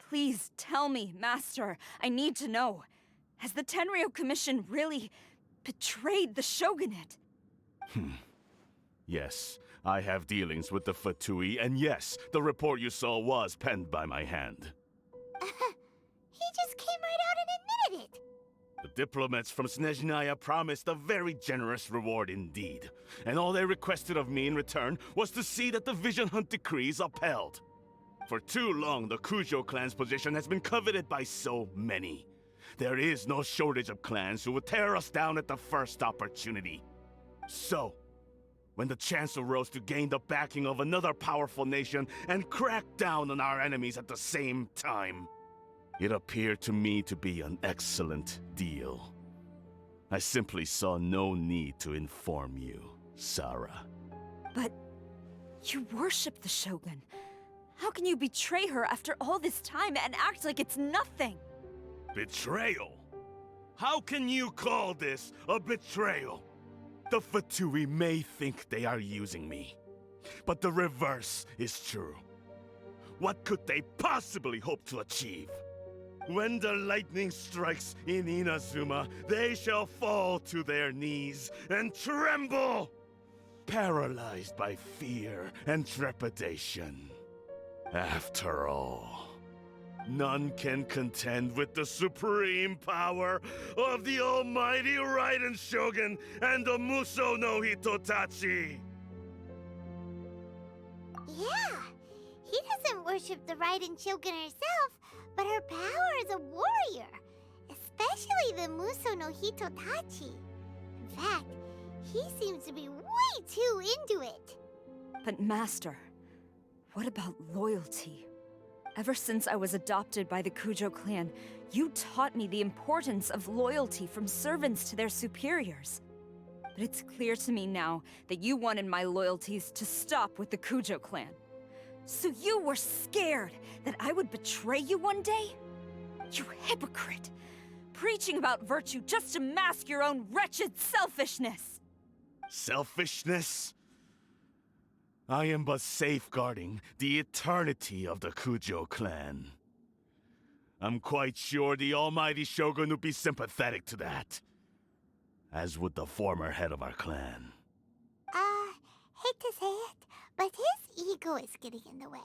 Please tell me, Master. I need to know. Has the Tenryou Commission really betrayed the Shogunate? Yes, I have dealings with the Fatui, and yes, the report you saw was penned by my hand. He just came right out and admitted it! The diplomats from Snezhnaya promised a very generous reward indeed, and all they requested of me in return was to see that the Vision Hunt decree is upheld. For too long, the Kujo clan's position has been coveted by so many. There is no shortage of clans who would tear us down at the first opportunity. So, when the chance arose to gain the backing of another powerful nation and crack down on our enemies at the same time, it appeared to me to be an excellent deal. I simply saw no need to inform you, Sarah. But you worship the Shogun. How can you betray her after all this time and act like it's nothing? Betrayal? How can you call this a betrayal? The Fatui may think they are using me, but the reverse is true. What could they possibly hope to achieve? When the lightning strikes in Inazuma, they shall fall to their knees and tremble, paralyzed by fear and trepidation. After all, none can contend with the supreme power of the almighty Raiden Shogun and the Muso no Hitotachi! Yeah, he doesn't worship the Raiden Shogun herself, but her power as a warrior, especially the Muso no Hitotachi. In fact, he seems to be way too into it. But Master, what about loyalty? Ever since I was adopted by the Kujo clan, you taught me the importance of loyalty from servants to their superiors. But it's clear to me now that you wanted my loyalties to stop with the Kujo clan. So you were scared that I would betray you one day? You hypocrite! Preaching about virtue just to mask your own wretched selfishness! Selfishness? I am but safeguarding the eternity of the Kujo clan. I'm quite sure the almighty Shogun would be sympathetic to that. As would the former head of our clan. Hate to say it, but his ego is getting in the way.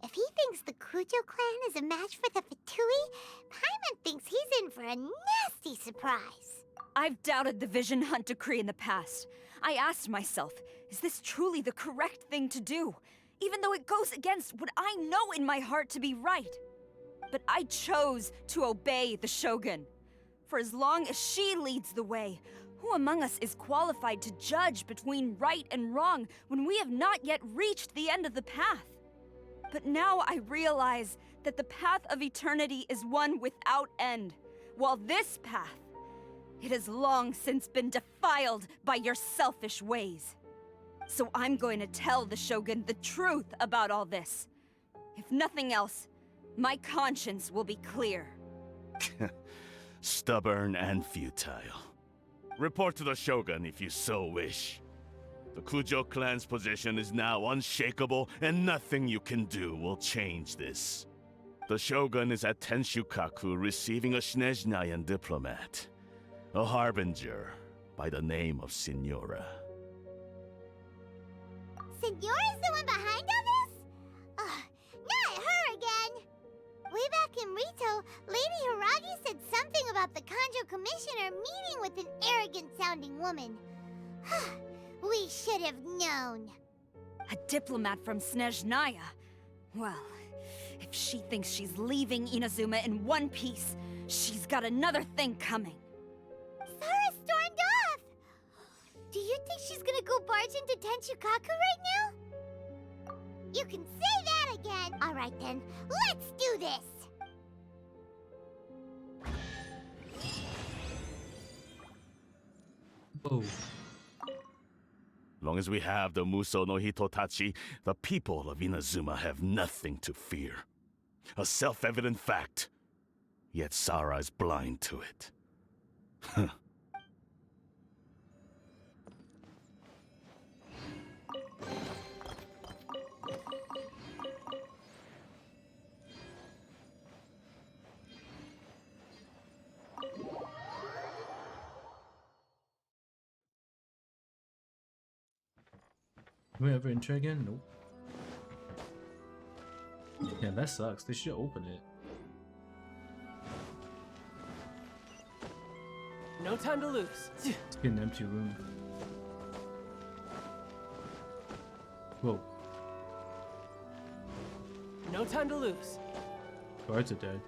If he thinks the Kujo clan is a match for the Fatui, Paimon thinks he's in for a nasty surprise. I've doubted the Vision Hunt decree in the past. I asked myself, is this truly the correct thing to do? Even though it goes against what I know in my heart to be right. But I chose to obey the Shogun. For as long as she leads the way, who among us is qualified to judge between right and wrong when we have not yet reached the end of the path? But now I realize that the path of eternity is one without end, while this path, it has long since been defiled by your selfish ways. So I'm going to tell the Shogun the truth about all this. If nothing else, my conscience will be clear. Stubborn and futile. Report to the Shogun if you so wish. The Kujo clan's position is now unshakable, and nothing you can do will change this. The Shogun is at Tenshukaku receiving a Snezhnayan diplomat, a harbinger by the name of Signora. Signora's the one behind all this? Not her again! Way back in Rito, Lady Hiragi said something about the Kanjo Commissioner meeting with an arrogant-sounding woman. We should have known. A diplomat from Snezhnaya? Well, if she thinks she's leaving Inazuma in one piece, she's got another thing coming. Sara stormed off! Do you think she's gonna go barge into Tenshukaku right now? You can say that again! Alright then, let's do this! Oh. Long as we have the Muso no Hitotachi, the people of Inazuma have nothing to fear. A self-evident fact. Yet Sara is blind to it. Huh. Can we ever enter again? Nope. Yeah, that sucks. They should open it. No time to lose. It's an empty room. Whoa. No time to lose. Guards are dead.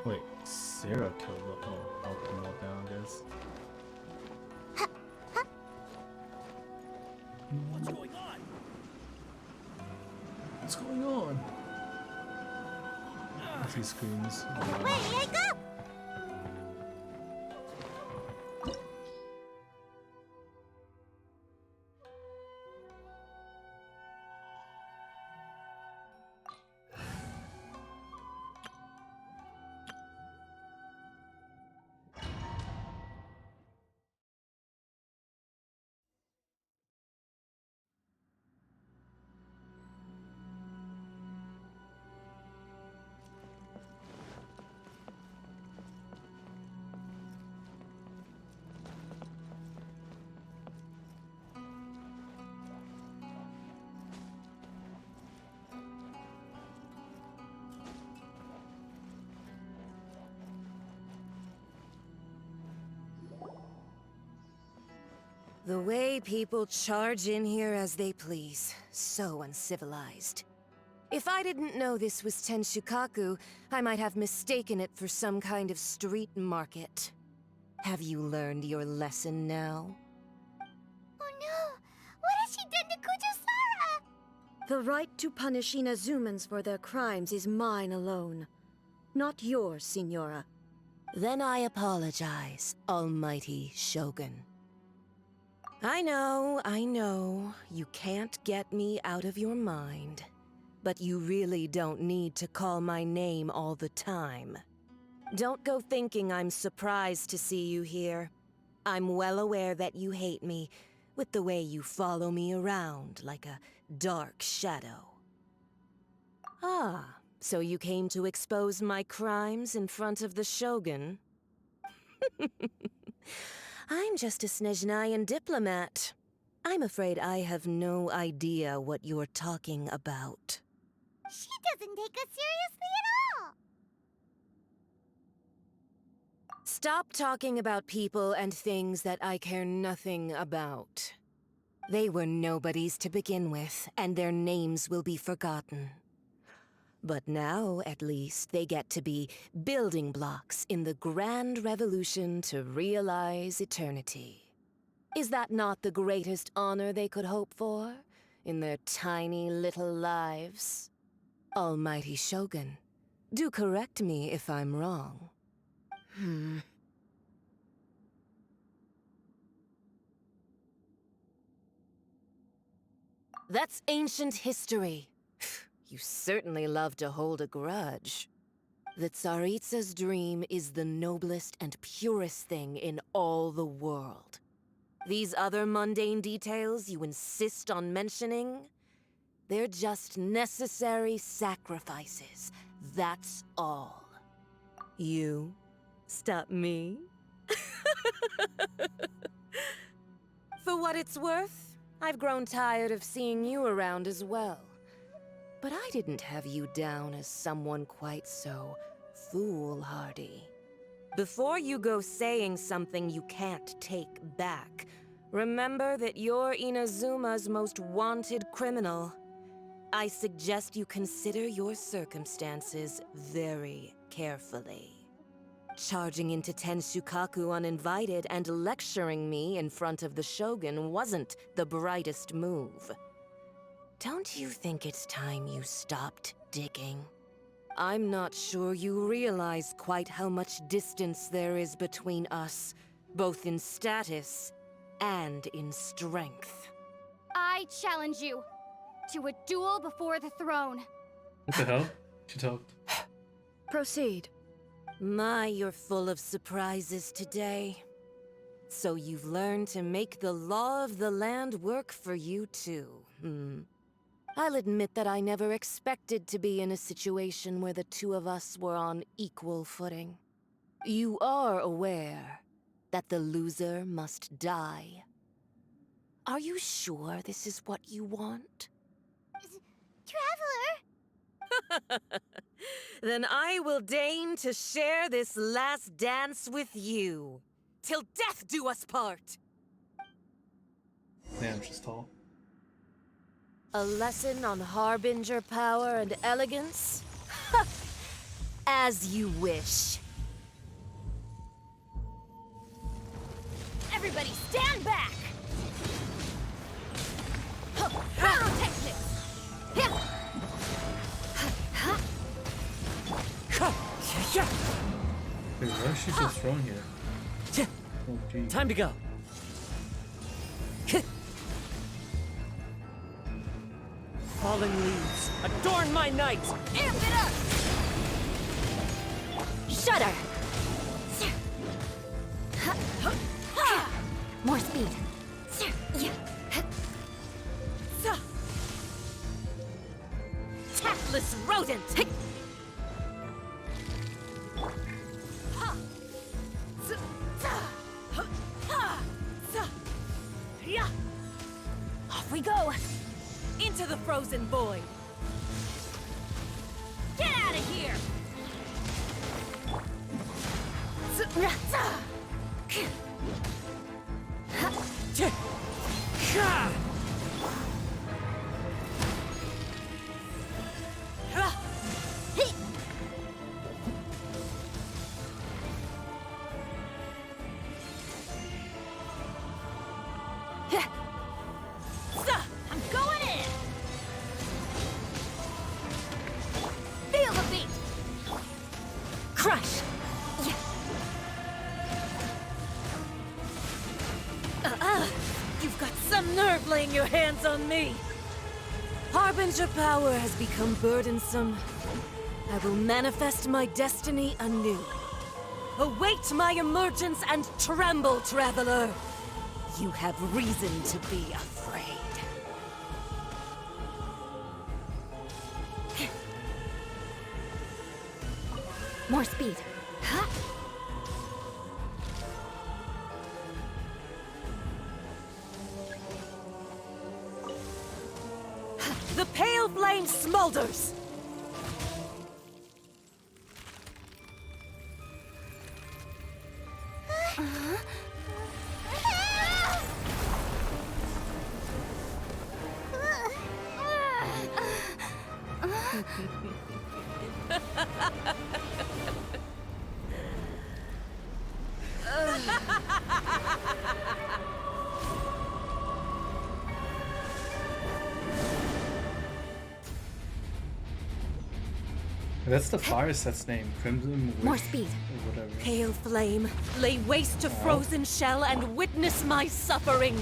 Wait, Sarah killed the. Oh, I'll put them all down, I guess. What's going on? What's going on? I see screams. Where did I go? The way people charge in here as they please. So uncivilized. If I didn't know this was Tenshukaku, I might have mistaken it for some kind of street market. Have you learned your lesson now? Oh no! What has she done to Kujo-Sara? The right to punish Inazumans for their crimes is mine alone. Not yours, Signora. Then I apologize, Almighty Shogun. I know, you can't get me out of your mind. But you really don't need to call my name all the time. Don't go thinking I'm surprised to see you here. I'm well aware that you hate me, with the way you follow me around like a dark shadow. Ah, so you came to expose my crimes in front of the Shogun? I'm just a Snezhnayan diplomat. I'm afraid I have no idea what you're talking about. She doesn't take us seriously at all! Stop talking about people and things that I care nothing about. They were nobodies to begin with, and their names will be forgotten. But now, at least, they get to be building blocks in the grand revolution to realize eternity. Is that not the greatest honor they could hope for in their tiny little lives? Almighty Shogun, do correct me if I'm wrong. That's ancient history. You certainly love to hold a grudge. The Tsaritsa's dream is the noblest and purest thing in all the world. These other mundane details you insist on mentioning, they're just necessary sacrifices. That's all. You stop me? For what it's worth, I've grown tired of seeing you around as well. But I didn't have you down as someone quite so foolhardy. Before you go saying something you can't take back, remember that you're Inazuma's most wanted criminal. I suggest you consider your circumstances very carefully. Charging into Tenshukaku uninvited and lecturing me in front of the Shogun wasn't the brightest move. Don't you think it's time you stopped digging? I'm not sure you realize quite how much distance there is between us, both in status and in strength. I challenge you to a duel before the throne. What the hell? She talked. Proceed. My, you're full of surprises today. So you've learned to make the law of the land work for you too, I'll admit that I never expected to be in a situation where the two of us were on equal footing. You are aware that the loser must die. Are you sure this is what you want? Traveler! Then I will deign to share this last dance with you. Till death do us part! Damn, she's tall. A lesson on Harbinger power and elegance? As you wish. Everybody stand back! Protect this! Wait, why is she so strong here? Oh, geez. Time to go. Falling leaves, adorn my night! Amp it up! Shudder! More speed. Tactless rodent! Off we go! Into the frozen void! Get out of here! hands on me! Harbinger power has become burdensome. I will manifest my destiny anew. Await my emergence and tremble, traveler! You have reason to be afraid. More speed. The pale flame smolders! That's the fire set's name, Crimson Wish. More speed. Or whatever. Pale flame, lay waste to frozen shell and witness my suffering.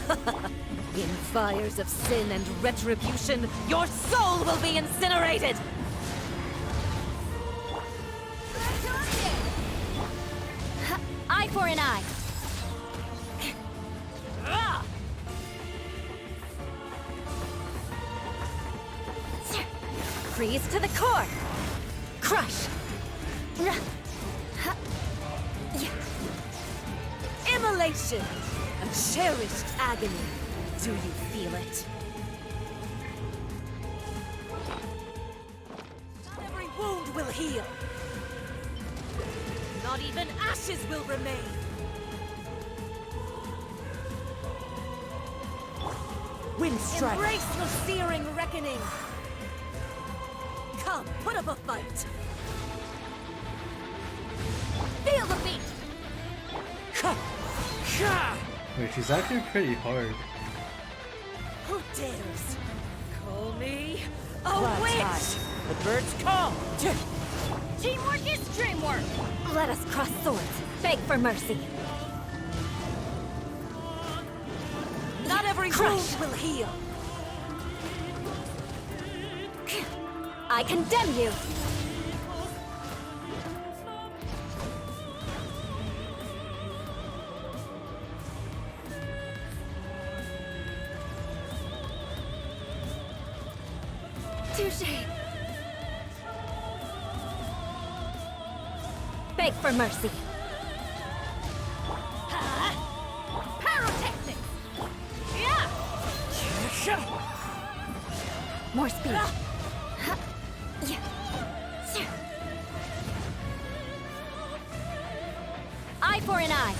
In fires of sin and retribution, your soul will be incinerated! Eye for an eye. Freeze to the core! Crush! Immolation! A cherished agony. Do you feel it? Not every wound will heal. Not even ashes will remain. Wind strike. Embrace your searing reckoning. Come, put up a fight. Feel the beat. Wait, she's actually pretty hard. Who dares call me a witch? The birds call! Teamwork is dreamwork! Let us cross swords. Beg for mercy. Not every wound will heal. I condemn you. Touché. Beg for mercy. Pyrotechnics! Yeah! More speed. Eye for an eye.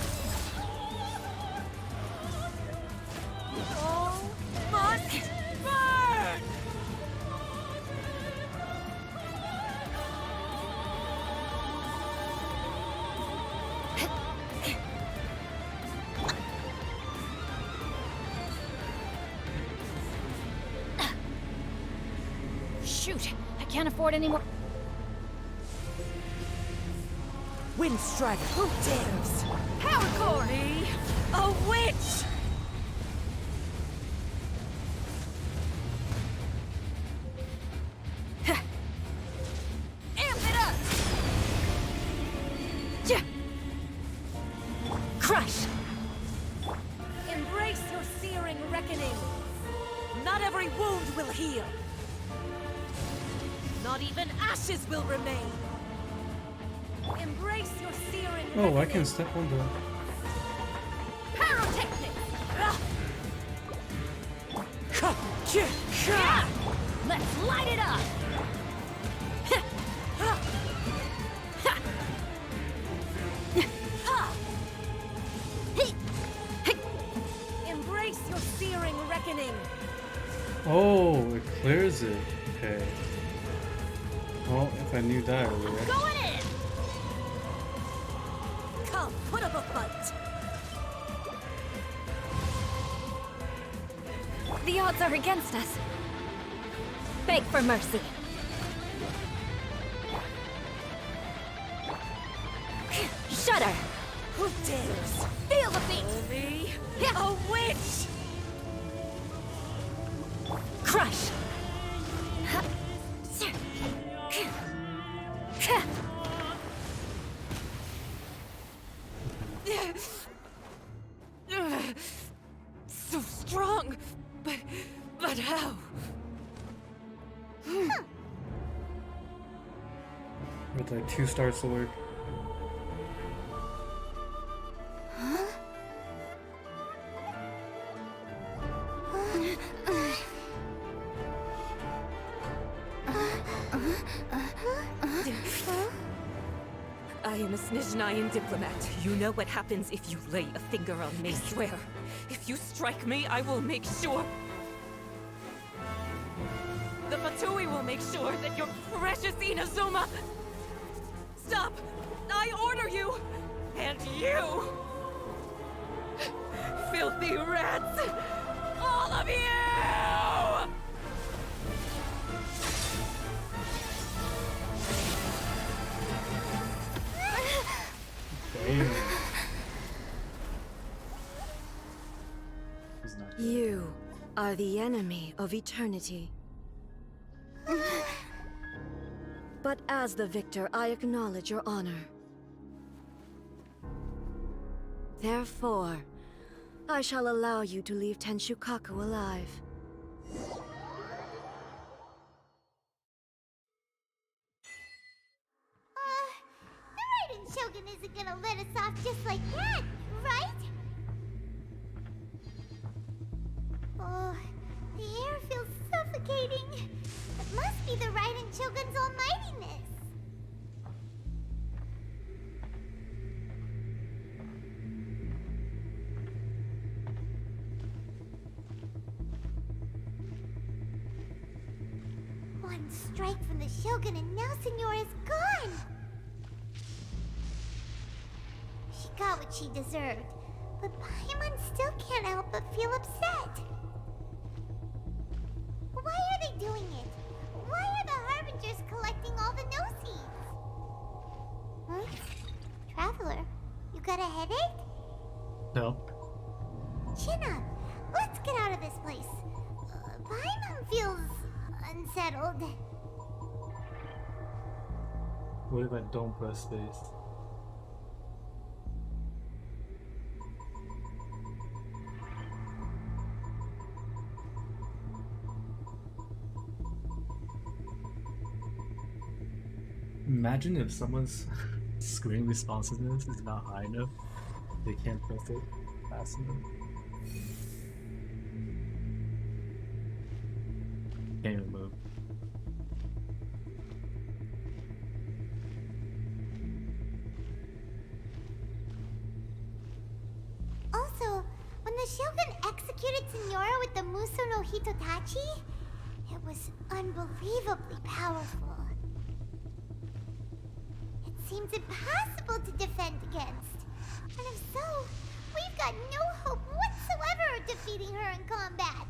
All must burn! Shoot! I can't afford any more. Wind Strider, who dares? Power Core! Me, a witch! Amp it up! Crush! Embrace your searing reckoning. Not every wound will heal. Not even ashes will remain. Embrace your searing Oh, I can step on the... Pyrotechnic! Let's light it up! Embrace your searing reckoning. Oh, it clears it. Okay. Well, if I knew that earlier. Going in! Come, put up a fight. The odds are against us. Beg for mercy. Shudder! Who dares? Feel the beat! Me, a witch! Crush! So strong, but how? With a 2-star sword. I am a Snezhnayan diplomat. You know what happens if you lay a finger on me, swear. If you strike me, I will make sure... The Fatui will make sure that your precious Inazuma... Stop! I order you! And you! Filthy rats! All of you! Damn. You are the enemy of eternity. But as the victor, I acknowledge your honor. Therefore, I shall allow you to leave Tenshukaku alive. The Raiden Shogun isn't gonna let us off just like that, right? Oh, the air feels suffocating. It must be the Raiden Shogun's almightiness. One strike from the Shogun and now Senora is gone! She got what she deserved, but Paimon still can't help but feel upset. Why are they doing it? Why are the Harbingers collecting all the no-seeds? Huh? Traveler, you got a headache? No. Chin up. Let's get out of this place. Paimon feels unsettled. What if I don't press space? Imagine if someone's screen responsiveness is not high enough, they can't press it fast enough. Can't even move. Also, when the Shogun executed Senora with the Muso no Hitotachi, it was unbelievably powerful. It seems impossible to defend against. And if so, we've got no hope whatsoever of defeating her in combat.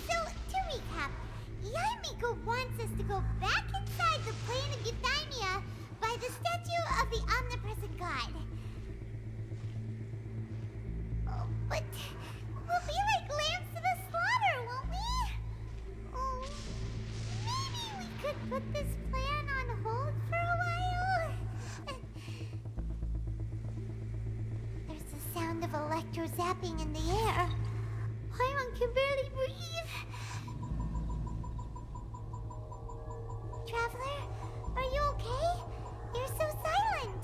So, to recap, Yaimiko wants us to go back inside the plane of Euthymia by the statue of the omnipresent god. Oh, but we'll be like lambs to the slaughter, won't we? Oh, maybe we could put this plan on hold for a while? There's the sound of electro zapping in the air. Paimon can barely breathe. Traveler, are you okay? You're so silent.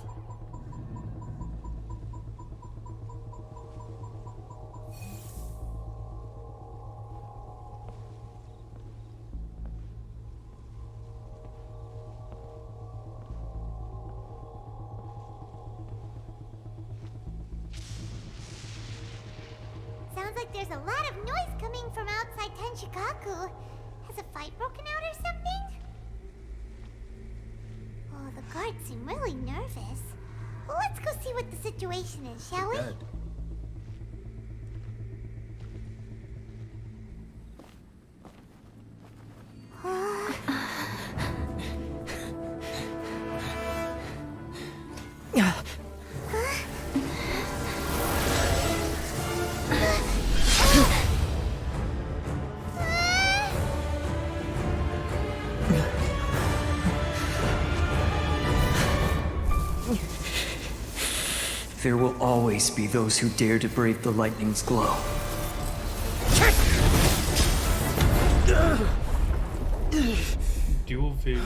Sounds like there's a lot of noise coming from outside Tenshukaku. Has a fight broken out or something? Oh, the guards seem really nervous. Well, let's go see what the situation is, shall we? Dead. there will always be those who dare to brave the lightning's glow. Dual vision.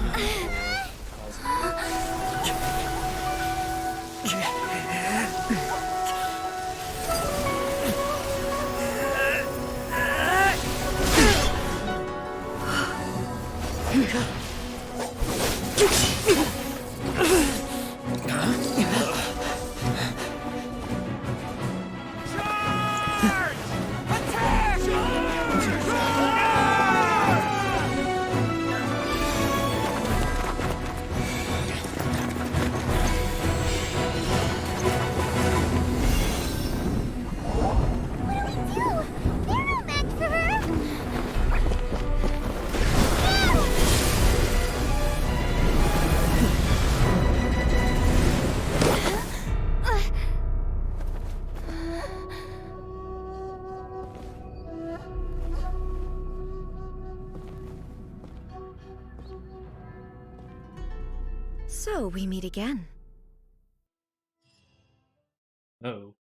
So we meet again. Oh.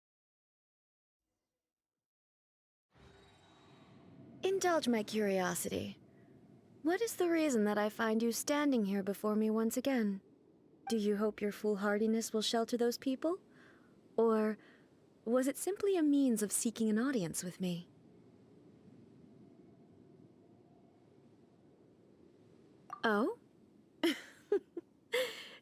Indulge my curiosity. What is the reason that I find you standing here before me once again? Do you hope your foolhardiness will shelter those people? Or was it simply a means of seeking an audience with me? Oh?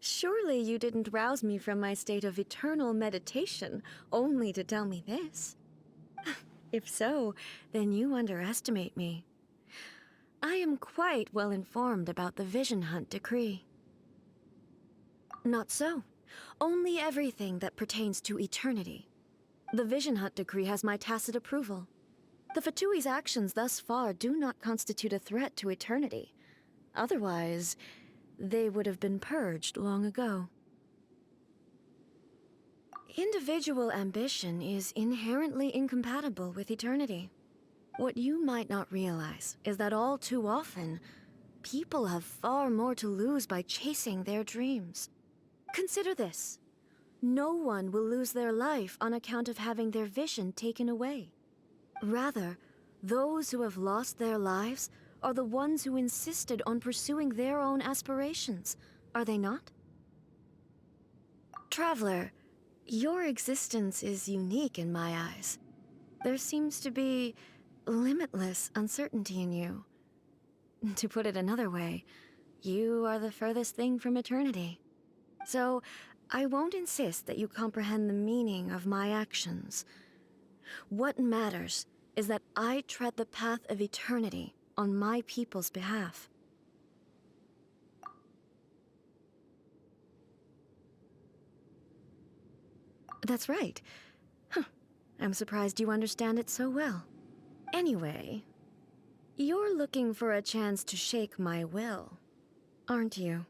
Surely you didn't rouse me from my state of eternal meditation only to tell me this. If so, then you underestimate me. I am quite well informed about the Vision Hunt decree. Not so. Only everything that pertains to eternity. The Vision Hunt decree has my tacit approval. The Fatui's actions thus far do not constitute a threat to eternity. Otherwise, they would have been purged long ago. Individual ambition is inherently incompatible with eternity. What you might not realize is that all too often, people have far more to lose by chasing their dreams. Consider this. No one will lose their life on account of having their vision taken away. Rather, those who have lost their lives are the ones who insisted on pursuing their own aspirations, are they not? Traveler, your existence is unique in my eyes. There seems to be limitless uncertainty in you. To put it another way, you are the furthest thing from eternity. So, I won't insist that you comprehend the meaning of my actions. What matters is that I tread the path of eternity on my people's behalf. That's right. Huh. I'm surprised you understand it so well. Anyway, you're looking for a chance to shake my will, aren't you?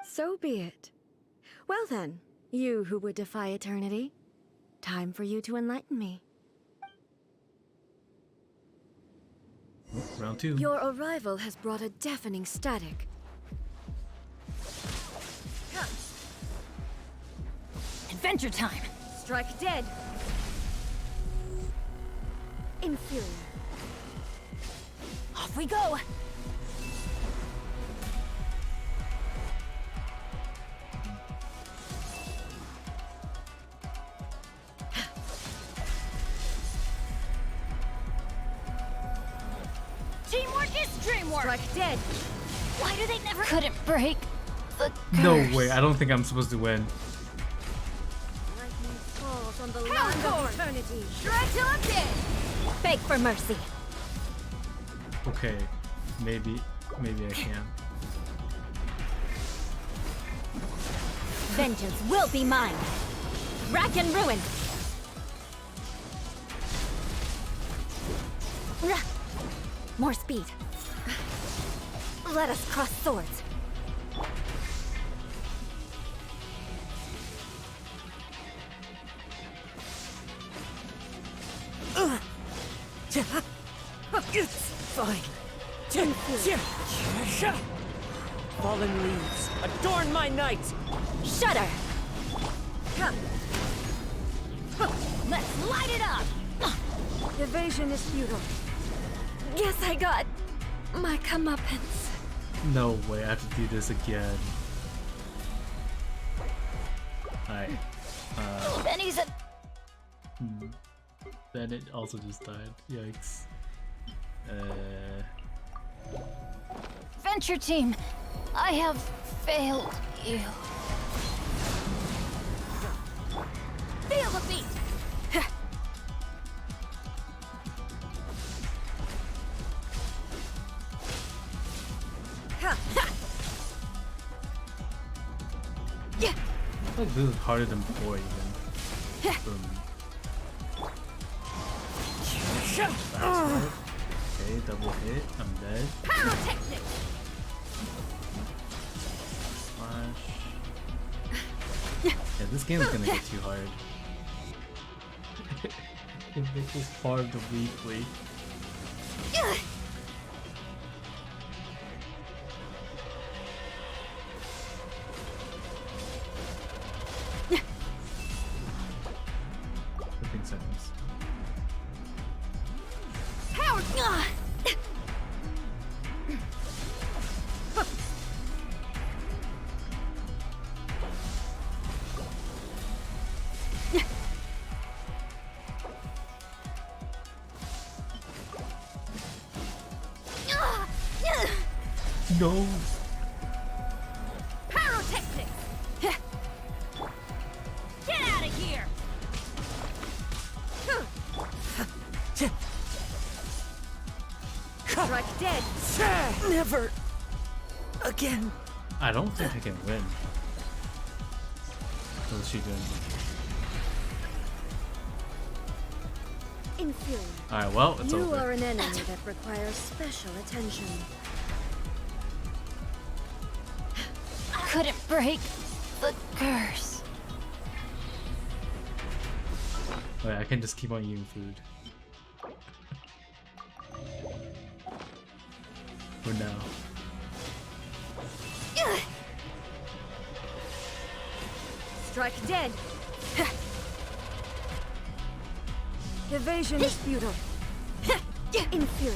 So be it. Well then, you who would defy eternity, time for you to enlighten me. Round 2. Your arrival has brought a deafening static. Adventure time! Strike dead! Inferior. Off we go! Teamwork is dreamwork! Strike dead! Why do they never Couldn't break the No curse. way, I don't think I'm supposed to win. Lightning falls on the land of eternity. Strike till I'm dead! Beg for mercy. Okay, maybe I can. Vengeance will be mine. Rack and ruin. More speed. Let us cross swords. It's fine. fallen leaves, adorn my night! Shudder! Let's light it up! Evasion is futile. Guess I got my comeuppance. No way, I have to do this again. Alright. Benny's a... Bennett also just died. Yikes. Venture team, I have failed you. Feel the beat! I feel like this is harder than before even. Okay, double hit, I'm dead. Pyrotechnic! Slash. Yeah, this game is gonna get too hard. It makes this part of the weekly. Seconds. Power! No! Pyrotechnic! Get out of here! Strike dead! Never again. I don't think I can win. What is she doing? Inferior. Alright, well, it's you over. You are an enemy that requires special attention. Couldn't break the curse. Wait, I can just keep on eating food. For now. Strike dead. Evasion is futile. Inferior.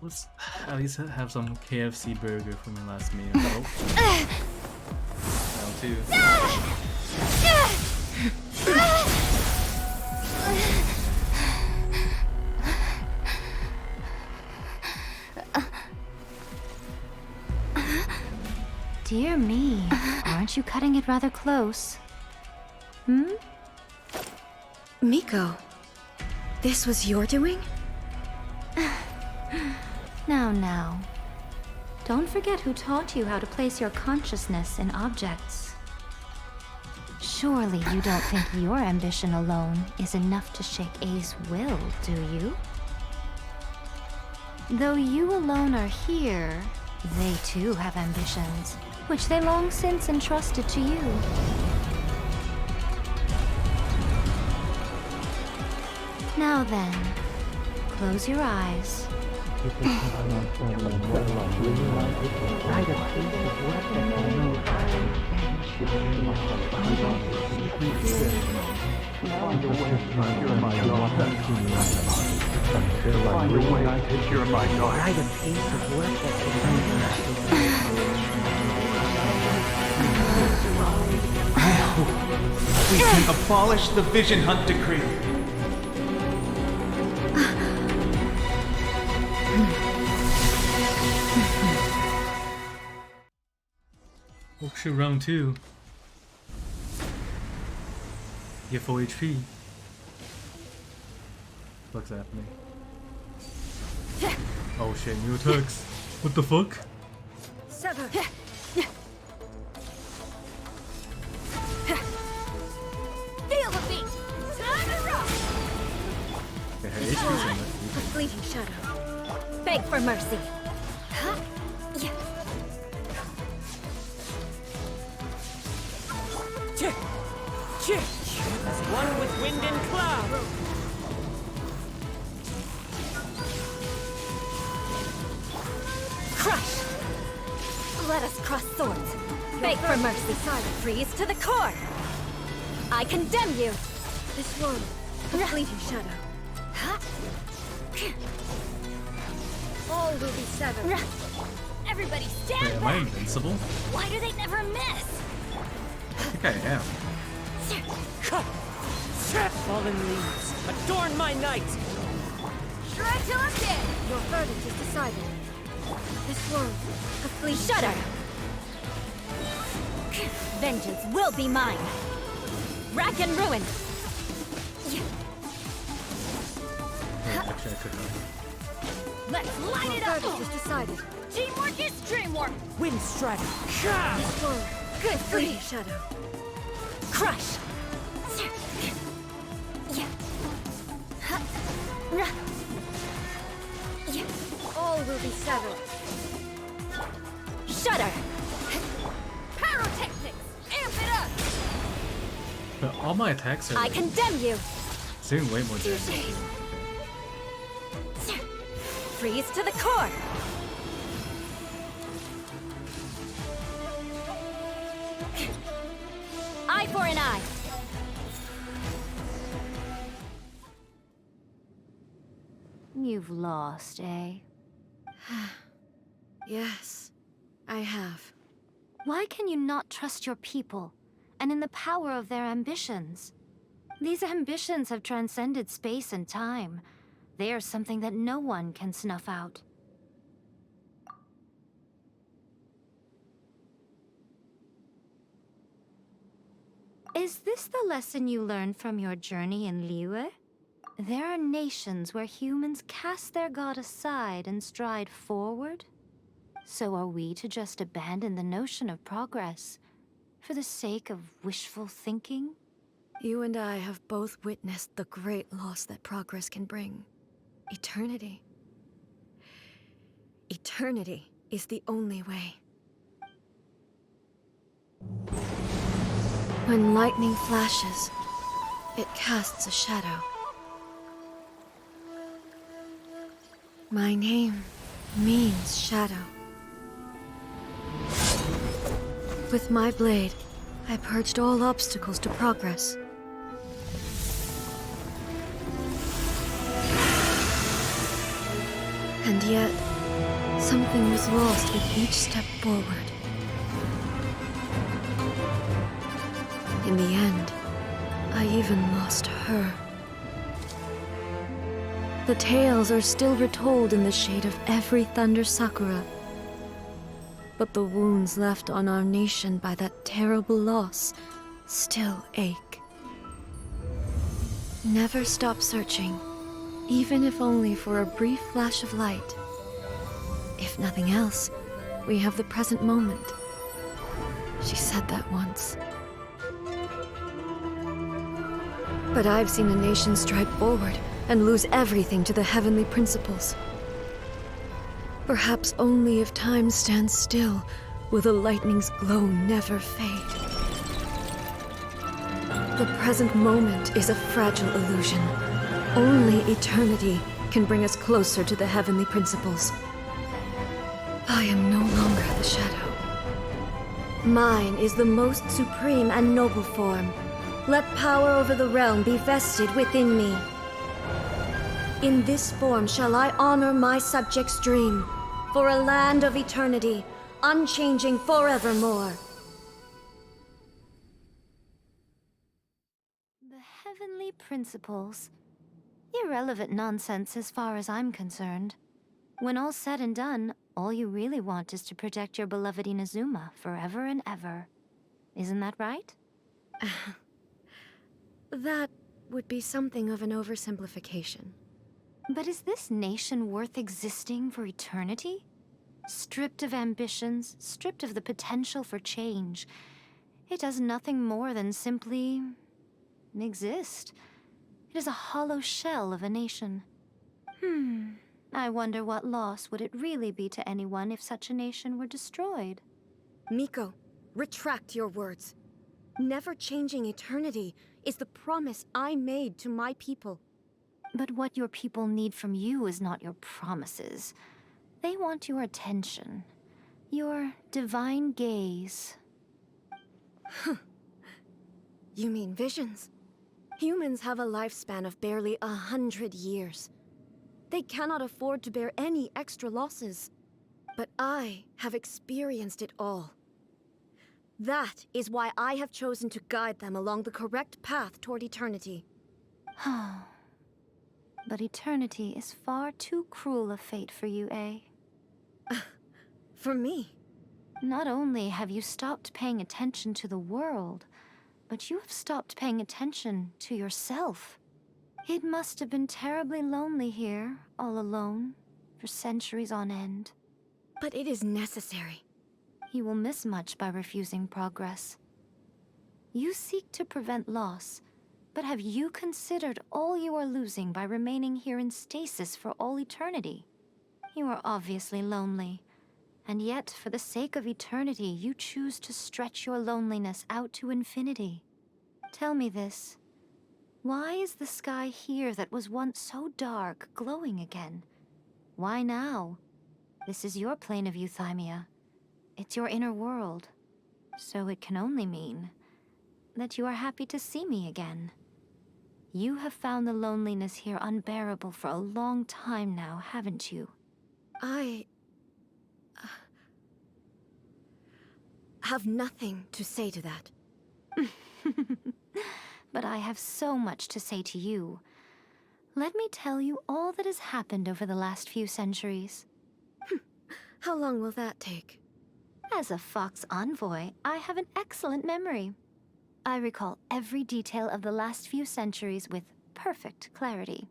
Let's at least have some KFC burger for my last meal. Oh. Round 2. Dear me, aren't you cutting it rather close? Hmm? Miko, this was your doing? Now. Don't forget who taught you how to place your consciousness in objects. Surely you don't think your ambition alone is enough to shake A's will, do you? Though you alone are here, they too have ambitions, which they long since entrusted to you. Now then, close your eyes. We can abolish the Vision Hunt Decree. Oh shit, round 2. Get full HP. What's happening? Oh shit, new attacks. What the fuck? Sever. Feel the beat! Time to rock! Okay, her HP's in A fleeting shadow. Beg for mercy. As one with wind and cloud. Crush! Let us cross swords. Beg for mercy. Freeze to the core. I condemn you. This one, a fleeting shadow. All will be severed. Everybody Wait, stand am I back! invincible? Why do they never miss? I think I am. Fallen leaves, adorn my night! Shred till I'm dead! Your verdict is decided. This one, a fleeting Shudder! shadow. Vengeance will be mine! Rack and ruin! Wait, actually, I could not. Let's light it Your up! verdict is decided. Teamwork is dreamwork! Wind strider! This one, Good for you! fleeting shadow. Crush! All will be severed. Shudder! Pyrotechnics! Amp it up! But all my attacks are I condemn you! doing way more damage. Freeze to the core! Eye for an eye! You've lost, eh? Yes, I have. Why can you not trust your people, and in the power of their ambitions? These ambitions have transcended space and time. They are something that no one can snuff out. Is this the lesson you learned from your journey in Liyue? There are nations where humans cast their god aside and stride forward? So are we to just abandon the notion of progress for the sake of wishful thinking? You and I have both witnessed the great loss that progress can bring. Eternity. Eternity is the only way. When lightning flashes, it casts a shadow. My name means shadow. With my blade, I purged all obstacles to progress. And yet, something was lost with each step forward. In the end, I even lost her. The tales are still retold in the shade of every Thunder Sakura. But the wounds left on our nation by that terrible loss still ache. Never stop searching, even if only for a brief flash of light. If nothing else, we have the present moment. She said that once. But I've seen a nation stride forward and lose everything to the heavenly principles. Perhaps only if time stands still will the lightning's glow never fade. The present moment is a fragile illusion. Only eternity can bring us closer to the heavenly principles. I am no longer the shadow. Mine is the most supreme and noble form. Let power over the realm be vested within me. In this form shall I honor my subjects' dream, for a land of eternity, unchanging forevermore. The heavenly principles. Irrelevant nonsense as far as I'm concerned. When all's said and done, all you really want is to protect your beloved Inazuma forever and ever. Isn't that right? That would be something of an oversimplification. But is this nation worth existing for eternity? Stripped of ambitions, stripped of the potential for change, it does nothing more than simply exist. It is a hollow shell of a nation. I wonder what loss would it really be to anyone if such a nation were destroyed? Miko, retract your words. Never-changing eternity is the promise I made to my people. But what your people need from you is not your promises. They want your attention. Your divine gaze. You mean visions? Humans have a lifespan of barely 100 years. They cannot afford to bear any extra losses. But I have experienced it all. That is why I have chosen to guide them along the correct path toward eternity. But eternity is far too cruel a fate for you, eh? For me? Not only have you stopped paying attention to the world, but you have stopped paying attention to yourself. It must have been terribly lonely here, all alone, for centuries on end. But it is necessary. You will miss much by refusing progress. You seek to prevent loss, but have you considered all you are losing by remaining here in stasis for all eternity? You are obviously lonely, and yet for the sake of eternity, you choose to stretch your loneliness out to infinity. Tell me this. Why is the sky here that was once so dark glowing again? Why now? This is your plane of euthymia. It's your inner world. So it can only mean that you are happy to see me again. You have found the loneliness here unbearable for a long time now, haven't you? I have nothing to say to that. But I have so much to say to you. Let me tell you all that has happened over the last few centuries. How long will that take? As a Fox envoy, I have an excellent memory. I recall every detail of the last few centuries with perfect clarity.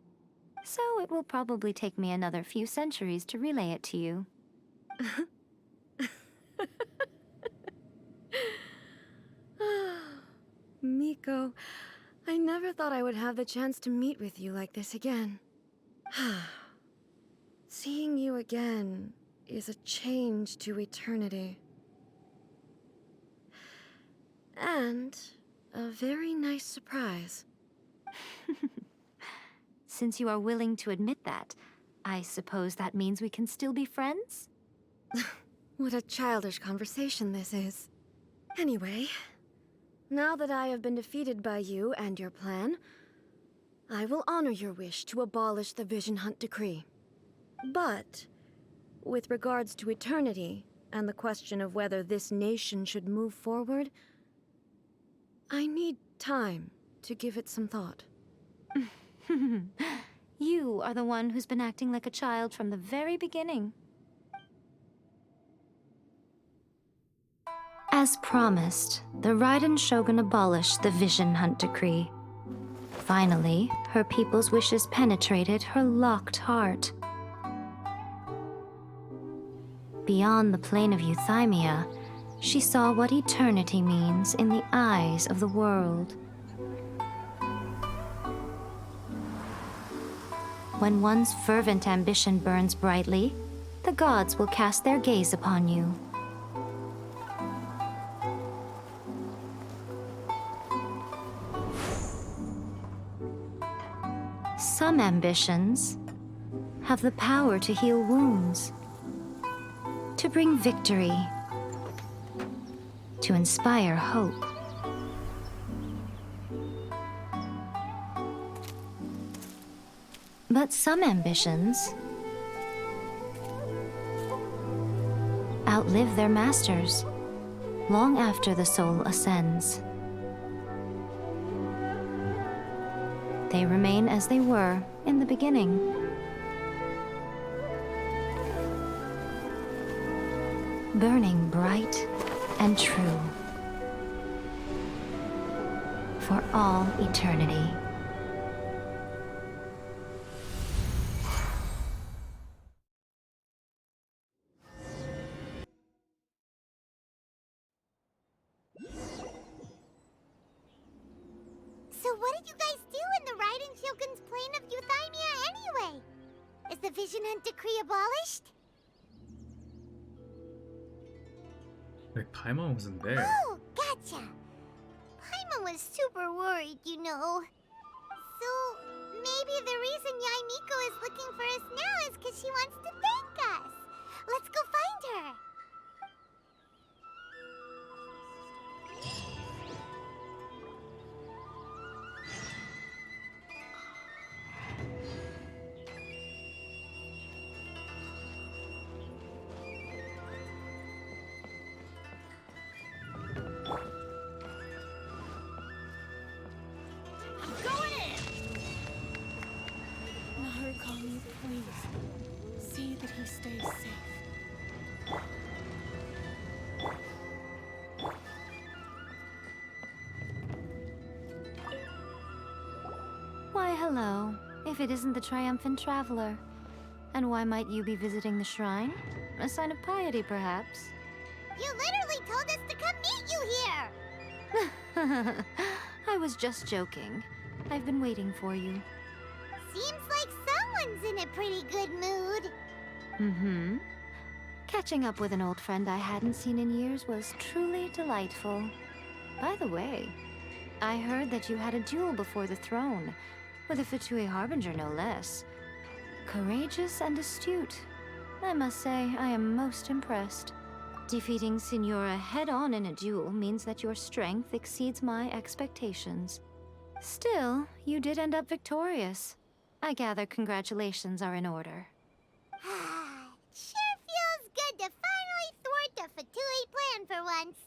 So it will probably take me another few centuries to relay it to you. Miko, I never thought I would have the chance to meet with you like this again. Seeing you again is a change to eternity. And a very nice surprise. Since you are willing to admit that, I suppose that means we can still be friends? What a childish conversation this is. Anyway, now that I have been defeated by you and your plan, I will honor your wish to abolish the Vision Hunt Decree. But, with regards to eternity and the question of whether this nation should move forward, I need time to give it some thought. You are the one who's been acting like a child from the very beginning. As promised, the Raiden Shogun abolished the Vision Hunt Decree. Finally, her people's wishes penetrated her locked heart. Beyond the plane of euthymia, she saw what eternity means in the eyes of the world. When one's fervent ambition burns brightly, the gods will cast their gaze upon you. Some ambitions have the power to heal wounds, to bring victory, to inspire hope. But some ambitions outlive their masters long after the soul ascends. They remain as they were in the beginning. Burning bright and true for all eternity. So what did you guys do in the Raiden Shogun's plane of euthymia anyway? Is the Vision Hunt Decree abolished? Like, Paimon wasn't there. Oh, gotcha. Paimon was super worried, you know. So, maybe the reason Yae Miko is looking for us now is because she wants to thank us. Let's go find her. Narukami, please. See that he stays safe. Why, hello. If it isn't the triumphant traveler. And why might you be visiting the shrine? A sign of piety, perhaps? You literally told us to come meet you here! I was just joking. I've been waiting for you. Seems like someone's in a pretty good mood. Mm-hmm. Catching up with an old friend I hadn't seen in years was truly delightful. By the way, I heard that you had a duel before the throne, with a Fatui Harbinger no less. Courageous and astute. I must say, I am most impressed. Defeating Signora head-on in a duel means that your strength exceeds my expectations. Still, you did end up victorious. I gather congratulations are in order. Sure feels good to finally thwart the Fatui plan for once.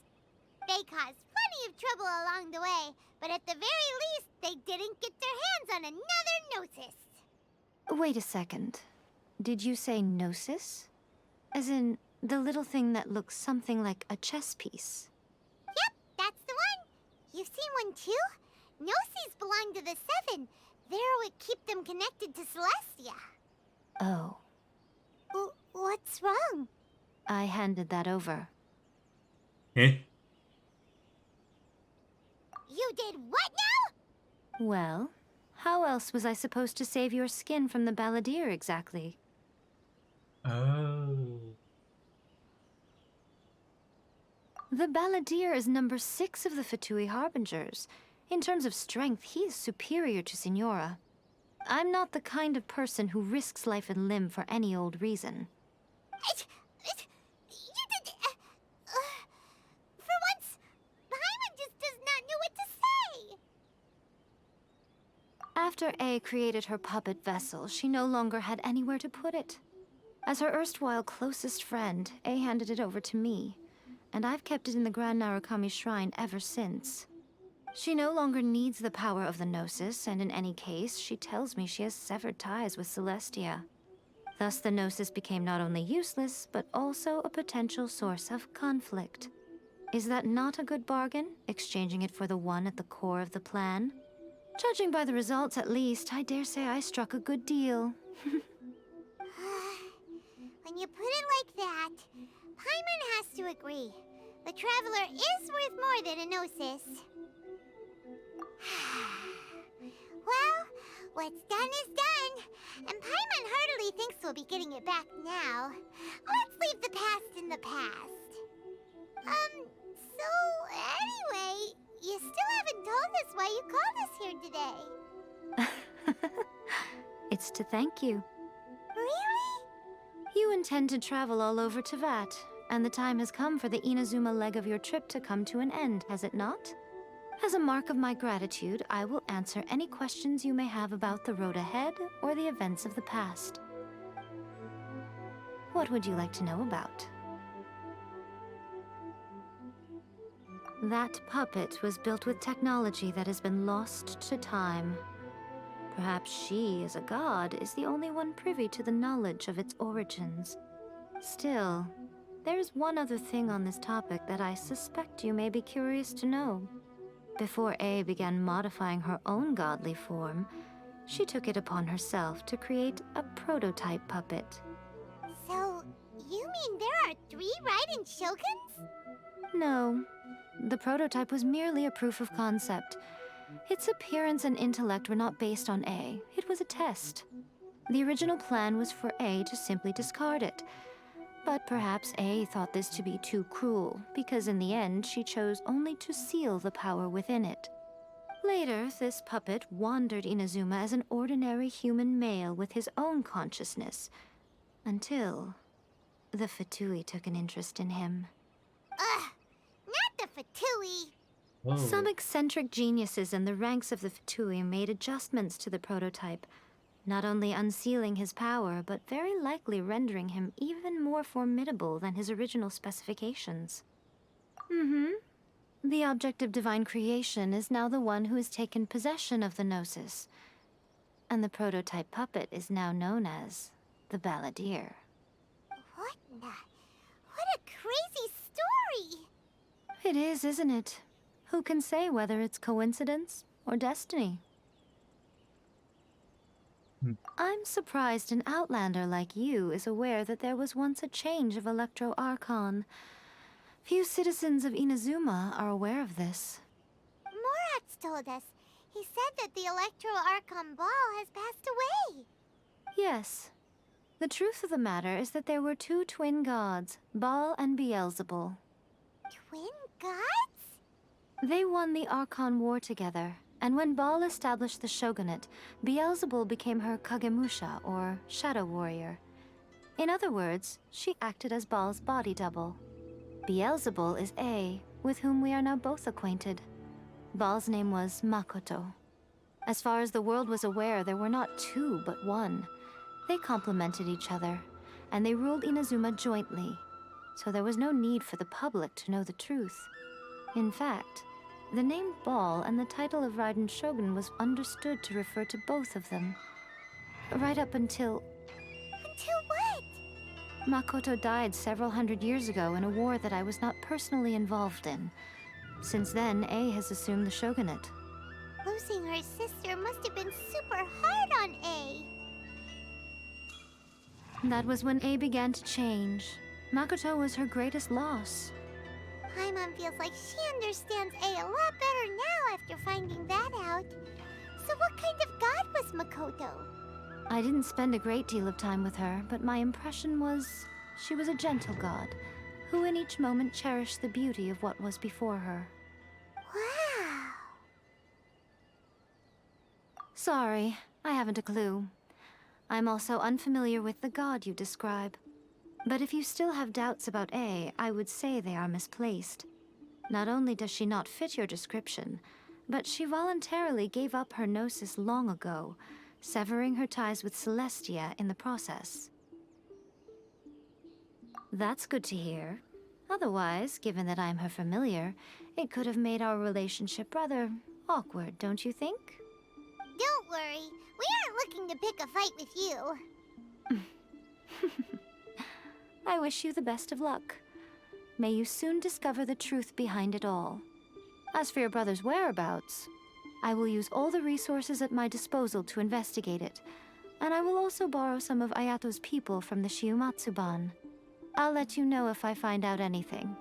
They caused plenty of trouble along the way, but at the very least, they didn't get their hands on another Gnosis. Wait a second. Did you say Gnosis? As in, the little thing that looks something like a chess piece? Yep, that's the one. You've seen one too? Gnosis belong to the Seven. They're what keep them connected to Celestia. Oh. What's wrong? I handed that over. Eh? You did what now? Well, how else was I supposed to save your skin from the Balladeer exactly? Oh. The Balladeer is number 6 of the Fatui Harbingers. In terms of strength, he is superior to Signora. I'm not the kind of person who risks life and limb for any old reason. You did... for once, Paimon just does not know what to say. After A created her puppet vessel, she no longer had anywhere to put it. As her erstwhile closest friend, A handed it over to me, and I've kept it in the Grand Narukami Shrine ever since. She no longer needs the power of the Gnosis, and in any case, she tells me she has severed ties with Celestia. Thus, the Gnosis became not only useless, but also a potential source of conflict. Is that not a good bargain, exchanging it for the one at the core of the plan? Judging by the results, at least, I dare say I struck a good deal. When you put it like that, Paimon has to agree. The Traveler is worth more than a Gnosis. Well, what's done is done, and Paimon heartily thinks we'll be getting it back now. Let's leave the past in the past. So anyway, you still haven't told us why you called us here today. It's to thank you. Really? You intend to travel all over Teyvat, and the time has come for the Inazuma leg of your trip to come to an end, has it not? As a mark of my gratitude, I will answer any questions you may have about the road ahead or the events of the past. What would you like to know about? That puppet was built with technology that has been lost to time. Perhaps she, as a god, is the only one privy to the knowledge of its origins. Still, there's one other thing on this topic that I suspect you may be curious to know. Before A began modifying her own godly form, she took it upon herself to create a prototype puppet. So, you mean there are 3 Raiden Shoguns? No. The prototype was merely a proof of concept. Its appearance and intellect were not based on A. It was a test. The original plan was for A to simply discard it. But perhaps A thought this to be too cruel, because in the end she chose only to seal the power within it. Later, this puppet wandered Inazuma as an ordinary human male with his own consciousness, until the Fatui took an interest in him. Ugh! Not the Fatui! Some eccentric geniuses in the ranks of the Fatui made adjustments to the prototype, not only unsealing his power, but very likely rendering him even more formidable than his original specifications. The object of divine creation is now the one who has taken possession of the Gnosis, and the prototype puppet is now known as the Balladeer. What a crazy story! It is, isn't it? Who can say whether it's coincidence or destiny? I'm surprised an outlander like you is aware that there was once a change of Electro Archon. Few citizens of Inazuma are aware of this. Morat's told us. He said that the Electro Archon Ball has passed away. Yes. The truth of the matter is that there were two twin gods, Baal and Beelzebul. Twin gods? They won the Archon War together, and when Baal established the shogunate, Beelzebul became her Kagemusha, or shadow warrior. In other words, she acted as Baal's body double. Beelzebul is A, with whom we are now both acquainted. Baal's name was Makoto. As far as the world was aware, there were not two, but one. They complemented each other, and they ruled Inazuma jointly, so there was no need for the public to know the truth. In fact, the name Baal and the title of Raiden Shogun was understood to refer to both of them. Right up until... Until what? Makoto died several hundred years ago in a war that I was not personally involved in. Since then, A has assumed the shogunate. Losing her sister must have been super hard on A. That was when A began to change. Makoto was her greatest loss. Paimon feels like she understands A a lot better now after finding that out. So what kind of god was Makoto? I didn't spend a great deal of time with her, but my impression was she was a gentle god, who in each moment cherished the beauty of what was before her. Wow! Sorry, I haven't a clue. I'm also unfamiliar with the god you describe. But if you still have doubts about A, I would say they are misplaced. Not only does she not fit your description, but she voluntarily gave up her gnosis long ago, severing her ties with Celestia in the process. That's good to hear. Otherwise, given that I'm her familiar, it could have made our relationship rather awkward, don't you think? Don't worry, we aren't looking to pick a fight with you. I wish you the best of luck. May you soon discover the truth behind it all. As for your brother's whereabouts, I will use all the resources at my disposal to investigate it, and I will also borrow some of Ayato's people from the Shiumatsuban. I'll let you know if I find out anything.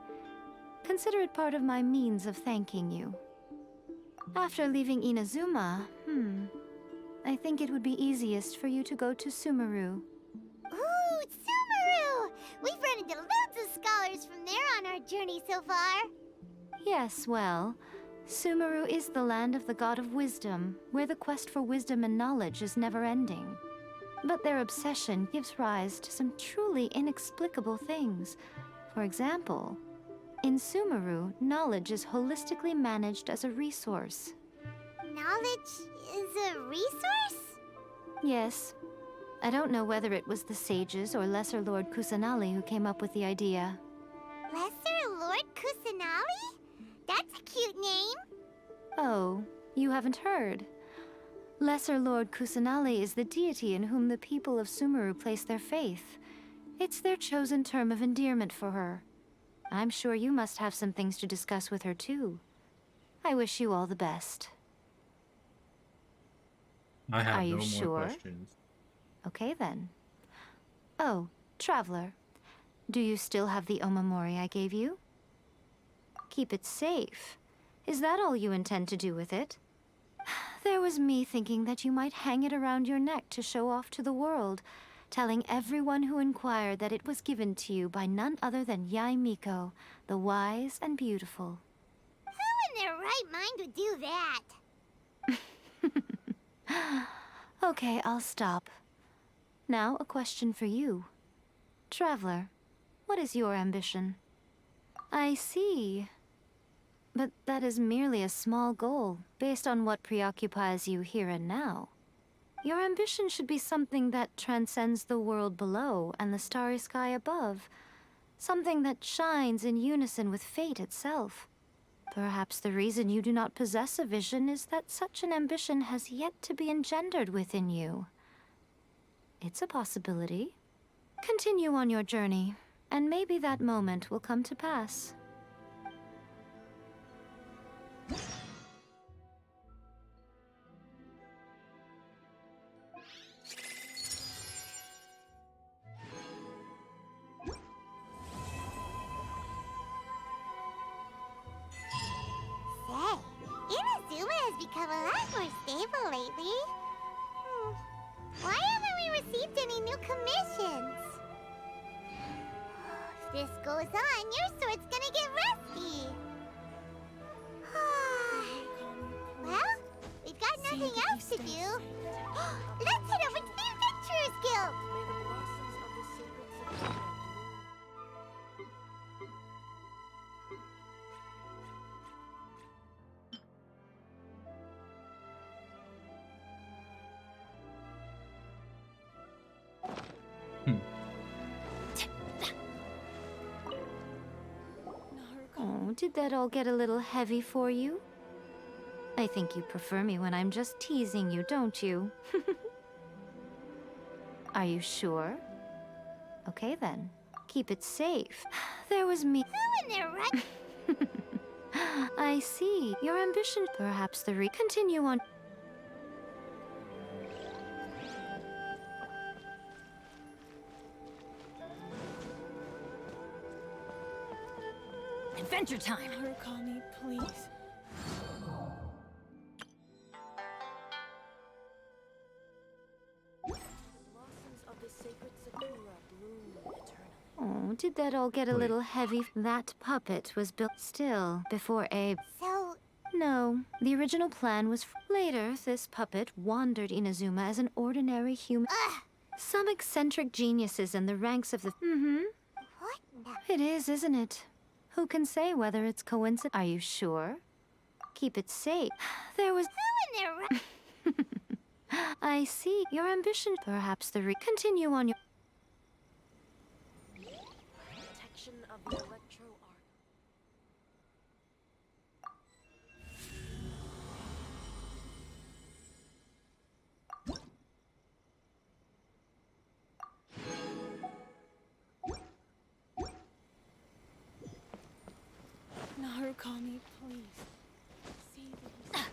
Consider it part of my means of thanking you. After leaving Inazuma, I think it would be easiest for you to go to Sumeru. Ooh, Sumeru! We've run into loads of scholars from there on our journey so far. Yes, well, Sumeru is the land of the god of wisdom, where the quest for wisdom and knowledge is never-ending. But their obsession gives rise to some truly inexplicable things. For example, in Sumeru, knowledge is holistically managed as a resource. Knowledge is a resource? Yes. I don't know whether it was the sages or Lesser Lord Kusanali who came up with the idea. Lesser Lord Kusanali? That's a cute name. Oh, you haven't heard. Lesser Lord Kusanali is the deity in whom the people of Sumeru place their faith. It's their chosen term of endearment for her. I'm sure you must have some things to discuss with her too. I wish you all the best. I have Are you no more sure? questions. Okay then. Oh, Traveler. Do you still have the Omamori I gave you? Keep it safe. Is that all you intend to do with it? There was me thinking that you might hang it around your neck to show off to the world, telling everyone who inquired that it was given to you by none other than Yae Miko, the wise and beautiful. Who in their right mind would do that? Okay, I'll stop. Now, a question for you. Traveler, what is your ambition? I see. But that is merely a small goal, based on what preoccupies you here and now. Your ambition should be something that transcends the world below and the starry sky above. Something that shines in unison with fate itself. Perhaps the reason you do not possess a vision is that such an ambition has yet to be engendered within you. It's a possibility. Continue on your journey, and maybe that moment will come to pass. Inazuma has become a lot more stable lately. Why haven't we received any new commissions? If this goes on, your sword's gonna get rusty. Well, we've got nothing else to do. Let's head over to the Adventurers Guild. Oh, did that all get a little heavy for you? I think you prefer me when I'm just teasing you, don't you? Are you sure? Okay then. Keep it safe. There was me. Who in there, right? I see. Your ambition. Perhaps the continue on. Adventure time! Narukami, please. Blossoms of the sacred sakura bloom eternally. Oh, did that all get a little heavy? That puppet was built still before Abe. So... No, the original plan was later, this puppet wandered Inazuma as an ordinary human. Some eccentric geniuses in the ranks of the... What the... It is, isn't it? Who can say whether it's coincidence? Are you sure? Keep it safe. There was... Who in there, right? I see. Your ambition. Perhaps the continue on your... Protection of the electro art. Narukami, please. See that he's...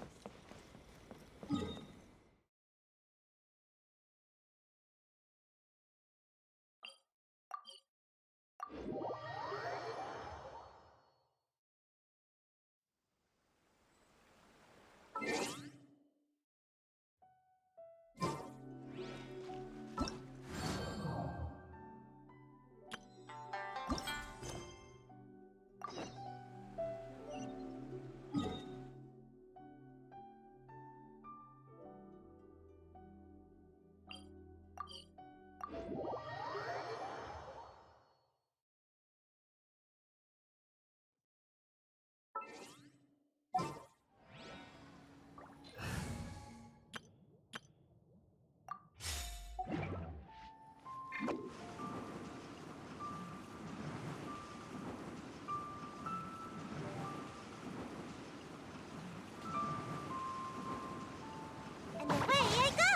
And away I go!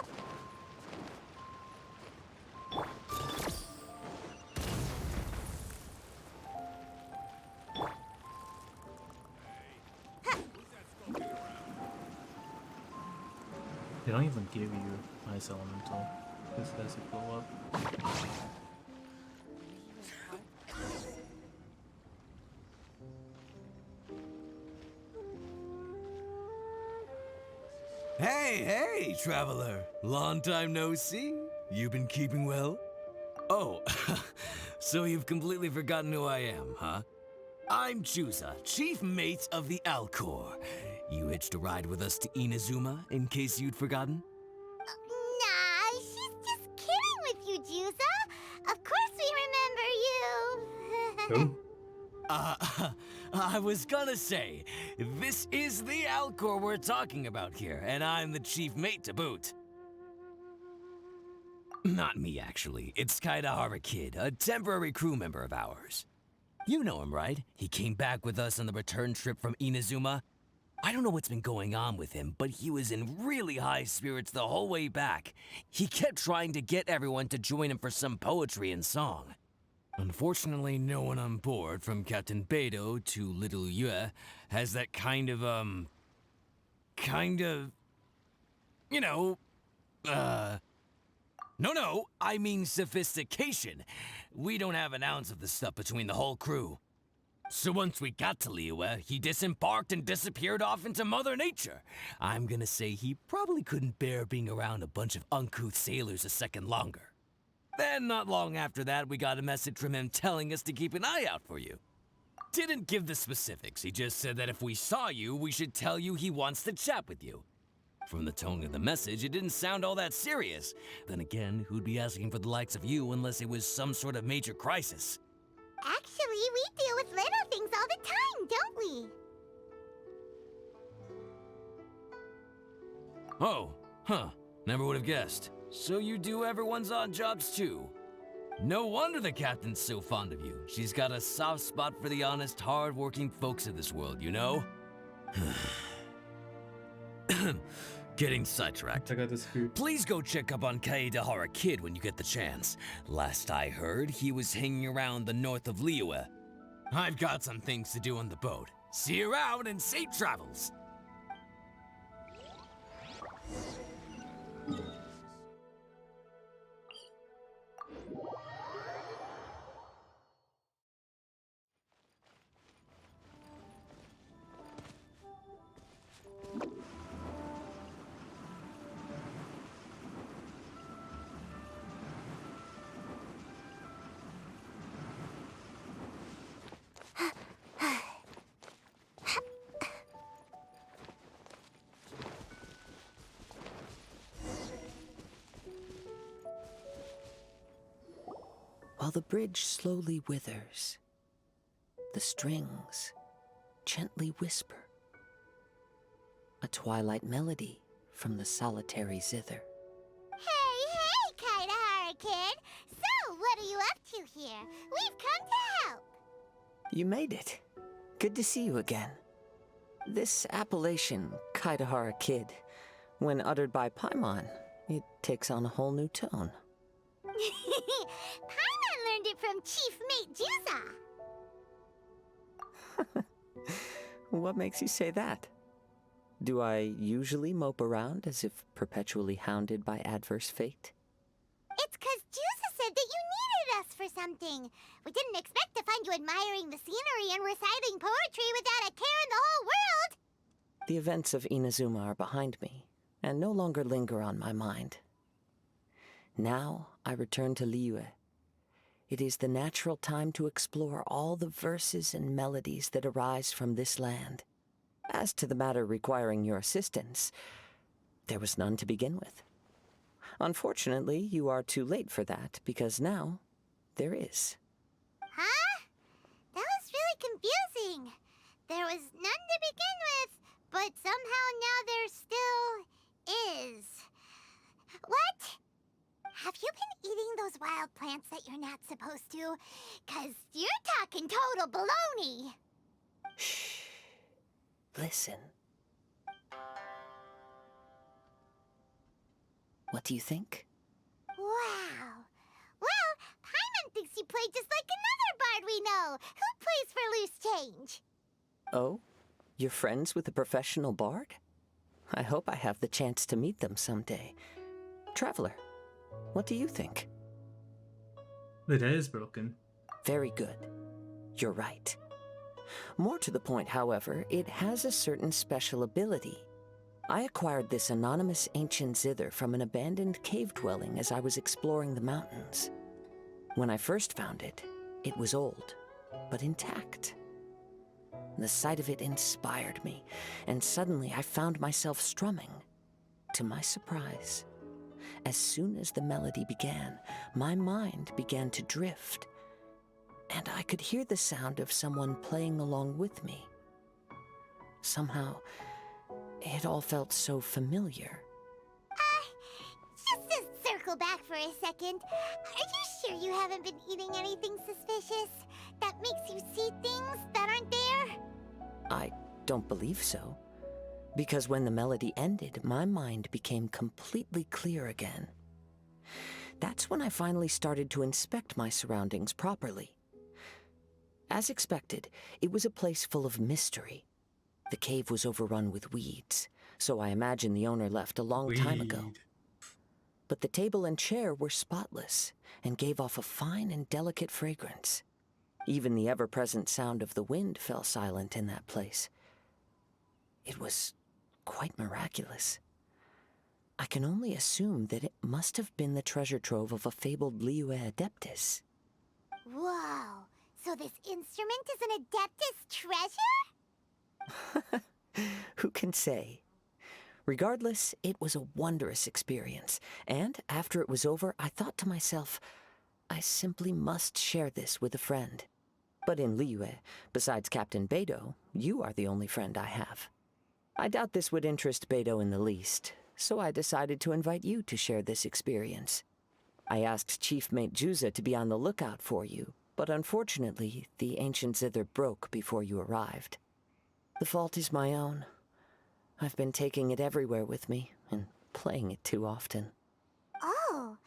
They don't even give you Ice Elemental. This has to go up. Hey, traveler. Long time no see. You been keeping well? Oh, so you've completely forgotten who I am, huh? I'm Chusa, chief mate of the Alcor. You hitched a ride with us to Inazuma, in case you'd forgotten? Who? I was gonna say, this is the Alcor we're talking about here, and I'm the chief mate to boot. Not me, actually. It's Kaidahara Kid, a temporary crew member of ours. You know him, right? He came back with us on the return trip from Inazuma. I don't know what's been going on with him, but he was in really high spirits the whole way back. He kept trying to get everyone to join him for some poetry and song. Unfortunately, no one on board, from Captain Beidou to Little Yue, has that kind of, you know, No, I mean sophistication. We don't have an ounce of the stuff between the whole crew. So once we got to Liyue, he disembarked and disappeared off into Mother Nature. I'm gonna say he probably couldn't bear being around a bunch of uncouth sailors a second longer. Then, not long after that, we got a message from him telling us to keep an eye out for you. Didn't give the specifics, he just said that if we saw you, we should tell you he wants to chat with you. From the tone of the message, it didn't sound all that serious. Then again, who'd be asking for the likes of you unless it was some sort of major crisis? Actually, we deal with little things all the time, don't we? Oh, huh. Never would have guessed. So you do everyone's odd jobs too? No wonder the captain's so fond of you. She's got a soft spot for the honest, hard-working folks of this world, you know? Getting sidetracked. I got this food. Please go check up on Kaedahara Kid when you get the chance. Last I heard, he was hanging around the north of Liyue. I've got some things to do on the boat. See you around and safe travels! While the bridge slowly withers, the strings gently whisper a twilight melody from the solitary zither. Hey, Kaidahara Kid! So, what are you up to here? We've come to help! You made it. Good to see you again. This appellation, Kaidahara Kid, when uttered by Paimon, it takes on a whole new tone. Paimon learned it from Chief Mate Juza! What makes you say that? Do I usually mope around as if perpetually hounded by adverse fate? It's 'cause Juza said that you needed us for something. We didn't expect to find you admiring the scenery and reciting poetry without a care in the whole world! The events of Inazuma are behind me, and no longer linger on my mind. Now I return to Liyue. It is the natural time to explore all the verses and melodies that arise from this land. As to the matter requiring your assistance, there was none to begin with. Unfortunately, you are too late for that, because now there is. Huh? That was really confusing. There was none to begin with, but somehow now there still is. What? Have you been eating those wild plants that you're not supposed to? 'Cause you're talking total baloney. Shh. Listen. What do you think? Wow. Well, Paimon thinks you play just like another bard we know, who plays for loose change. Oh? You're friends with a professional bard? I hope I have the chance to meet them someday. Traveler, what do you think? The day is broken. Very good. You're right. More to the point, however, it has a certain special ability. I acquired this anonymous ancient zither from an abandoned cave dwelling as I was exploring the mountains. When I first found it, it was old, but intact. The sight of it inspired me, and suddenly I found myself strumming. To my surprise, as soon as the melody began, my mind began to drift. and I could hear the sound of someone playing along with me. Somehow, it all felt so familiar. Just to circle back for a second, are you sure you haven't been eating anything suspicious? That makes you see things that aren't there? I don't believe so. Because when the melody ended, my mind became completely clear again. That's when I finally started to inspect my surroundings properly. As expected, it was a place full of mystery. The cave was overrun with weeds, so I imagine the owner left a long time ago. But the table and chair were spotless and gave off a fine and delicate fragrance. Even the ever-present sound of the wind fell silent in that place. It was quite miraculous. I can only assume that it must have been the treasure trove of a fabled Liyue Adeptus. Whoa, so this instrument is an Adeptus treasure? Who can say? Regardless, it was a wondrous experience, and after it was over, I thought to myself, I simply must share this with a friend. But in Liyue, besides Captain Beidou, you are the only friend I have. I doubt this would interest Beidou in the least, so I decided to invite you to share this experience. I asked Chief Mate Juza to be on the lookout for you, but unfortunately, the ancient zither broke before you arrived. The fault is my own. I've been taking it everywhere with me, and playing it too often. Oh,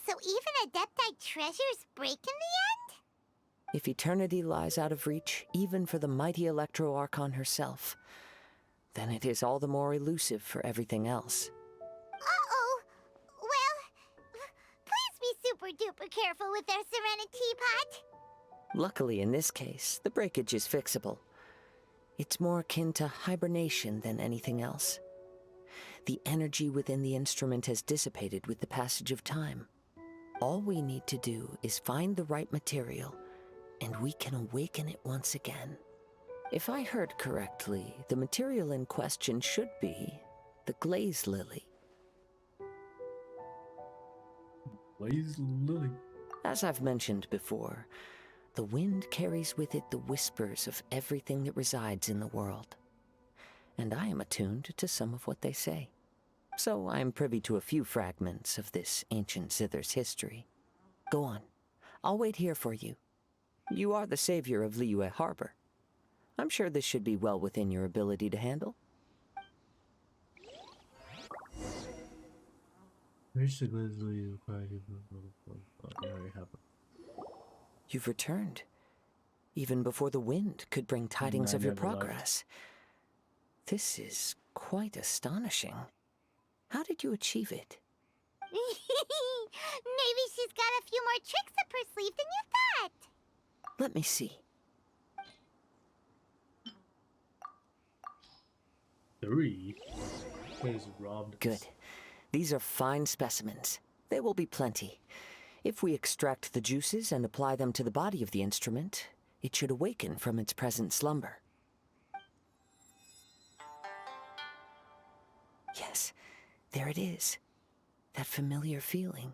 so even Adeptite treasures break in the end? If eternity lies out of reach, even for the mighty Electro Archon herself, then it is all the more elusive for everything else. Uh-oh. Well, please be super duper careful with their Serenity Teapot. Luckily, in this case, the breakage is fixable. It's more akin to hibernation than anything else. The energy within the instrument has dissipated with the passage of time. All we need to do is find the right material, and we can awaken it once again. If I heard correctly, the material in question should be the Glaze Lily. Glaze Lily? As I've mentioned before, the wind carries with it the whispers of everything that resides in the world. And I am attuned to some of what they say. So I am privy to a few fragments of this ancient zither's history. Go on. I'll wait here for you. You are the savior of Liyue Harbor. I'm sure this should be well within your ability to handle. Reach the Glaze Lily require you. Yeah, we have it. You've returned. Even before the wind could bring tidings of your never left. progress. This is quite astonishing. How did you achieve it? Maybe she's got a few more tricks up her sleeve than you thought. Let me see. 3? Is robbed. Good. These are fine specimens. There will be plenty. If we extract the juices and apply them to the body of the instrument, it should awaken from its present slumber. Yes, there it is. That familiar feeling.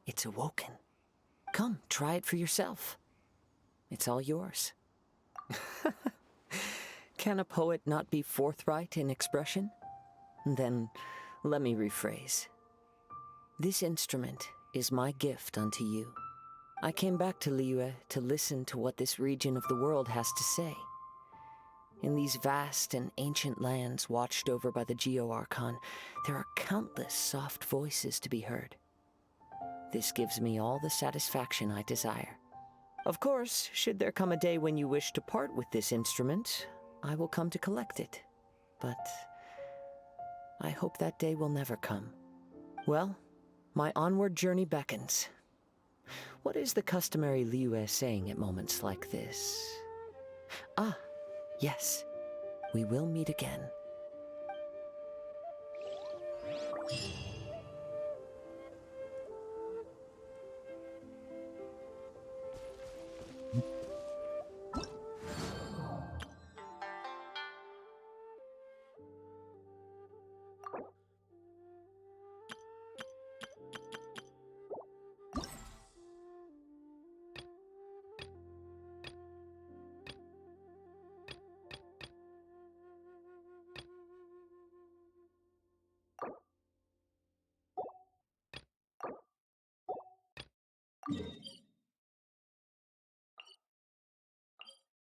It's awoken. Come, try it for yourself. It's all yours. Can a poet not be forthright in expression? Then, let me rephrase. This instrument is my gift unto you. I came back to Liyue to listen to what this region of the world has to say. In these vast and ancient lands watched over by the Geo-Archon, there are countless soft voices to be heard. This gives me all the satisfaction I desire. Of course, should there come a day when you wish to part with this instrument, I will come to collect it. But I hope that day will never come. Well, my onward journey beckons. What is the customary Liyue saying at moments like this? Ah, yes. We will meet again.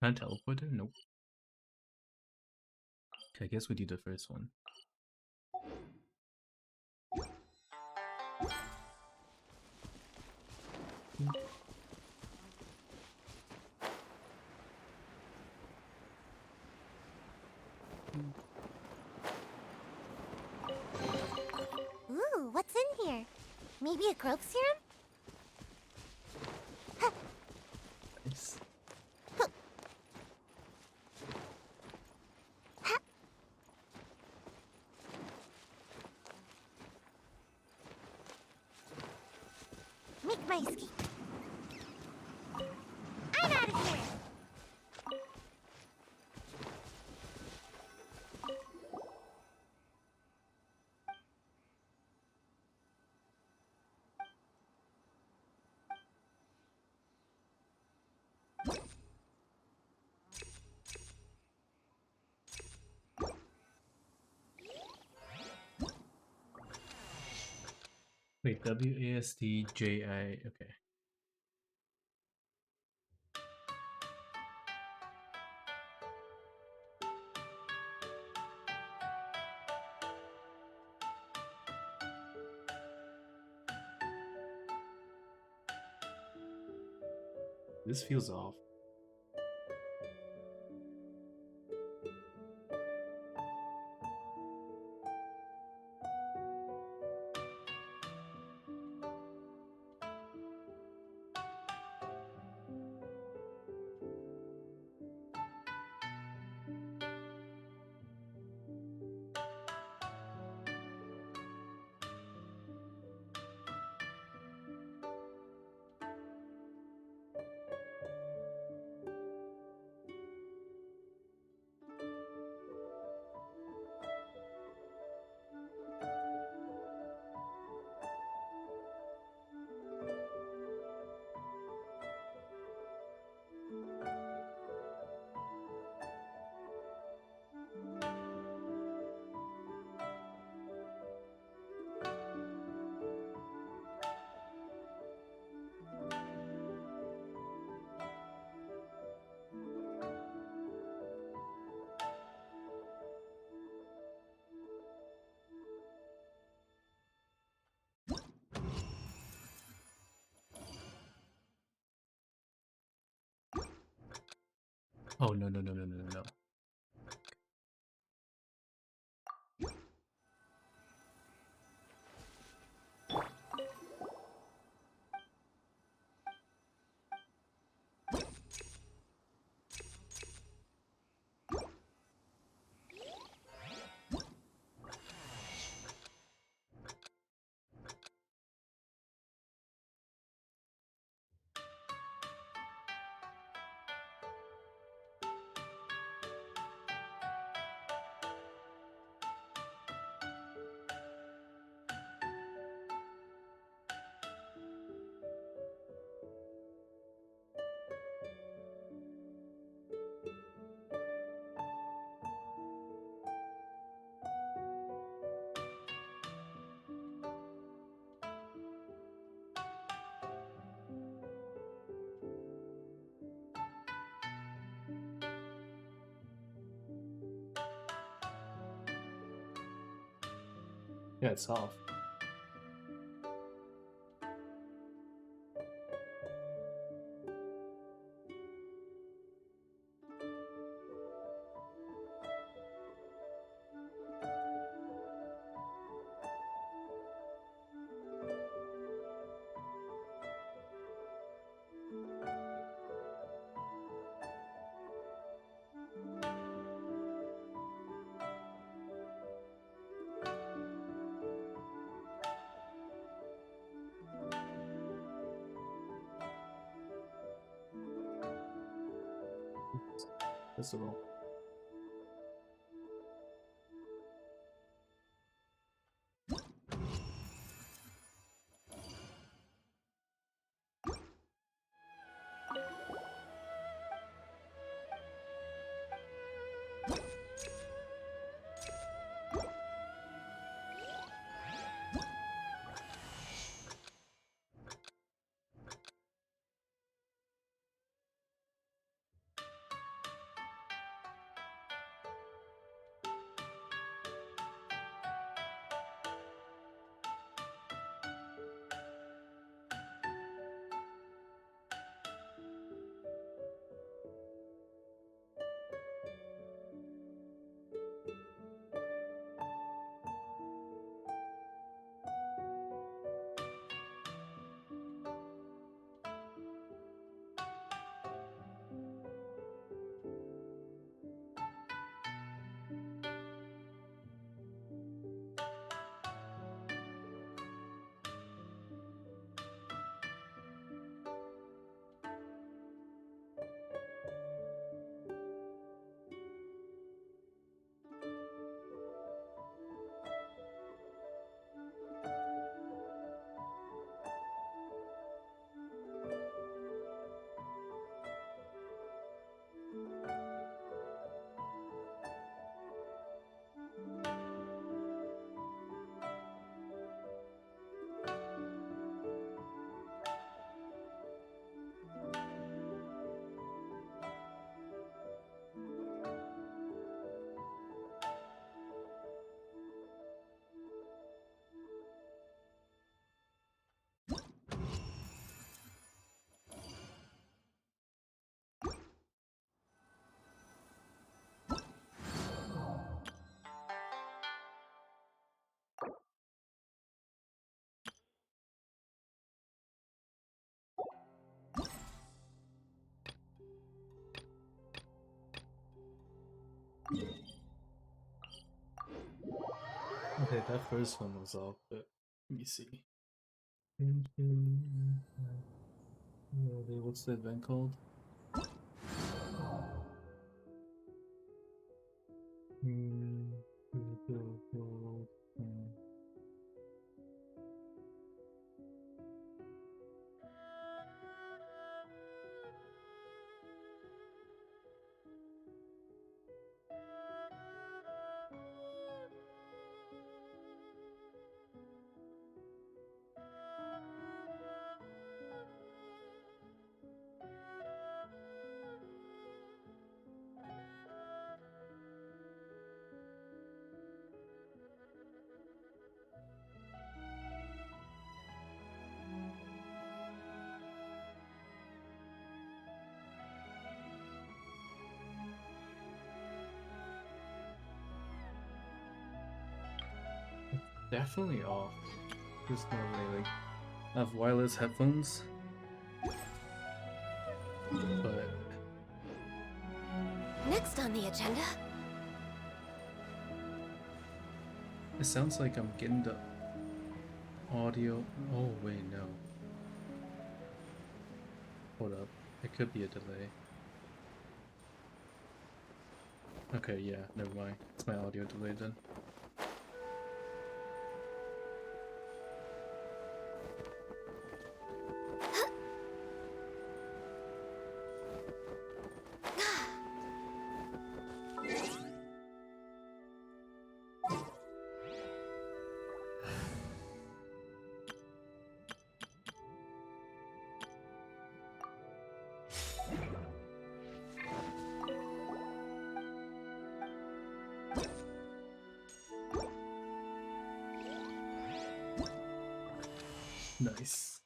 Can I teleport there? Nope. Okay, I guess we do the first one. Ooh, what's in here? Maybe a growth serum? Nice. Make my escape. I'm out of here. Wait, WASDJI. Okay. This feels off. Oh no no no no no no no. Yeah, it's off. That's a roll. Okay, that first one was off, but let me see. What's the event called? Definitely off. There's no way, like, I have wireless headphones, but Next on the agenda. it sounds like I'm getting the audio. Oh wait, no. Hold up, it could be a delay. Okay, yeah, never mind. It's my audio delayed then. Nice.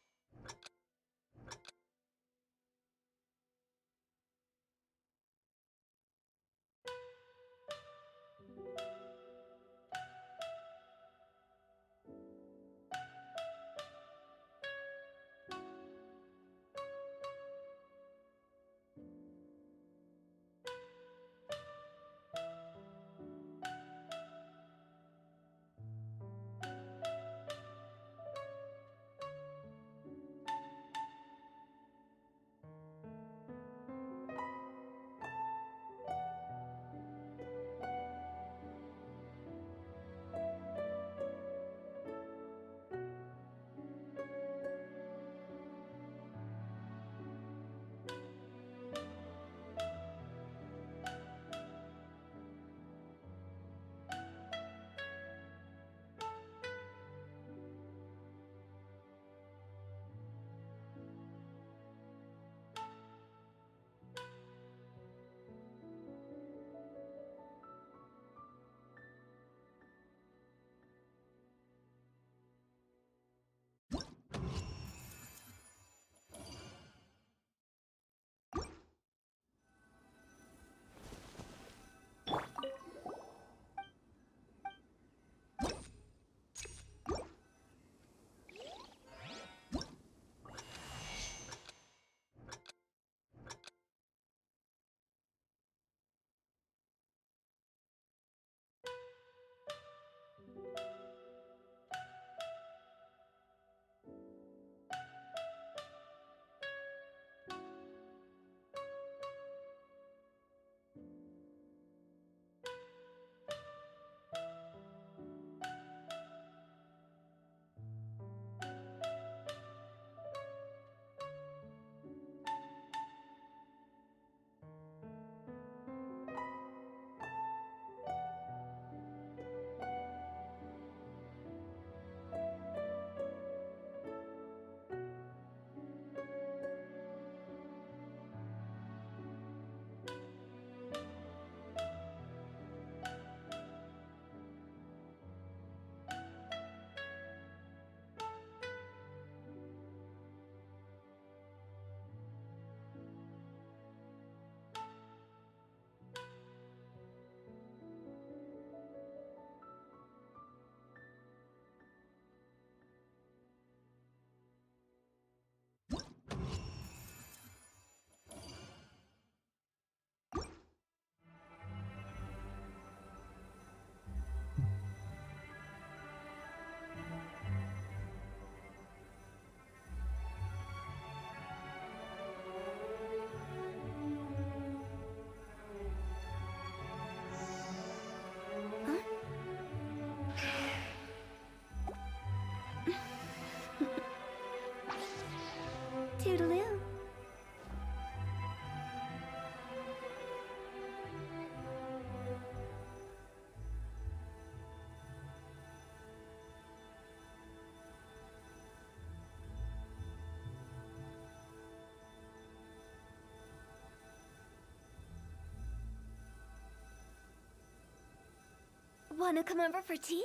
Wanna come over for tea?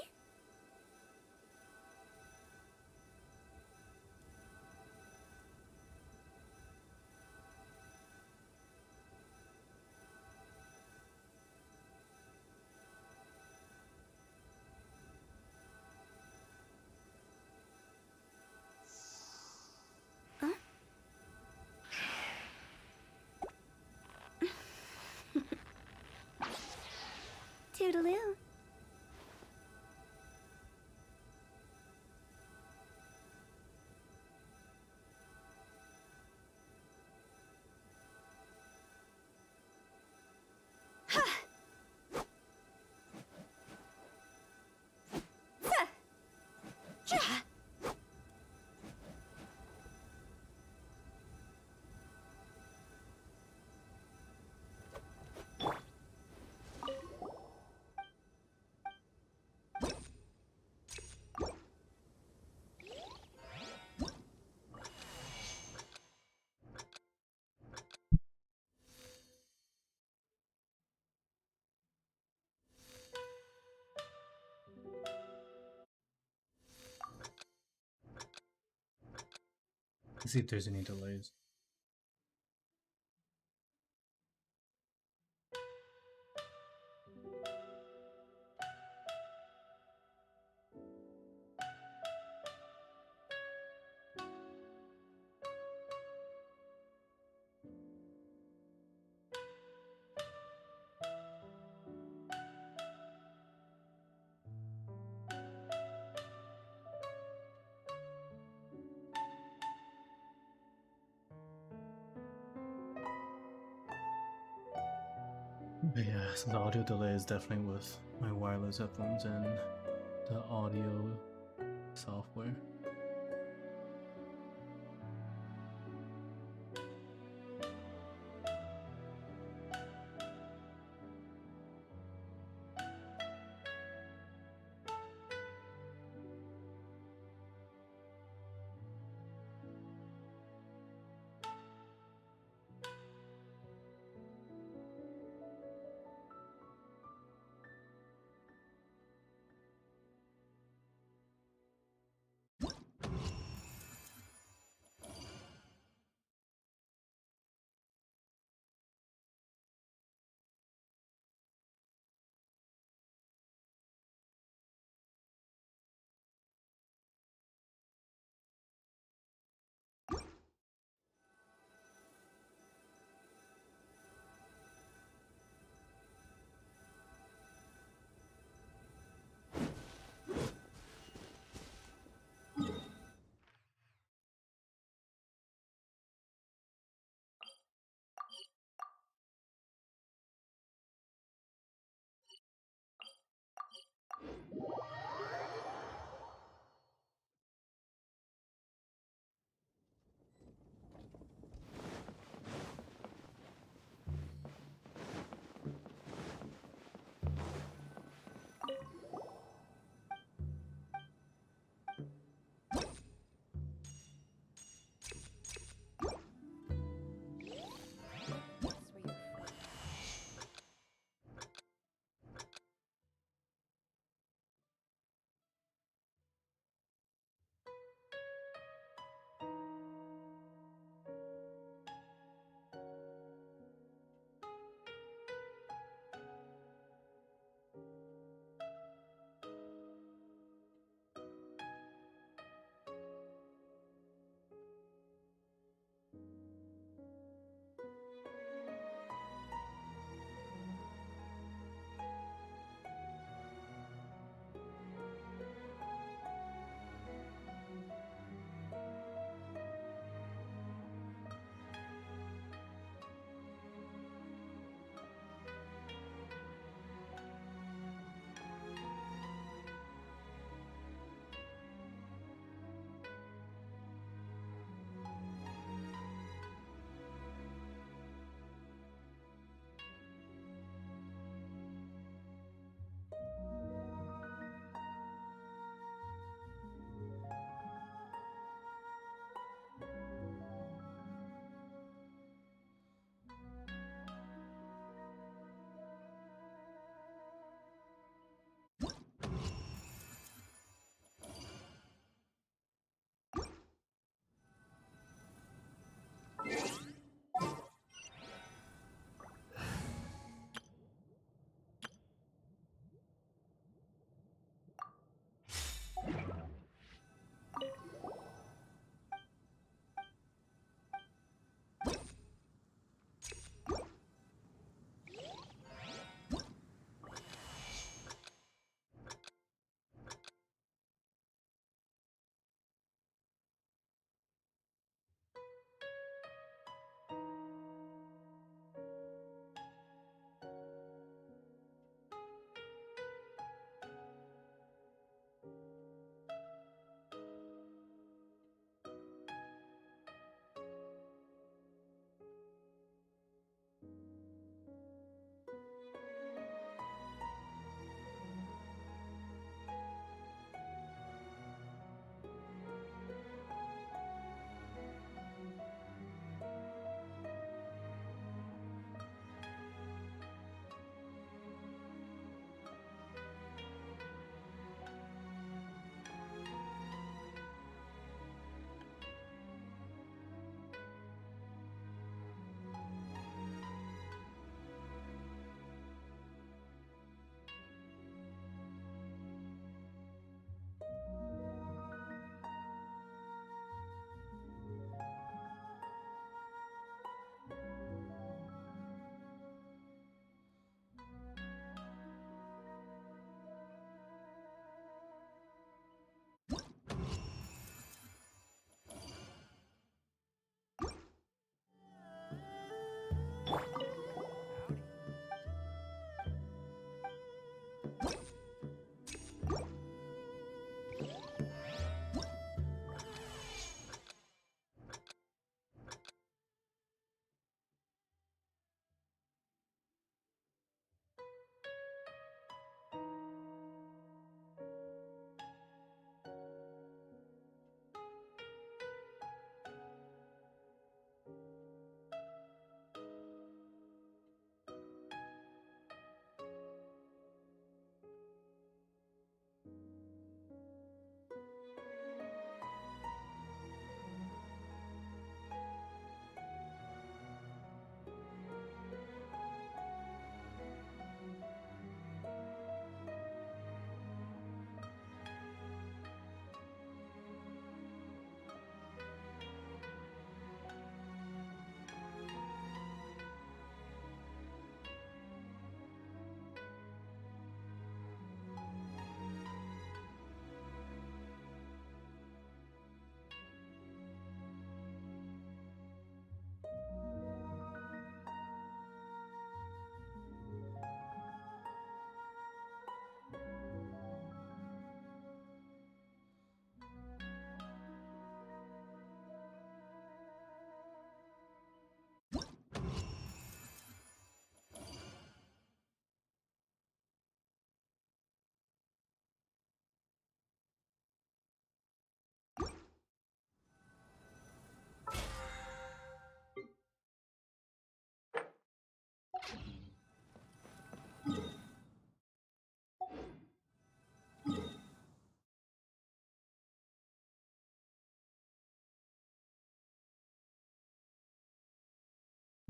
Toodaloo. Let's see if there's any delays. But yeah, so the audio delay is definitely with my wireless headphones and the audio software.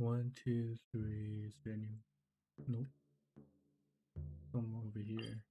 1, 2, 3. Is there any? Nope. Some over here.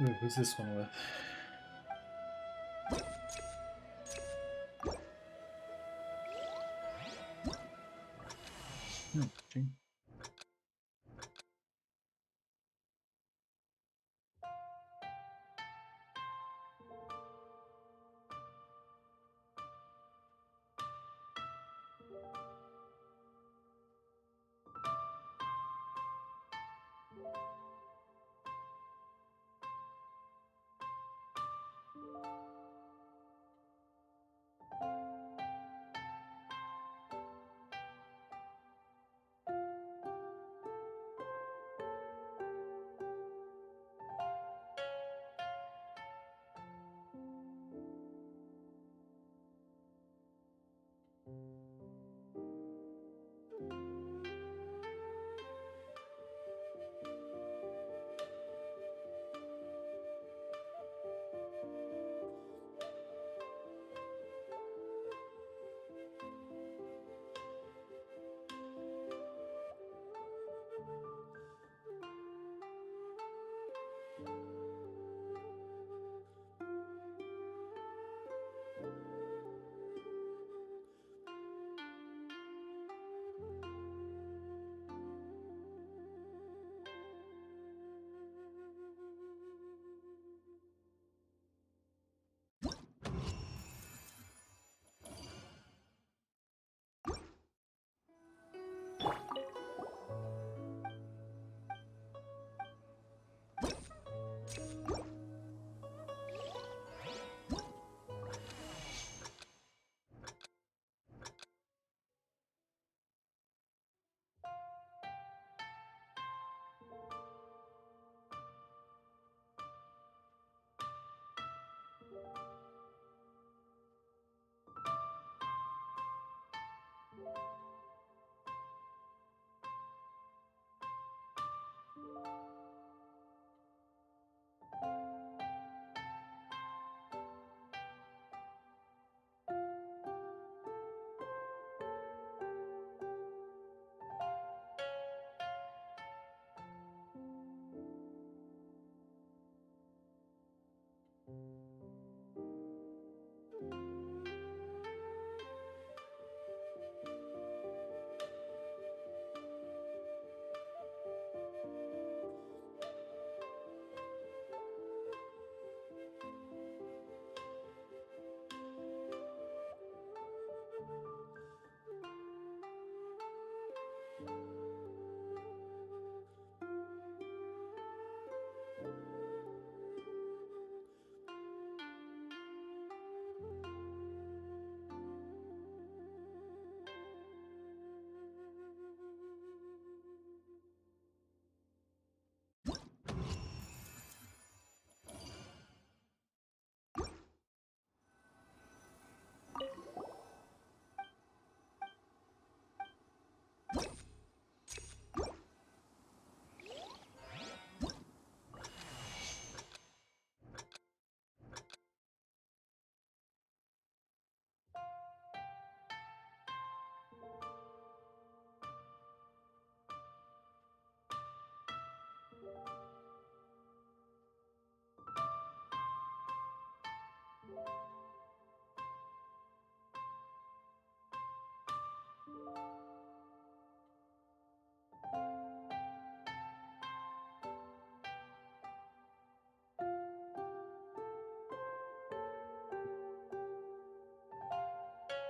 Wait, who's this one with? Okay.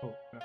Oh, crap.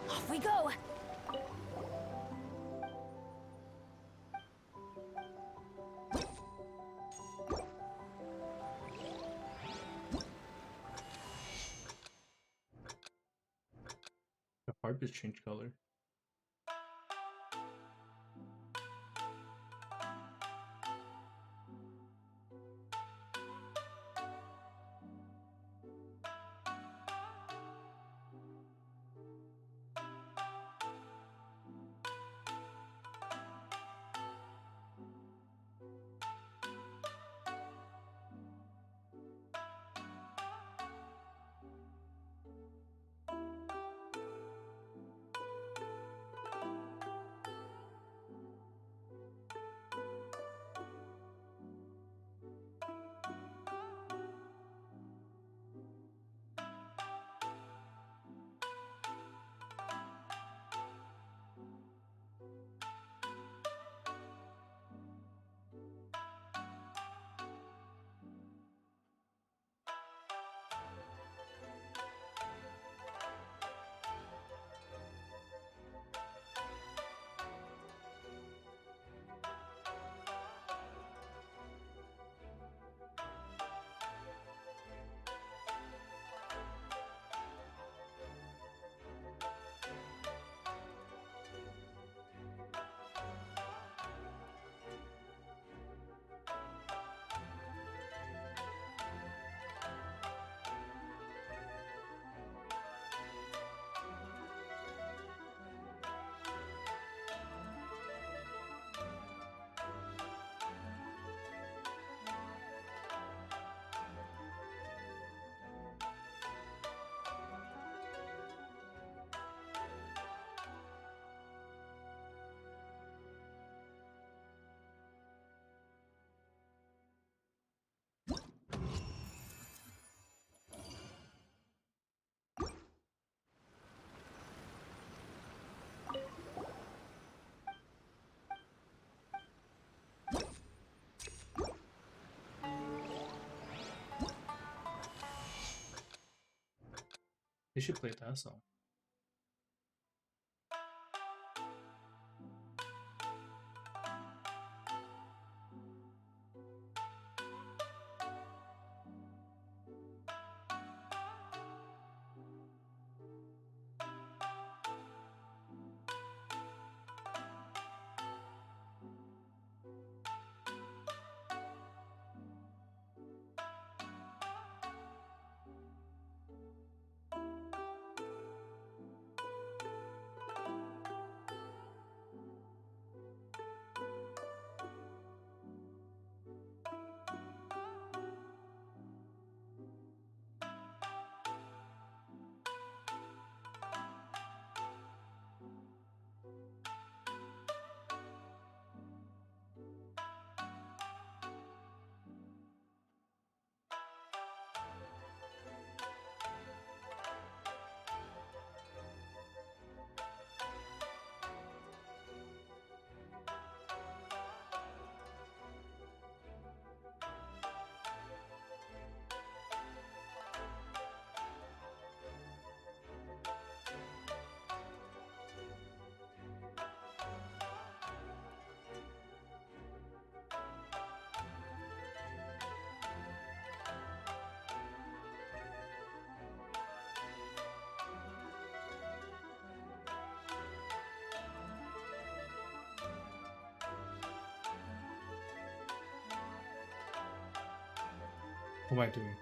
Off we go! The harp just changed color. They should play that song. What am I doing?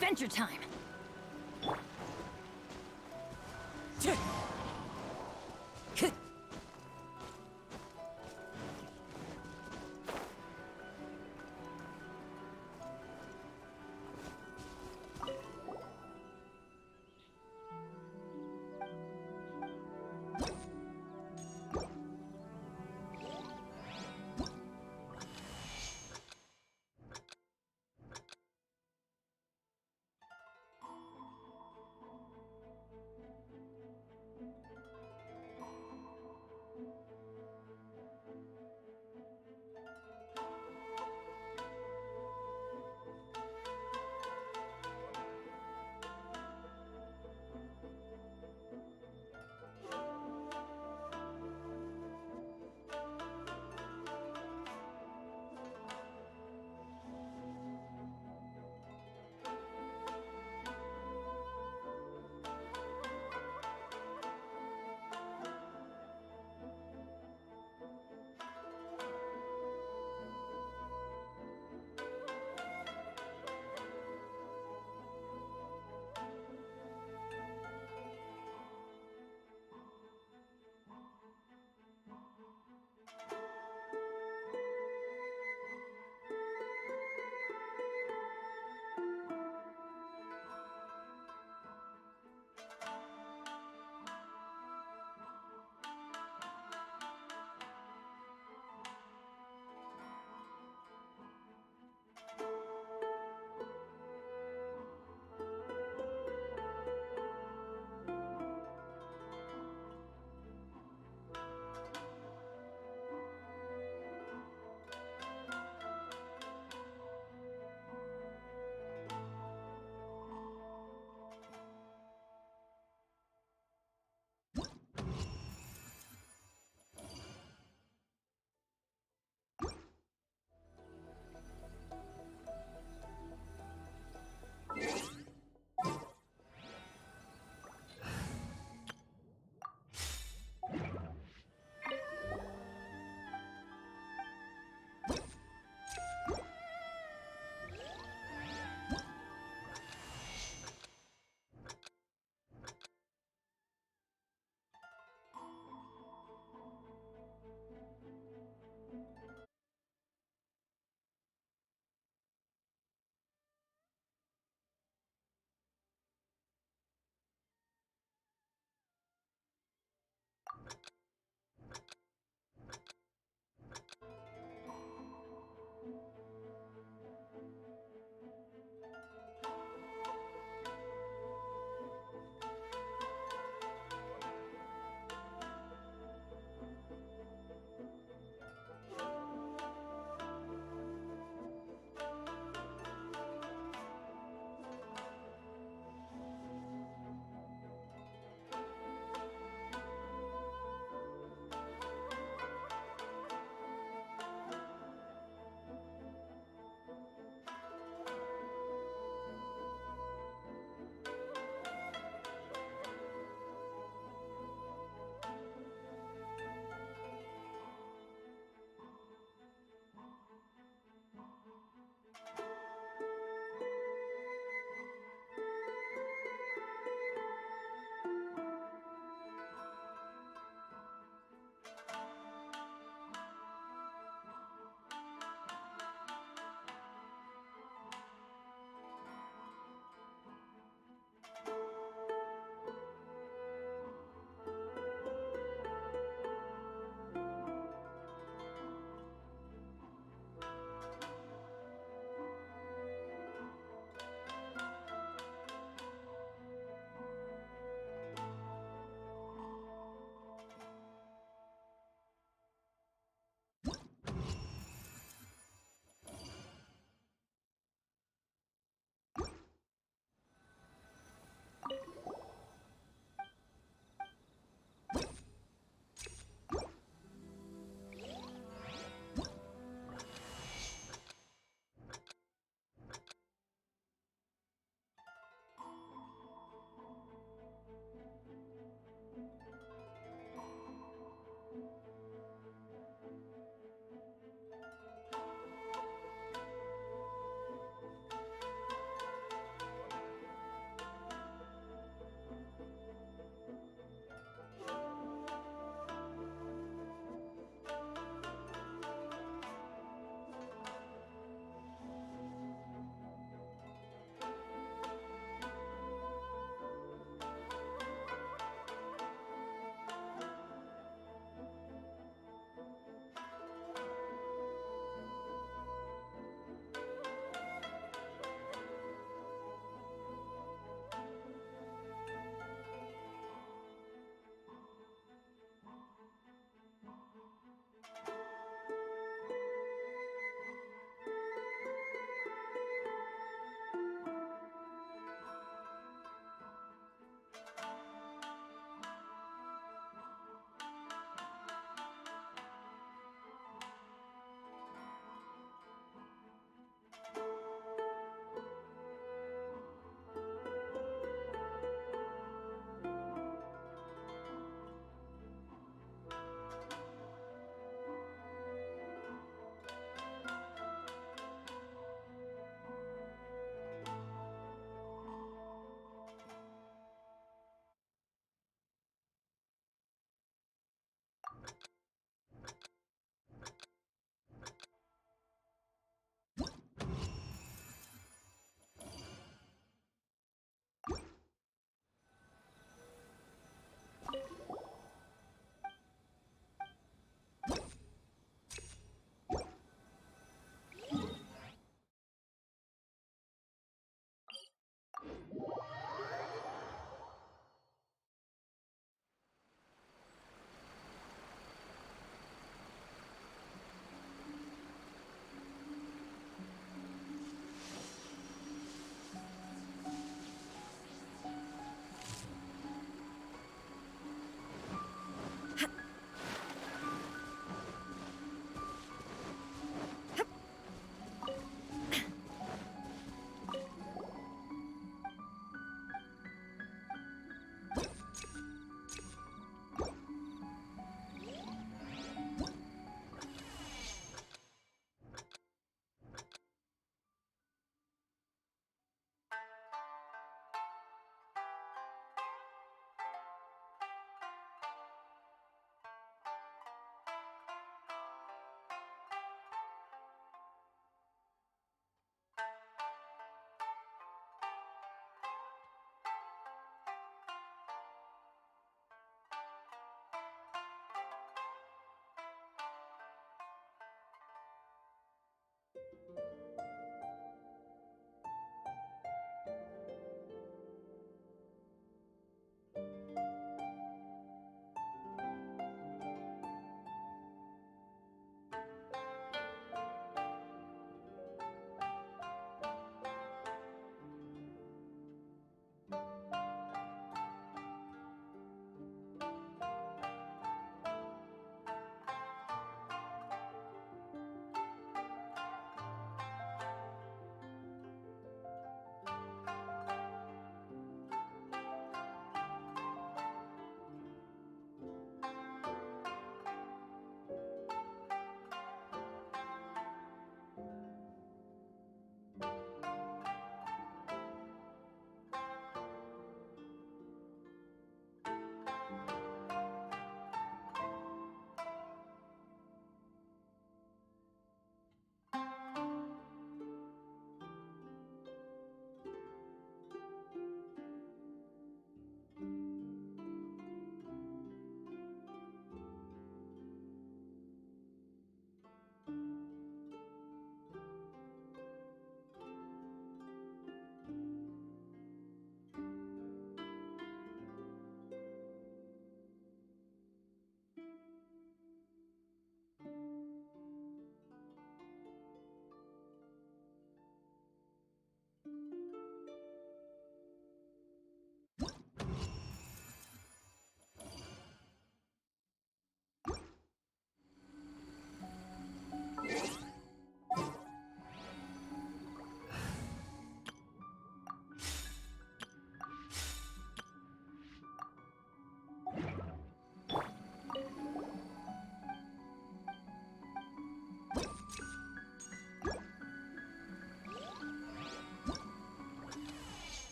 Adventure time!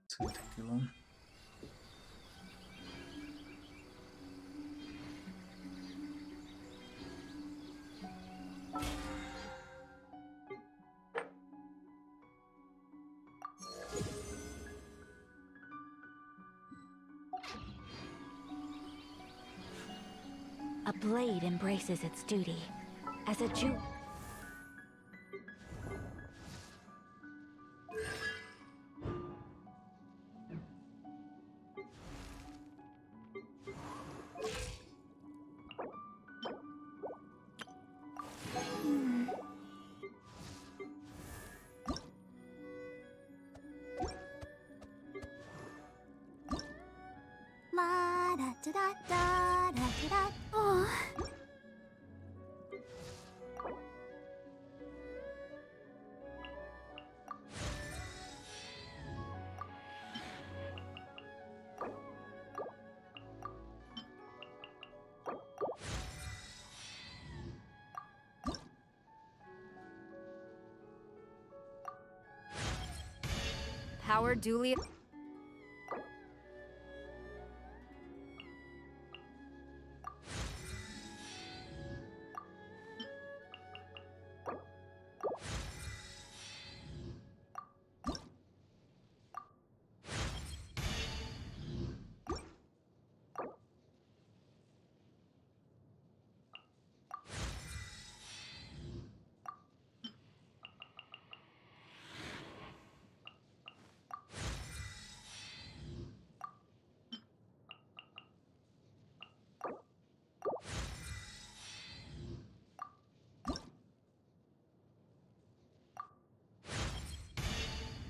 It's gonna take too long. A blade embraces its duty. As a Jew. La da da da da da da. Oh. Power duly.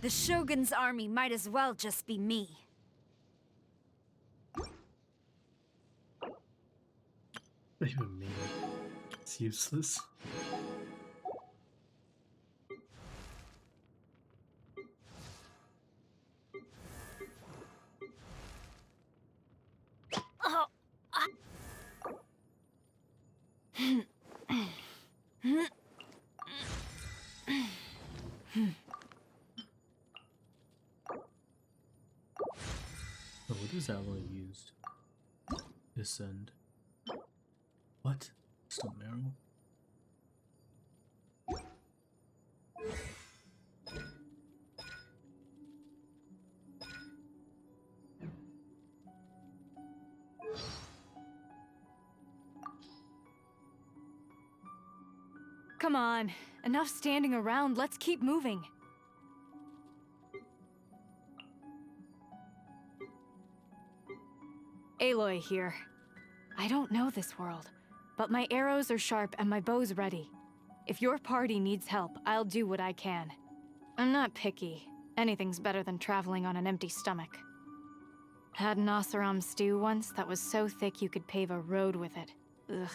The Shogun's army might as well just be me. What do you even mean? It's useless. Oh. Oh, what is alloy used? Descend. What? Stone marrow? Come on, enough standing around, let's keep moving. Aloy here. I don't know this world, but my arrows are sharp and my bow's ready. If your party needs help, I'll do what I can. I'm not picky. Anything's better than traveling on an empty stomach. Had an Oseram stew once that was so thick you could pave a road with it. Ugh.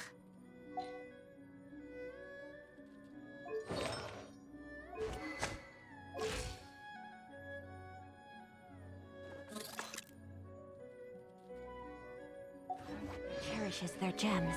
Cherishes their gems.